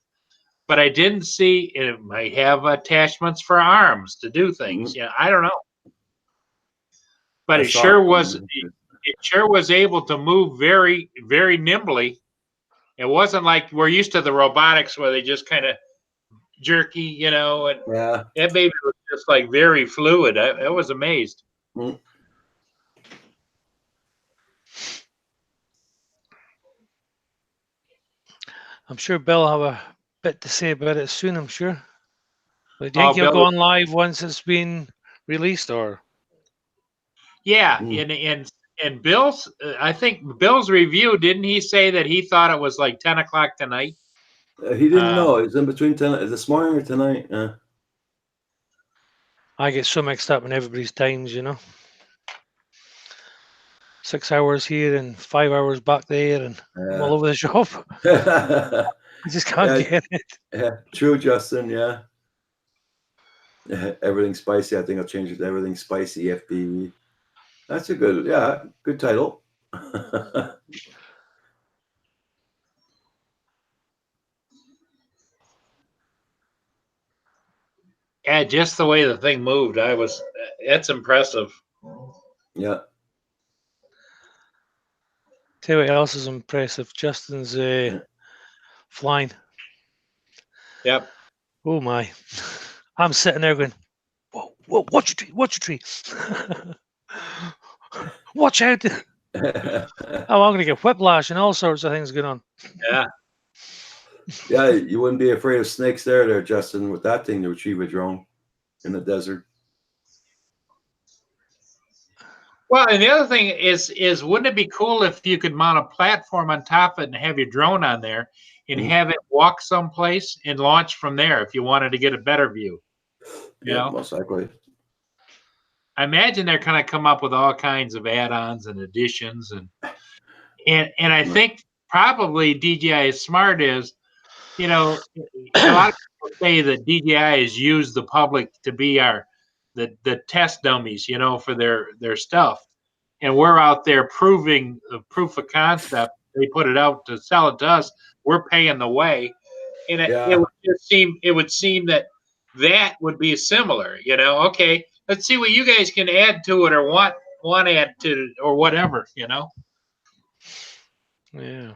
But I didn't see it might have attachments for arms to do things. Yeah, I don't know. But it sure was able to move very, very nimbly. It wasn't like we're used to the robotics where they just kind of jerky, you know, and that baby was just like very fluid. I was amazed. I'm sure Bill will have a bit to say about it soon, I'm sure. But do you think he'll go on live once it's been released, or? Yeah, and Bill's, I think Bill's review, didn't he say that he thought it was like 10 o'clock tonight? He didn't know. It's in between this morning or tonight. I get so mixed up in everybody's times, you know. 6 hours here and 5 hours back there, and I'm all over the shop. I just can't get it. Yeah, true, Justin. Yeah. Everything spicy. I think I'll change it to everything spicy FPV. That's a good title. Yeah, just the way the thing moved, it's impressive. Yeah. Tell you what else is impressive. Justin's flying. Yep. Oh my. I'm sitting there going, whoa, watch your tree. Watch out. I'm going to get whiplash and all sorts of things going on. Yeah. Yeah, you wouldn't be afraid of snakes there, Justin, with that thing to retrieve a drone in the desert. Well, and the other thing is wouldn't it be cool if you could mount a platform on top of it and have your drone on there and have it walk someplace and launch from there if you wanted to get a better view? You know? Most likely. I imagine they're going to come up with all kinds of add-ons and additions, and I think probably DJI is smart. Is a lot of people say that DJI has used the public to be the test dummies, for their stuff, and we're out there proving the proof of concept. They put it out to sell it to us. We're paying the way, and it would seem that would be similar. Okay, let's see what you guys can add to it or want add to it or whatever. Yeah. Yeah,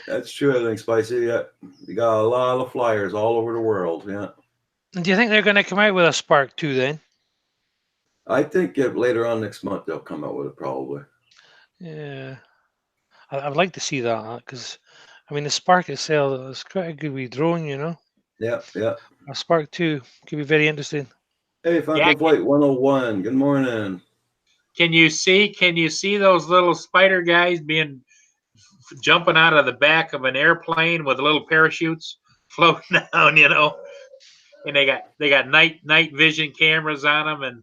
that's true. I think spicy. Yeah, you got a lot of flyers all over the world. Yeah. And do you think they're going to come out with a Spark 2 then? I think later on next month they'll come out with it probably. Yeah, I would like to see that because, I mean, the Spark itself is quite a good wee drone, Yeah. A Spark 2 could be very interesting. Hey, Falcon Flight 101. Good morning. Can you see those little spider guys jumping out of the back of an airplane with little parachutes floating down? And they got night vision cameras on them, and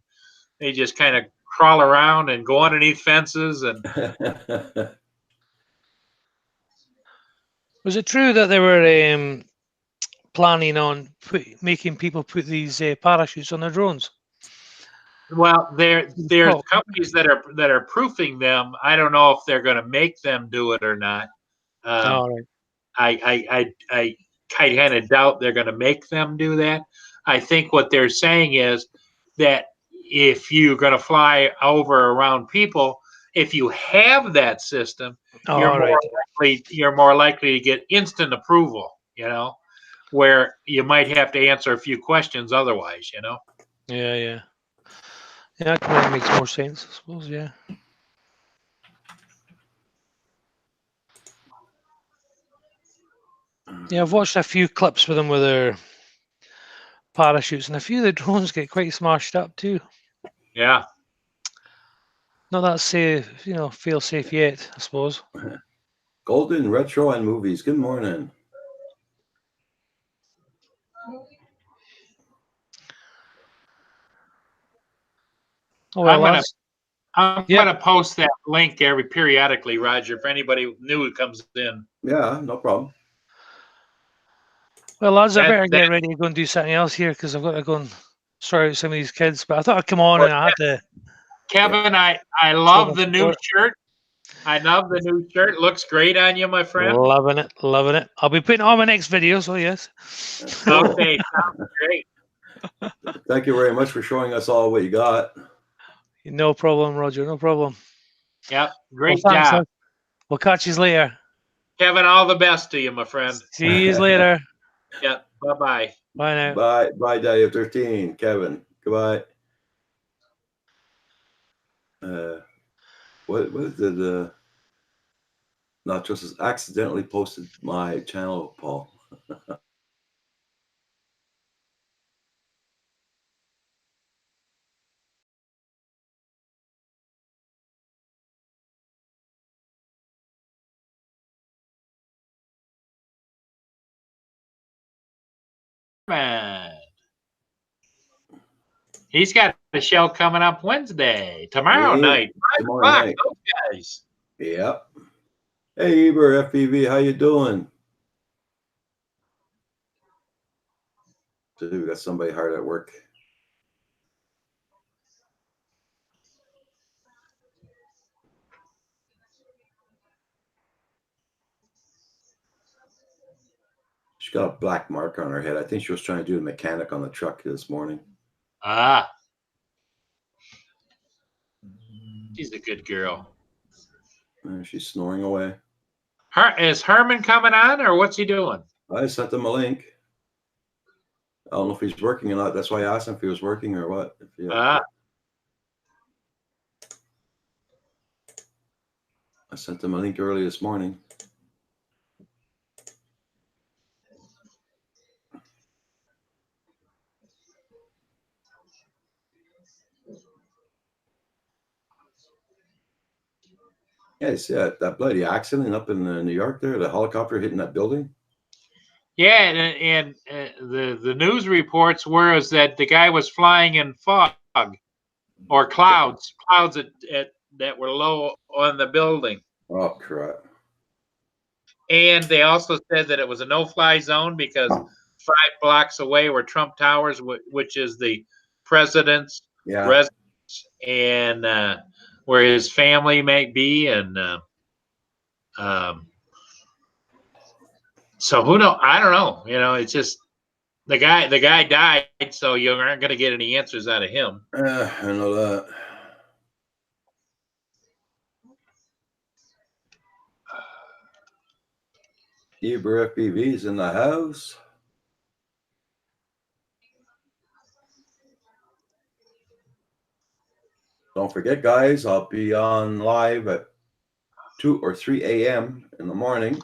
they just kind of crawl around and go underneath fences. And was it true that they were planning on making people put these parachutes on their drones? Well, there's companies that are proofing them. I don't know if they're going to make them do it or not. All right. I kind of doubt they're going to make them do that. I think what they're saying is that if you're going to fly over around people, if you have that system, you're more likely to get instant approval, where you might have to answer a few questions otherwise, Yeah, that makes more sense, I suppose, yeah. Yeah, I've watched a few clips with them with their parachutes, and a few of the drones get quite smashed up too. Yeah. Not that safe, feel safe yet, I suppose. Golden Retro and Movies. Good morning. Oh, well, I'm going to post that link periodically, Roger, if anybody new comes in. Yeah, no problem. Well, lads, I better get ready to go and do something else here because I've got to go and sort out some of these kids. But I thought I'd come on and I had to. Kevin, I love the new shirt. I love the new shirt. Looks great on you, my friend. Loving it. I'll be putting it on my next video, so yes. Okay, sounds great. Thank you very much for showing us all what you got. No problem, Roger. No problem. Yep, great job. Thanks, we'll catch you later. Kevin, all the best to you, my friend. See you later. Yep, bye-bye. Bye now. Bye, Daddy of 13. Kevin, goodbye. What is it? Not just accidentally posted my channel, Paul. Man. He's got a show coming up Wednesday, tomorrow night. 5 o'clock, those guys. Yep. Hey, Eber FPV, how you doing? So we got somebody hard at work. She got a black mark on her head. I think she was trying to do the mechanic on the truck this morning. Ah. She's a good girl. And she's snoring away. Is Herman coming on, or what's he doing? I sent him a link. I don't know if he's working or not. That's why I asked him if he was working or what. I sent him a link early this morning. Yeah, you see that bloody accident up in New York there, the helicopter hitting that building? Yeah, and the news reports were is that the guy was flying in fog or clouds that were low on the building. Oh, crap. And they also said that it was a no-fly zone because 5 blocks away were Trump Towers, which is the president's residence, and where his family may be, and so who knows? I don't know. You know, it's just the guy died, so you aren't going to get any answers out of him. I know that. Eber FPV's in the house. Don't forget, guys, I'll be on live at 2 or 3 a.m. in the morning.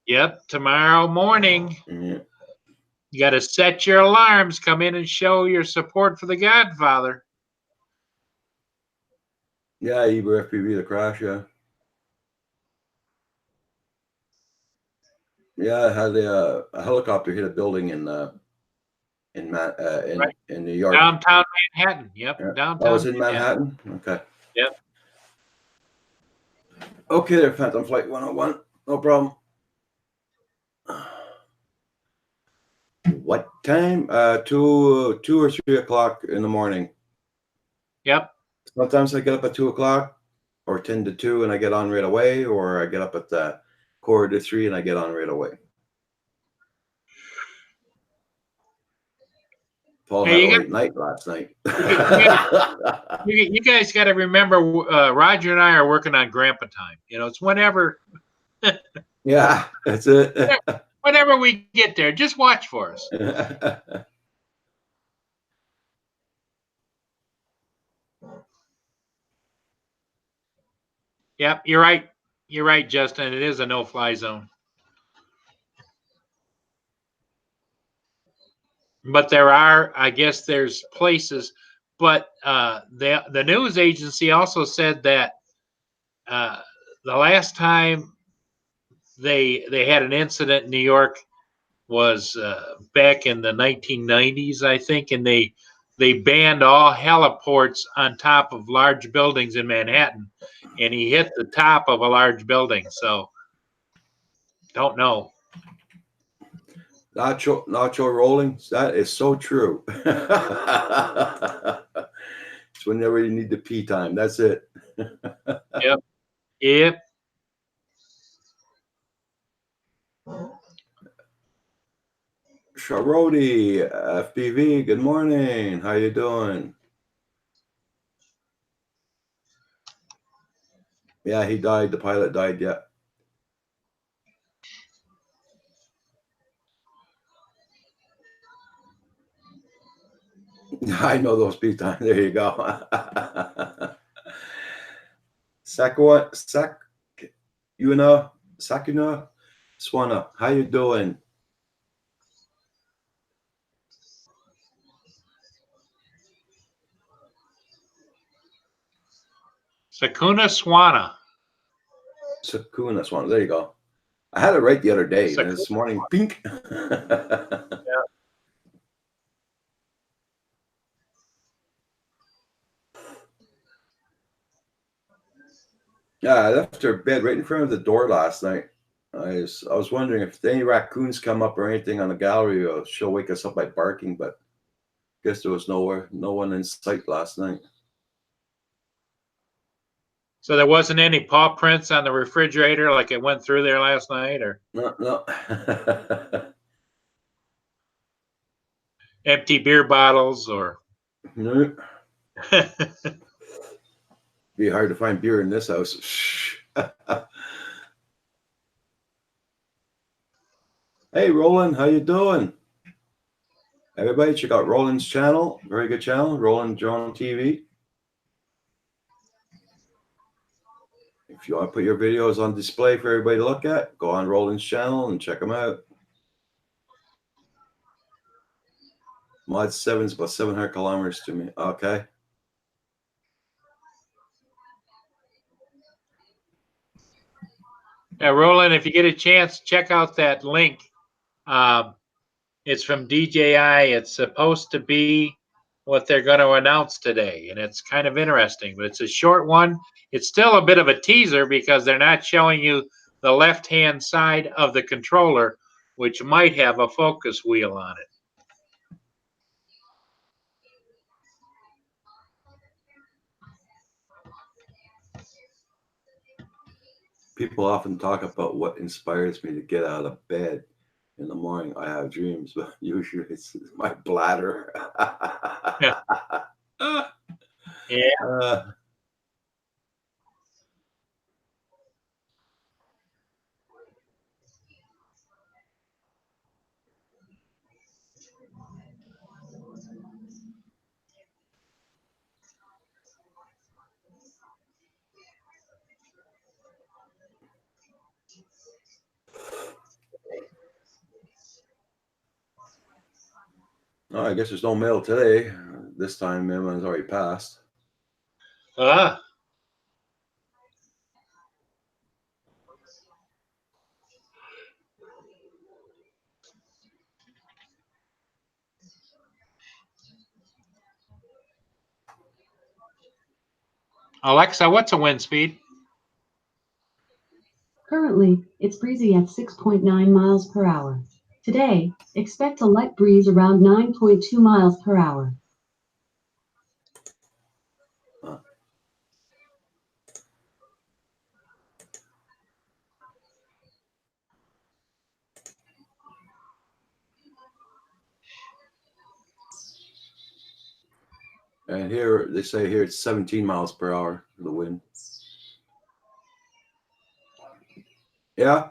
Yep, tomorrow morning. Yeah. You got to set your alarms. Come in and show your support for the Godfather. Yeah, Eber FPV, the crash, yeah. Yeah, I had a helicopter hit a building in New York. Downtown Manhattan. Yep, yeah. downtown. I was in Manhattan. Okay. Yep. Okay, there, Phantom Flight 101. No problem. What time? 2 or 3 o'clock in the morning. Yep. Sometimes I get up at 2 o'clock or 10 to 2 and I get on right away, or I get up at 2:45 and I get on right away. Paul had a late night last night. You guys got to remember, Roger and I are working on Grandpa time. You know, it's whenever. Yeah, that's it. Whenever we get there, just watch for us. Yep, you're right. You're right, Justin. It is a no-fly zone. But I guess there's places. But the news agency also said that the last time they had an incident in New York was back in the 1990s, I think, and they banned all heliports on top of large buildings in Manhattan, and he hit the top of a large building. So, don't know. Nacho rolling. That is so true. It's whenever you need the pee time. That's it. Yep. Yep. Sharodi, FPV, good morning. How you doing? Yeah, he died. The pilot died, yeah. I know those pee time. There you go. Sakuna, Swana, how you doing? Sakuna Swana. Sakuna Swana. There you go. I had it right the other day. And this morning, pink. Yeah. Yeah, I left her bed right in front of the door last night. I was wondering if any raccoons come up or anything on the gallery, she'll wake us up by barking, but guess there was no one in sight last night. So there wasn't any paw prints on the refrigerator like it went through there last night, or No. empty beer bottles, or No. Be hard to find beer in this house. Hey, Roland, how you doing? Everybody, check out Roland's channel. Very good channel, Roland Drone TV. If you want to put your videos on display for everybody to look at, go on Roland's channel and check them out. Mod 7 is about 700 kilometers to me. Okay. yeah, Roland, if you get a chance, check out that link. It's from DJI. It's supposed to be what they're going to announce today, and it's kind of interesting, but it's a short one. It's still a bit of a teaser because they're not showing you the left-hand side of the controller, which might have a focus wheel on it. People often talk about what inspires me to get out of bed in the morning. I have dreams, but usually it's my bladder. Yeah. Yeah. Oh, I guess there's no mail today. This time, everyone's already passed. Alexa, what's a wind speed? Currently, it's breezy at 6.9 miles per hour. Today, expect a light breeze around 9.2 miles per hour. And here, they say here it's 17 miles per hour for the wind. Yeah.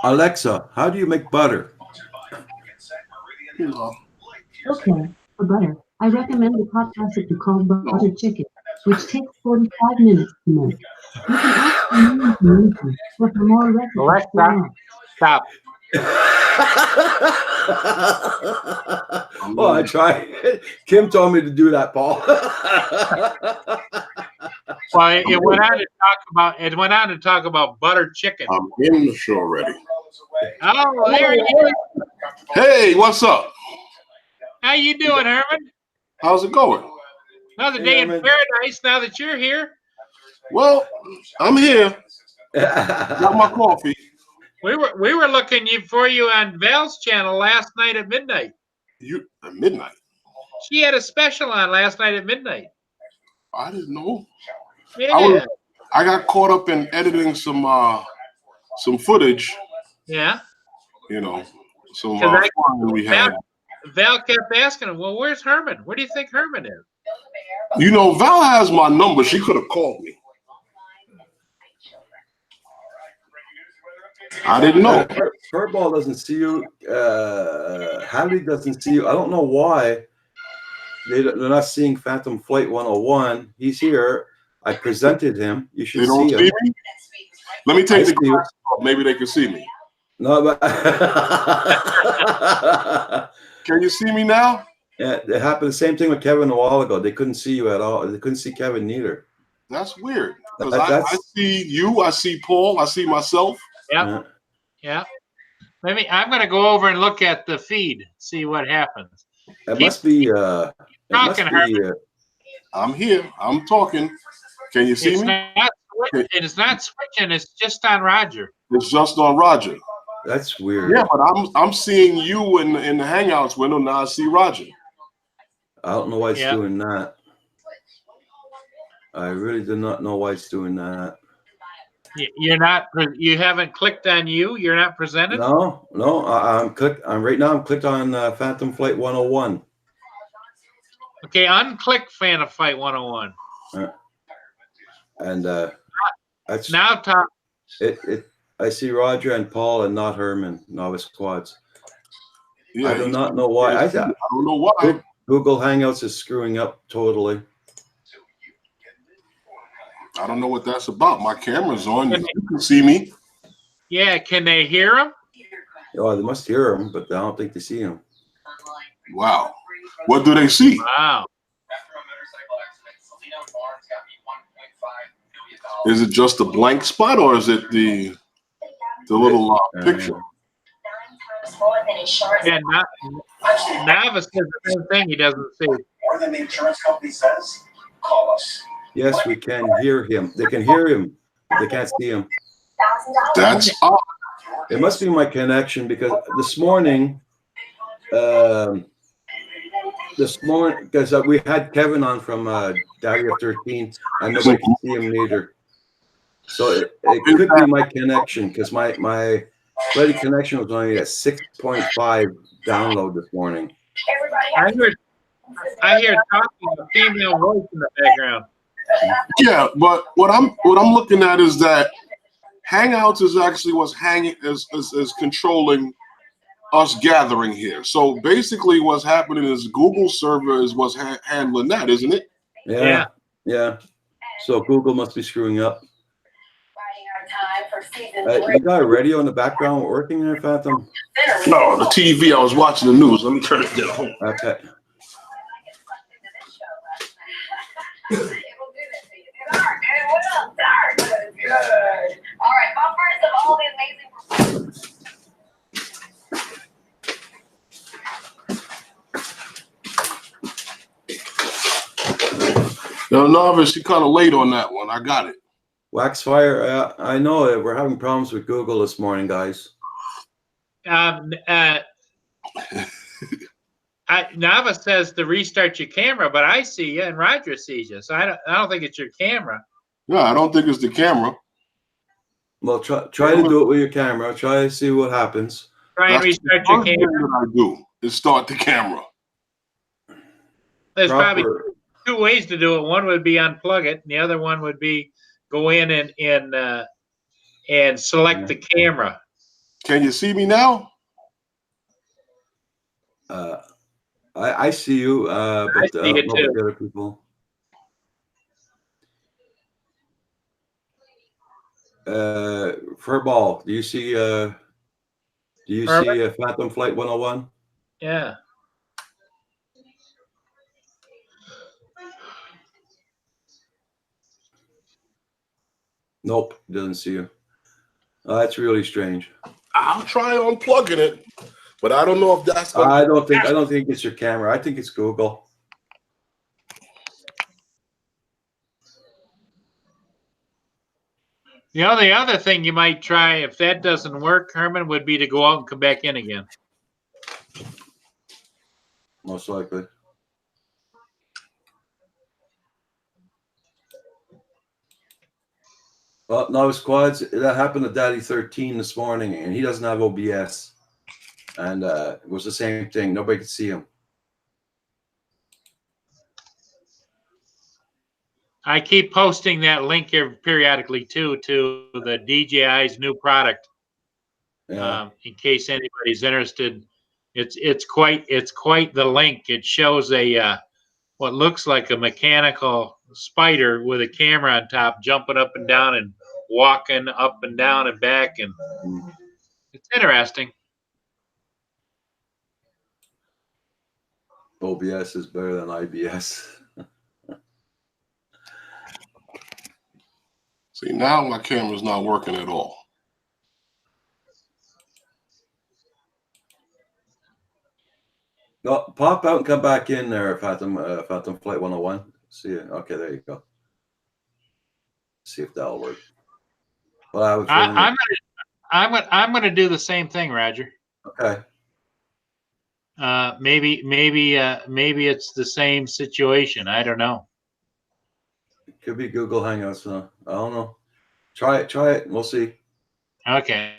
Alexa, how do you make butter? Okay, for butter, I recommend a hot recipe called butter chicken, which takes 45 minutes to make. You can ask for more information or for more recipes. Alexa, stop. Well, I tried. Kim told me to do that, Paul. Well, it went on to talk about butter chicken. I'm in the show already. Oh, there you go. Hey, what's up? How you doing, Herman? How's it going? Another Hey, day in Herman. paradise now that you're here. Well, I'm here. Got my coffee. We were looking for you on Val's channel last night at midnight. You at midnight. She had a special on last night at midnight. I didn't know. Yeah. I got caught up in editing some footage. Yeah. You know, some Because fun we had. Val kept asking him, well, where's Herman? Where do you think Herman is? You know, Val has my number. She could have called me. I didn't know. Furball doesn't see you. Hadley doesn't see you. I don't know why. They're not seeing Phantom Flight 101. He's here. I presented him. You should They don't see see him. me? Let me take I the see you. glasses off. Maybe they can see me. No, but Can you see me now? yeah, it happened. The same thing with Kevin a while ago. They couldn't see you at all. They couldn't see Kevin neither. That's weird. Because I see you, I see Paul, I see myself. Yep. Yeah. I'm going to go over and look at the feed, see what happens. It must be. I'm here. I'm talking. Can you see me? It's not switching. It's just on Roger. It's just on Roger. That's weird. Yeah, but I'm seeing you in the Hangouts window. Now I see Roger. I don't know why it's doing that. I really do not know why it's doing that. You haven't clicked on you. You're not presented. No. I'm clicked on Phantom Flight 101. Okay, unclick Phantom Flight 101. And that's now top. I see Roger and Paul and not Herman, Novice Quads. Yeah, I do not know why. I don't know why. Google Hangouts is screwing up totally. I don't know what that's about. My camera's on. You can see me. Yeah, can they hear him? Oh, they must hear him, but I don't think they see him. Wow. What do they see? Wow. Is it just a blank spot, or is it the little picture? Yeah, Nava says the same thing. He doesn't see. More than the insurance company says. Call us. Yes, we can hear him. They can hear him. They can't see him. That's odd. It must be my connection because this morning, because we had Kevin on from Daddy of 13, and nobody can see him neither. So it could be my connection because my bloody connection was only at 6.5 download this morning. I hear talking a female voice in the background. Yeah, but what I'm looking at is that Hangouts is actually what's is controlling us gathering here. So basically, what's happening is Google server is what's handling that, isn't it? Yeah. So Google must be screwing up. You got a radio in the background working there, Phantom? No, the TV. I was watching the news. Let me turn it down. Okay. All right, but first of all the amazing. No, Novice, you kind of late on that one. I got it. Waxfire, I know it. We're having problems with Google this morning, guys. Nava says to restart your camera, but I see you and Roger sees you. So I don't think it's your camera. Yeah, I don't think it's the camera. Well, try to do it with your camera. Try to see what happens. Try and restart your camera. What I do is start the camera. There's probably two ways to do it. One would be unplug it, and the other one would be go in and select the camera. Can you see me now? I see you, but I see it too. The other people. Furball, do you see Phantom Flight 101? Yeah. Nope, doesn't see you. That's really strange. I'll try unplugging it, but I don't know if that's. I don't think it's your camera. I think it's Google. The other thing you might try, if that doesn't work, Herman, would be to go out and come back in again. Most likely. Well, no, squads, that happened to Daddy 13 this morning, and he doesn't have OBS. And it was the same thing. Nobody could see him. I keep posting that link here periodically too to the DJI's new product. Yeah. In case anybody's interested, it's quite the link. It shows a what looks like a mechanical spider with a camera on top, jumping up and down and walking up and down and back, and it's interesting. OBS is better than IBS. See, now my camera's not working at all. No, pop out and come back in there, Phantom Flight 101. See you. Okay, there you go. See if that'll work. Well, I'm gonna do the same thing, Roger. okay. Maybe it's the same situation. I don't know. It could be Google Hangouts. I don't know. Try it. We'll see. Okay.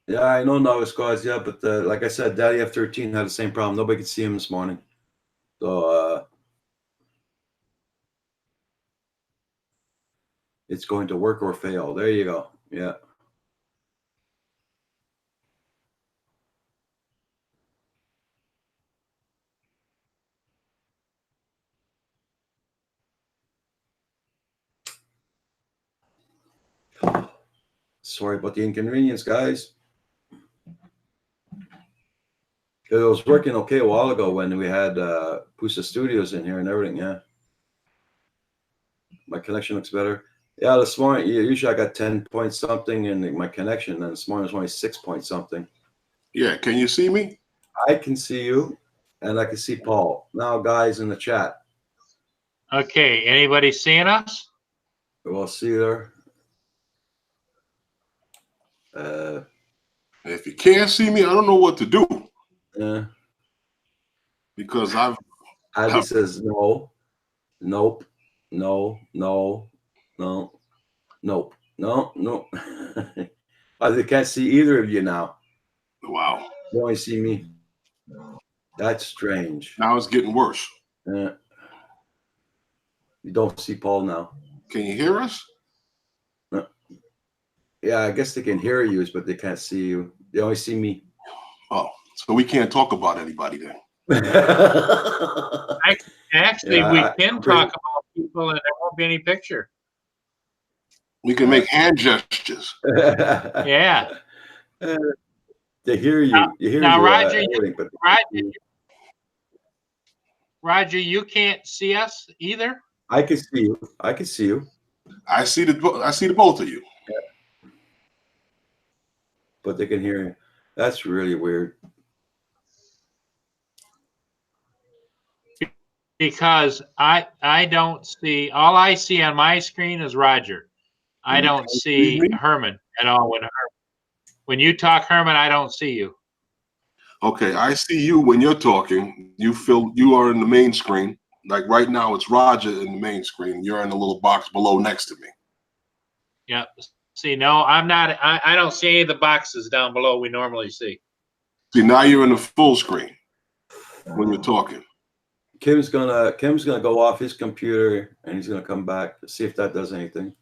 Yeah, I know Novice Squads. Yeah, but like I said, Daddy F13 had the same problem. Nobody could see him this morning. So it's going to work or fail. There you go. Yeah. Sorry about the inconvenience, guys. It was working okay a while ago when we had Pusa Studios in here and everything. Yeah. My connection looks better. Yeah, this morning, usually I got 10 point something in my connection, and this morning it's only 6 point something. Yeah, can you see me? I can see you, and I can see Paul. Now, guys in the chat. Okay. Anybody seeing us? We'll see there. If you can't see me, I don't know what to do Yeah. because Abby says no, nope, no, no, no, nope, no, no. I can't see either of you now. wow. You only see me. That's strange. Now it's getting worse. You don't see Paul now. Can you hear us? No. Yeah, I guess they can hear you, but they can't see you. They only see me. Oh, so we can't talk about anybody then. Actually, Yeah, we I- can talk about people, and there won't be any picture. We can make hand gestures. Yeah. They hear you. You hear Now, you. Roger, everything, but Roger, you can't see us either. I can see you. I can see you. I see the both of you. But they can hear you. That's really weird. Because I don't see, all I see on my screen is Roger. I don't see Herman at all. When you talk, Herman, I don't see you. Okay, I see you when you're talking. You are in the main screen. Like right now, it's Roger in the main screen. You're in the little box below next to me. Yeah. See, no, I'm not. I don't see any of the boxes down below we normally see. See, now you're in the full screen when you're talking. Kim's gonna go off his computer and he's gonna come back to see if that does anything.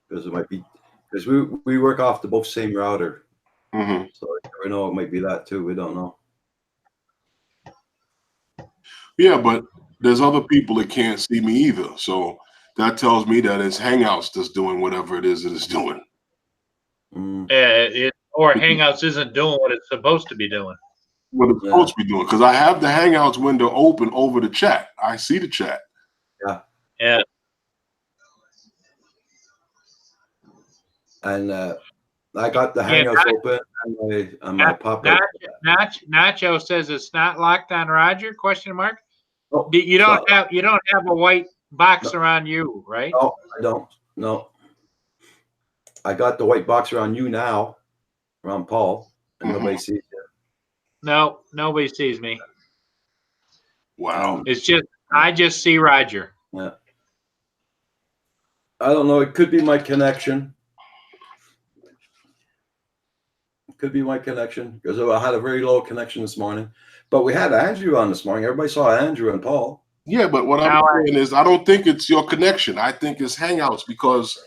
Because it might be because we work off the both same router. Mm-hmm. So you never know, it might be that too. We don't know. Yeah, but there's other people that can't see me either. So that tells me that it's Hangouts that's doing whatever it is that it's doing. Or Hangouts isn't doing what it's supposed to be doing. What it's supposed to be doing. Because I have the Hangouts window open over the chat. I see the chat. Yeah. Yeah. And I got the Hangouts open on my pop-up. Nacho says it's not locked on Roger? Question mark. Oh, You don't have a white box around you, right? No, I don't. No. I got the white box around you now, around Paul, and nobody sees you. No, nobody sees me. Wow. It's just I just see Roger. Yeah. I don't know. It could be my connection. It could be my connection because I had a very low connection this morning. But we had Andrew on this morning. Everybody saw Andrew and Paul. Yeah, but what I'm saying is I don't think it's your connection. I think it's Hangouts because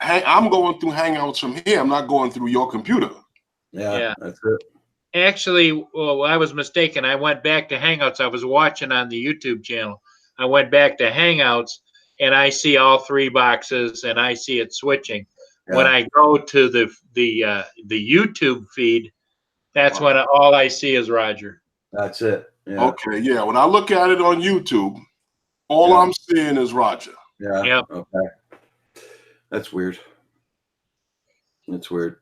I'm going through Hangouts from here. I'm not going through your computer. Yeah. That's it. Actually, well, I was mistaken. I went back to Hangouts. I was watching on the YouTube channel. I went back to Hangouts, and I see all three boxes, and I see it switching. when I go to the YouTube feed, that's when all I see is Roger. That's it. Yeah. Okay, yeah. When I look at it on YouTube, all I'm seeing is Roger. Yeah. Yep. Okay. That's weird. That's weird.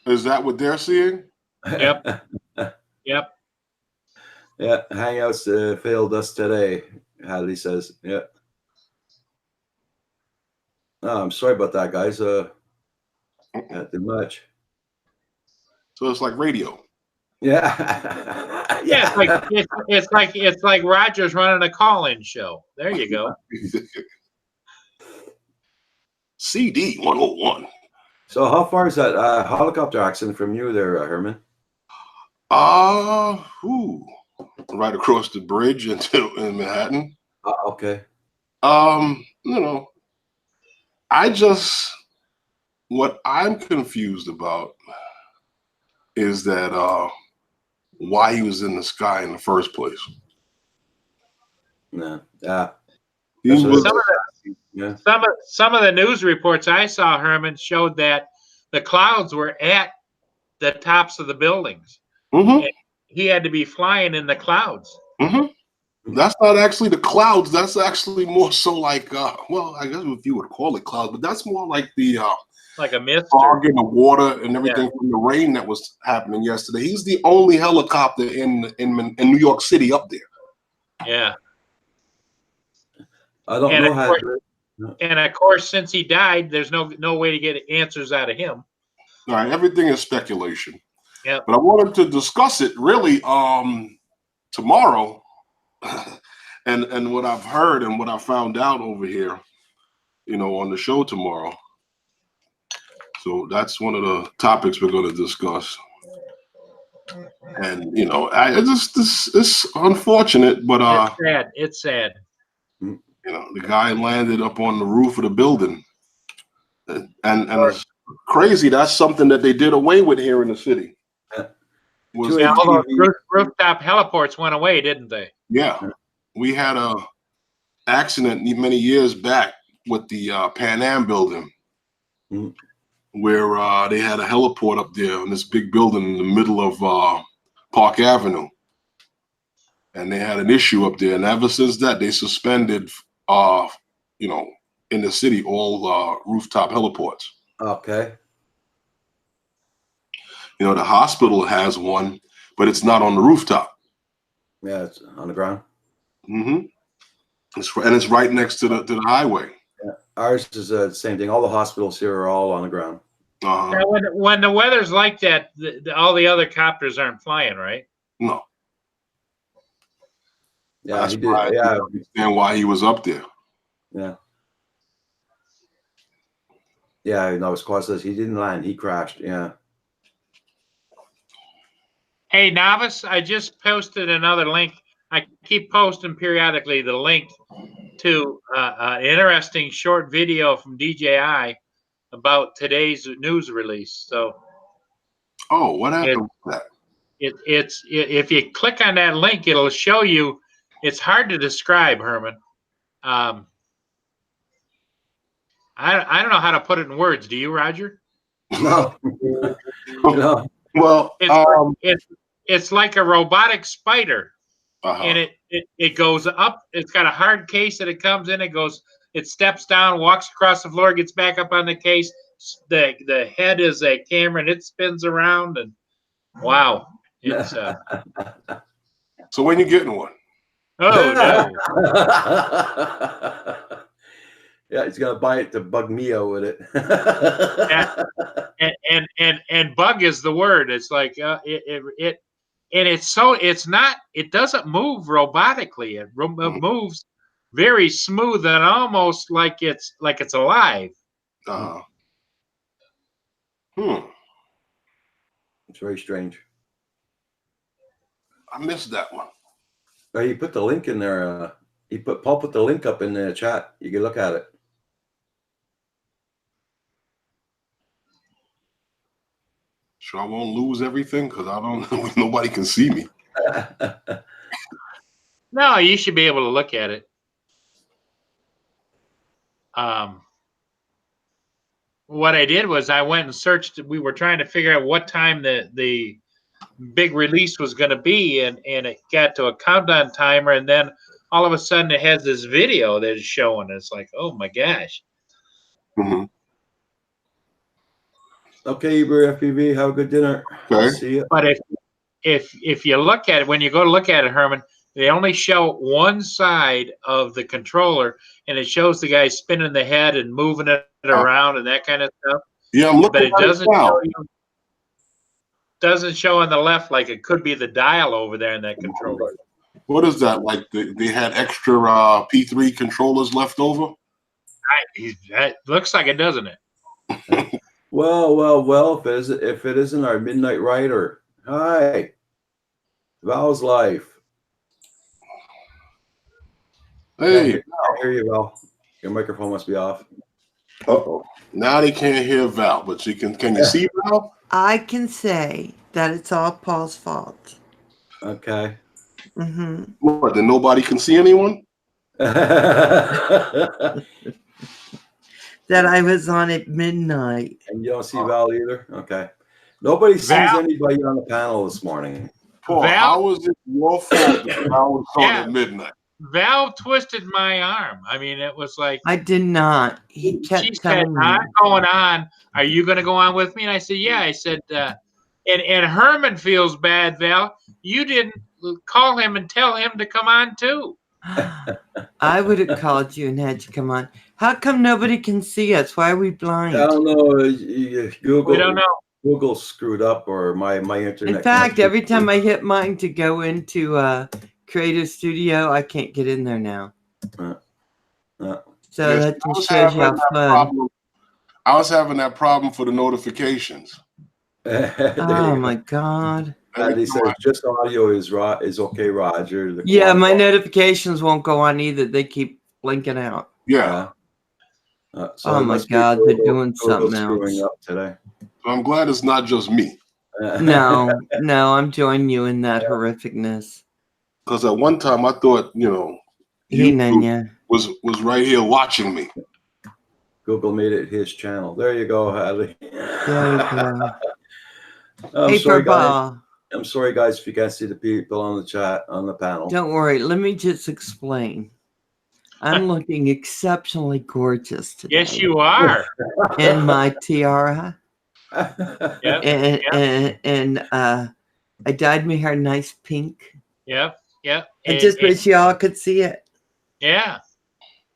Is that what they're seeing? Yep. Yep. Yeah. Hangouts failed us today. Hadley says. Yeah. Oh, I'm sorry about that, guys. Not too much. So it's like radio. Yeah. Yeah. It's like Roger's running a call-in show. There you go. CD 101. So how far is that helicopter accident from you there, Herman? Right across the bridge in Manhattan. Okay. What I'm confused about is that why he was in the sky in the first place. No. Yeah. Some of the news reports I saw, Herman, showed that the clouds were at the tops of the buildings. Mm-hmm. He had to be flying in the clouds. Mm-hmm. That's not actually the clouds. That's actually more so like, well, I guess if you would call it clouds, but that's more like the like a mist, fog and the water and everything from the rain that was happening yesterday. He's the only helicopter in New York City up there. Yeah. I don't know how. And of course, since he died, there's no way to get answers out of him. All right, everything is speculation. Yeah. But I wanted to discuss it really tomorrow, and what I've heard and what I found out over here, on the show tomorrow. So that's one of the topics we're going to discuss. And it's unfortunate, but it's sad. It's sad. The guy landed up on the roof of the building, and it's crazy. That's something that they did away with here in the city. All those rooftop heliports went away, didn't they? Yeah, we had a accident many years back with the Pan Am building, where they had a heliport up there in this big building in the middle of Park Avenue, and they had an issue up there. And ever since that, they suspended, in the city, all rooftop heliports. Okay. The hospital has one, but it's not on the rooftop. Yeah, it's on the ground. Mm-hmm. It's right next to the highway. Yeah. Ours is the same thing. All the hospitals here are all on the ground. Uh-huh. Now, when the weather's like that, all the other copters aren't flying, right? No. Yeah, that's why I understand why he was up there. Yeah. Yeah, no, Squad says he didn't land. He crashed. Yeah. Hey, Novice, I just posted another link. I keep posting periodically the link to an interesting short video from DJI about today's news release. So, what happened with that? It's if you click on that link, it'll show you. It's hard to describe, Herman. I don't know how to put it in words. Do you, Roger? No. No. Well, it's like a robotic spider, uh-huh. and it goes up. It's got a hard case that it comes in. It steps down, walks across the floor, gets back up on the case. The head is a camera, and it spins around. And wow, it's. So when you getting one? Oh no! Yeah, he's gonna buy it to bug Mio with it. and bug is the word. It's like it doesn't move robotically. It moves very smooth and almost like it's alive. It's very strange. I missed that one. You put the link in there. Paul put the link up in the chat. You can look at it. Sure, I won't lose everything because I don't. Nobody can see me. No, you should be able to look at it. what I did was I went and searched. We were trying to figure out what time the big release was going to be, and it got to a countdown timer, and then all of a sudden it has this video that is showing. It's like, oh my gosh. Mm-hmm. Okay, Uber FPV, have a good dinner. Okay. See you. But if you look at it, when you go to look at it, Herman, they only show one side of the controller, and it shows the guy spinning the head and moving it around and that kind of stuff. Yeah, I'm looking But it at doesn't now. show you, doesn't show on the left like it could be the dial over there in that controller. What is that? Like they had extra P3 controllers left over? That looks like it, doesn't it? Well. If it isn't our Midnight Rider, hi, Val's life. Hey, I hear you, Val. Your microphone must be off. uh-oh. Now they can't hear Val, but can you see Val? I can say that it's all Paul's fault. Okay. Hmm. What? Then nobody can see anyone? And That I was on at midnight. you don't see Val either? Okay. Nobody sees Val? anybody on the panel this morning. Paul, Val? how was it your fault that Val was on Yeah. at midnight? Val twisted my arm. I mean, it was like, I did not. He she kept said, telling me. I'm going on. Are you going to go on with me? And I said, yeah. I said, and Herman feels bad, Val. You didn't call him and tell him to come on too. I would have called you and had you come on. How come nobody can see us? Why are we blind? I don't know. Google. We don't know. Google screwed up, or my internet. In fact, connection- every time I hit mine to go into Creative Studio, I can't get in there now. Uh, So Yes, that I was just shows you how having that fun. problem. I was having that problem for the notifications. Oh my God. And he says just audio is okay, Roger. The Yeah, my quality- notifications won't go on either. They keep blinking out. Yeah. So Oh it my must be God, they're Google- doing Google something screwing else. up today. So I'm glad it's not just me. No, I'm joining you in that horrificness. Because at one time I thought, He YouTube Nanya. was right here watching me. Google made it his channel. There you go, Hadley. There you go. I'm Hey, sorry, guys. Papa. I'm sorry, guys, if you can't see the people on the chat on the panel. Don't worry. Let me just explain. I'm looking exceptionally gorgeous today. Yes, you are. In my tiara. Yep. And I dyed my hair nice pink. Yep. Yep. I just wish y'all could see it. Yeah.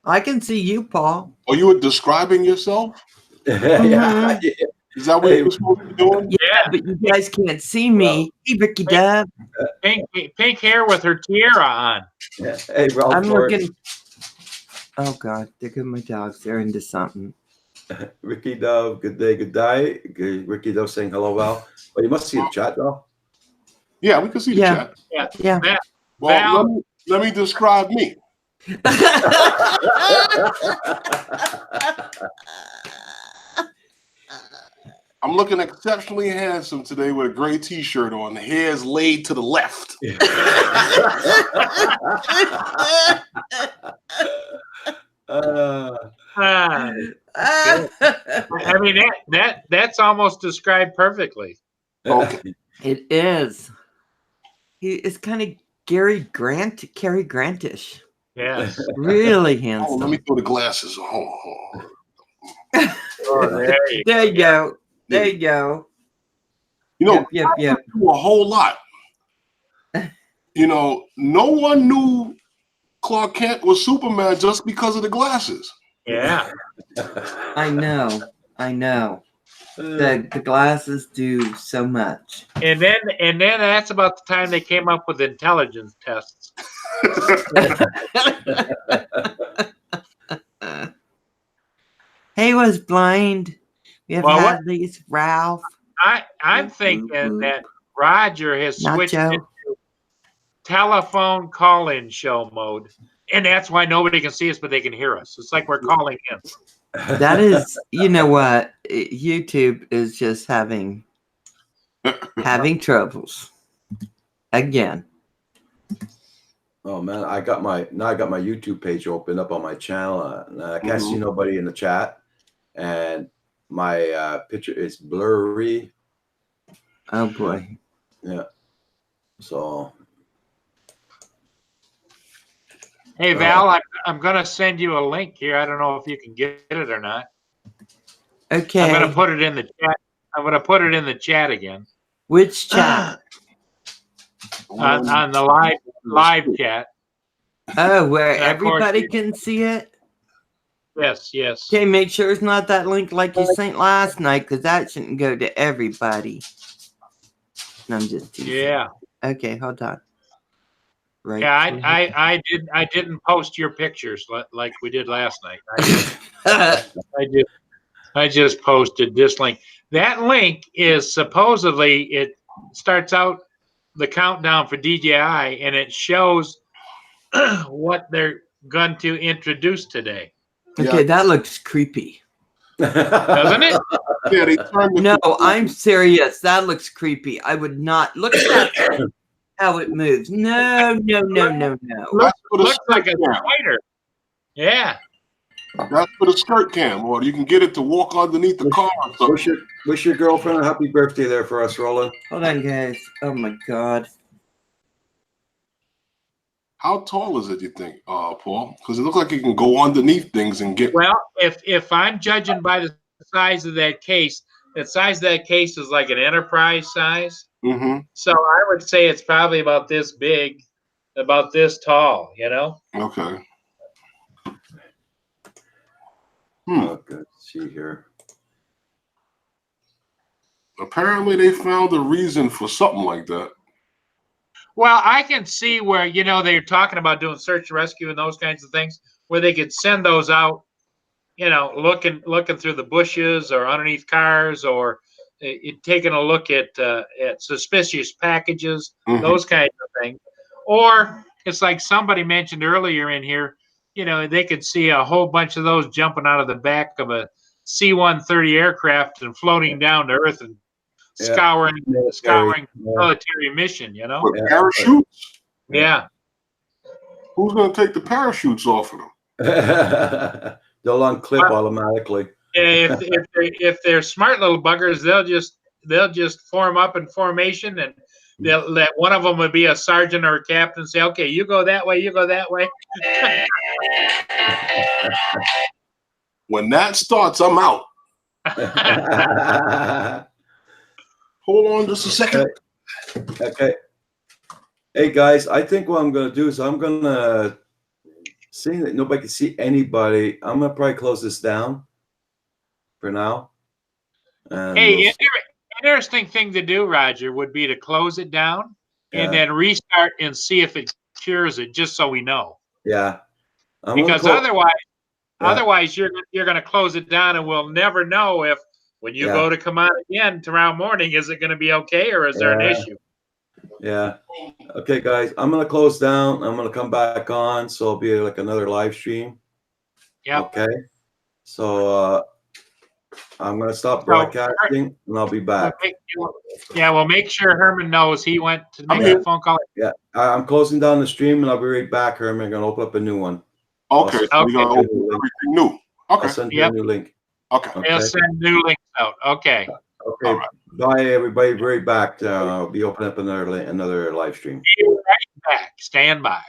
I can see you, Paul. Oh, you were describing yourself? Yeah. Is that what you were supposed to be doing? Yeah. But you guys can't see me. Hey, Ricky Dub. Pink hair with her tiara on. Hey, Ralph. I'm Forrest. looking. Oh God, there go my dogs. They're into something. Ricky Dove, good day, good day. Ricky Dove saying hello, Val. Well, you must see the chat, though. Yeah, we can see the Yeah. chat. Yeah. Well, Val. let me describe me. I'm looking exceptionally handsome today with a gray t-shirt on. The hair is laid to the left. I mean that's almost described perfectly. Okay. It is. He is kind of Cary Grantish. Yes. Really Oh, let handsome. me throw the glasses on. Oh, there you There you go. There you go. You know, Yep. I do a whole lot. No one knew Clark Kent was Superman just because of the glasses. Yeah. I know. The glasses do so much. And then that's about the time they came up with intelligence tests. He was blind. We have Well, what- had these, Ralph. I'm thinking that Roger has switched Nacho. into telephone call-in show mode. And that's why nobody can see us, but they can hear us. It's like we're calling in. That is, you know what? YouTube is just having troubles again. Oh man, I got my YouTube page open up on my channel, and I can't see nobody in the chat. And my picture is blurry. Oh boy. Yeah. So. Hey Val, I'm gonna send you a link here. I don't know if you can get it or not. Okay. I'm gonna put it in the chat. I'm gonna put it in the chat again. Which chat? On the live chat. Oh, where And of course everybody you- can see it? Yes, yes. Okay, make sure it's not that link like you sent last night, because that shouldn't go to everybody. No, I'm just teasing. Yeah. Okay, hold on. Right. Yeah, I didn't post your pictures like we did last night. I just posted this link. That link is supposedly, it starts out the countdown for DJI, and it shows what they're going to introduce today. Okay, that looks creepy. Doesn't it? Yeah, they turned No, I'm serious. That looks creepy. I would not look at that. How it moves. No. Looks like a spider. Yeah. That's for the skirt cam, or you can get it to walk underneath the car. Wish your girlfriend a happy birthday there for us, Roland. Hold on, guys. Oh my God. How tall is it, you think, Paul? Because it looks like you can go underneath things and get. Well, if I'm judging by the size of that case, the size of that case is like an enterprise size. Mm-hmm. So I would say it's probably about this big, about this tall, you know? Okay. Okay, let's see here. Apparently, they found a reason for something like that. Well, I can see where, you know, they're talking about doing search and rescue and those kinds of things, where they could send those out, you know, looking through the bushes or underneath cars, or taking a look at suspicious packages, those kinds of things. Or it's like somebody mentioned earlier in here, you know, they could see a whole bunch of those jumping out of the back of a C-130 aircraft and floating down to Earth and scouring military mission, you know? With parachutes? Yeah. Who's going to take the parachutes off of them? They'll unclip automatically. If they're smart little buggers, they'll just form up in formation, and they'll let one of them would be a sergeant or a captain, say, okay, you go that way, you go that way. When that starts, I'm out. Hold on just a second. Okay. Hey guys, I think what I'm gonna do is I'm gonna, seeing that nobody can see anybody, I'm gonna probably close this down for now. And Hey, interesting thing to do, Roger, would be to close it down and then restart and see if it cures it, just so we know. Yeah. Because otherwise you're going to close it down, and we'll never know if when you go to come out again tomorrow morning, is it going to be okay, or is there an issue? Yeah. Okay, guys, I'm gonna close down. I'm gonna come back on, so it'll be like another live stream. Yeah. Okay. So I'm gonna stop broadcasting, and I'll be back. We'll make sure Herman knows he went to make a phone call. Yeah, I'm closing down the stream, and I'll be right back, Herman. I'm gonna open up a new one. Okay. So we're gonna open everything new. Okay. I'll send you a new link. Okay. They'll send new links out. Okay. Okay. Bye, everybody. Right back. I'll be opening up another live stream. Be right back. Stand by.